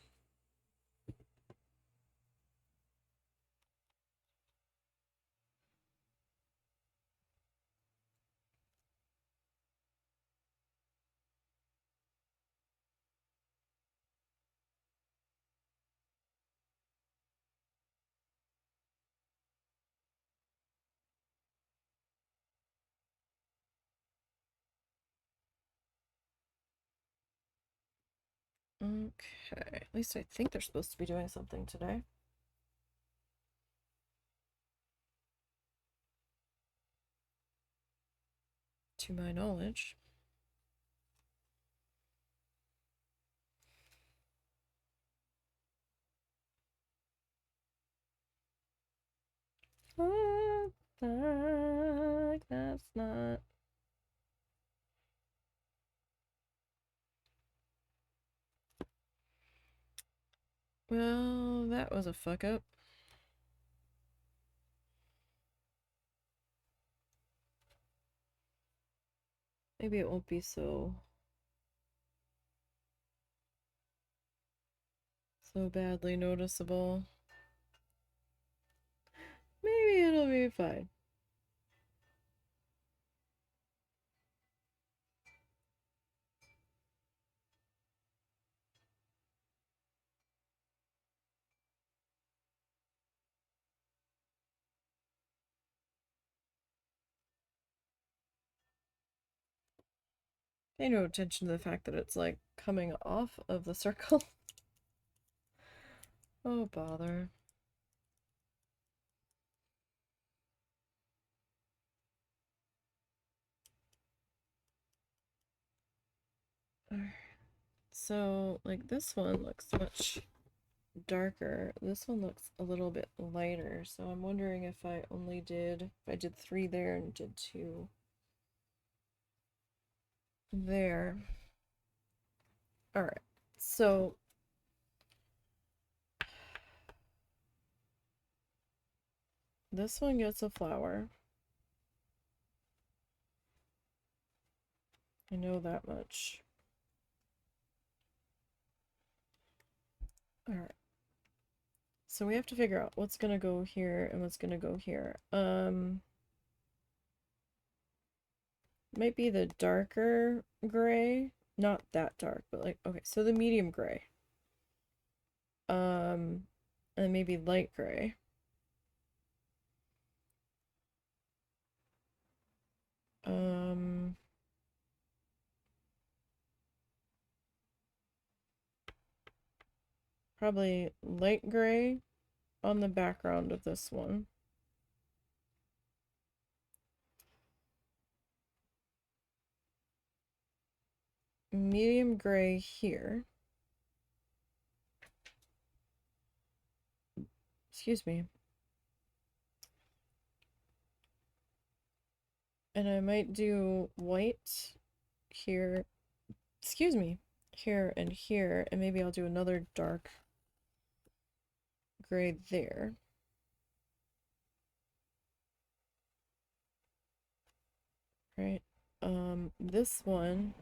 Okay, at least I think they're supposed to be doing something today. To my knowledge. What the heck? That's not. Well, that was a fuck up. Maybe it won't be so badly noticeable. Maybe it'll be fine. Pay no attention to the fact that it's like coming off of the circle. Oh, bother. So, like, this one looks much darker. This one looks a little bit lighter. So I'm wondering if I did 3 there and did 2 there. All right. So this one gets a flower. I know that much. All right. So we have to figure out what's gonna go here and what's gonna go here. Might be the darker gray. Not that dark, but like, okay, so the medium gray. And maybe light gray. Um, Probably light gray on the background of this one. Medium gray here. Excuse me. And I might do white here. Excuse me. Here and here. And maybe I'll do another dark gray there. Right. This one,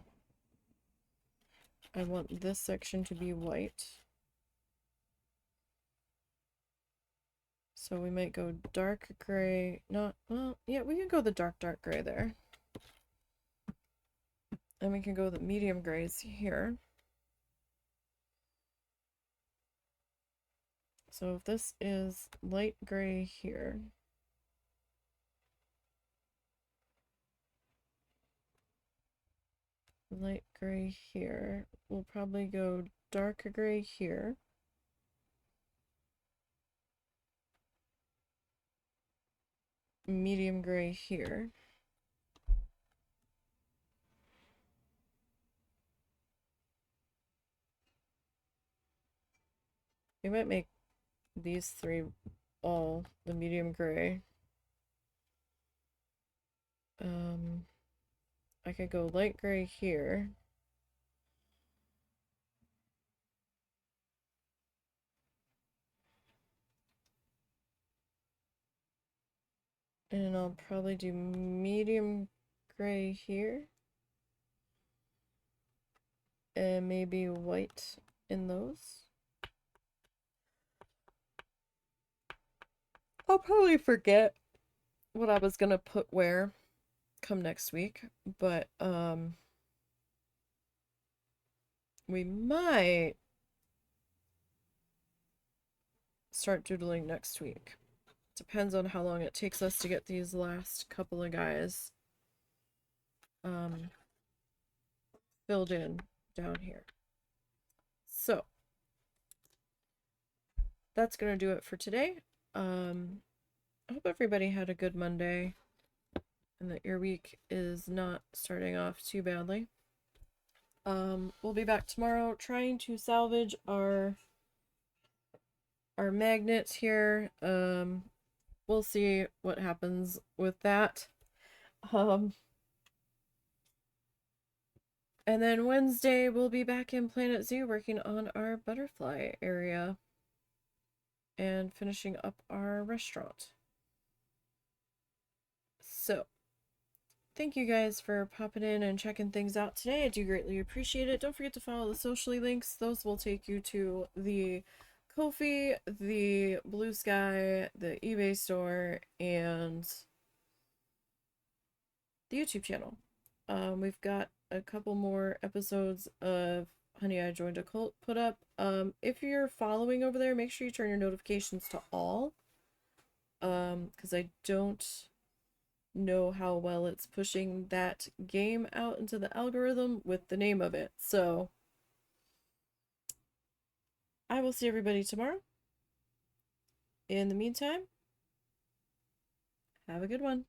I want this section to be white. So we might go dark gray. Not, well, yeah, we can go the dark gray there. And we can go the medium grays here. So if this is light gray here, light gray here, we'll probably go dark gray here. Medium gray here. We might make these three all the medium gray. I could go light gray here. And I'll probably do medium gray here. And maybe white in those. I'll probably forget what I was gonna put where come next week, but we might start doodling next week. Depends on how long it takes us to get these last couple of guys filled in down here. So that's gonna do it for today. I hope everybody had a good Monday and that your week is not starting off too badly. We'll be back tomorrow trying to salvage our magnets here. We'll see what happens with that. And then Wednesday we'll be back in Planet Zoo working on our butterfly area and finishing up our restaurant. So, thank you guys for popping in and checking things out today. I do greatly appreciate it. Don't forget to follow the socially links. Those will take you to the Ko-fi, the Blue Sky, the eBay store, and the YouTube channel. We've got a couple more episodes of Honey, I Joined a Cult put up. If you're following over there, make sure you turn your notifications to all. Because I don't know how well it's pushing that game out into the algorithm with the name of it. So I will see everybody tomorrow. In the meantime, have a good one.